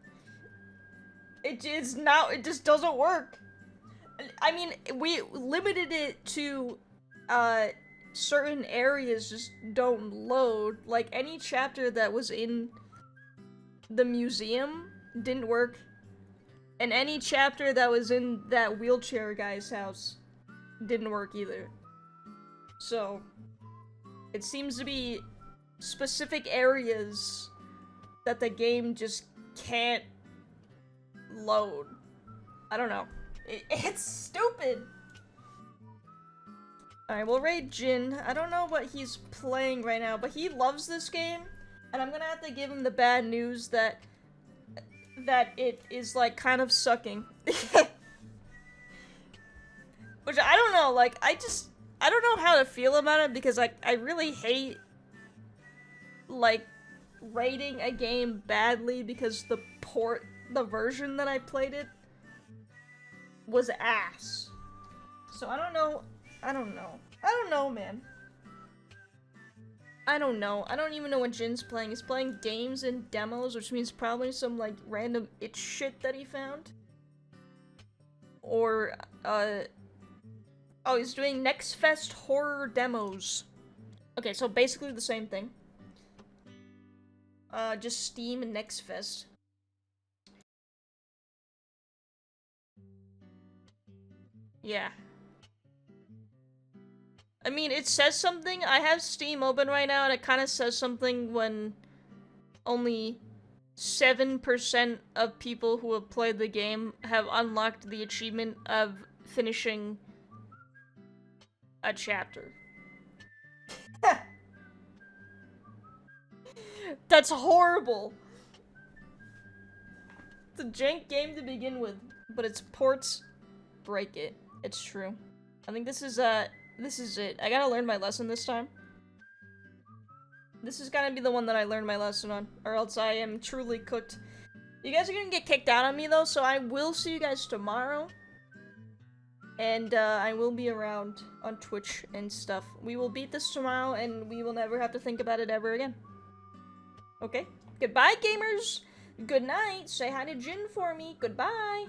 It just doesn't work. I mean, we limited it to, certain areas just don't load. Like, any chapter that was in the museum didn't work. And any chapter that was in that wheelchair guy's house didn't work either. So, it seems to be specific areas that the game just can't load. I don't know. It's stupid! Alright, we'll raid Jin. I don't know what he's playing right now, but he loves this game, and I'm gonna have to give him the bad news that it is, like, kind of sucking. Which, I don't know, like, I don't know how to feel about it, because, like, I really hate, like, rating a game badly because the version that I played it was ass. So, I don't know, man. I don't know. I don't even know what Jin's playing. He's playing games and demos, which means probably some, like, random itch shit that he found. Or, oh, he's doing Next Fest horror demos. Okay, so basically the same thing. Just Steam and Next Fest. Yeah. I mean, it says something. I have Steam open right now, and it kind of says something when only 7% of people who have played the game have unlocked the achievement of finishing a chapter. That's horrible. It's a jank game to begin with, but its ports break it. It's true. I think this is it. I gotta learn my lesson this time. This is gonna be the one that I learned my lesson on, or else I am truly cooked. You guys are gonna get kicked out on me though, so I will see you guys tomorrow. And I will be around on Twitch and stuff. We will beat this tomorrow, and we will never have to think about it ever again. Okay? Goodbye, gamers! Good night! Say hi to Jin for me. Goodbye!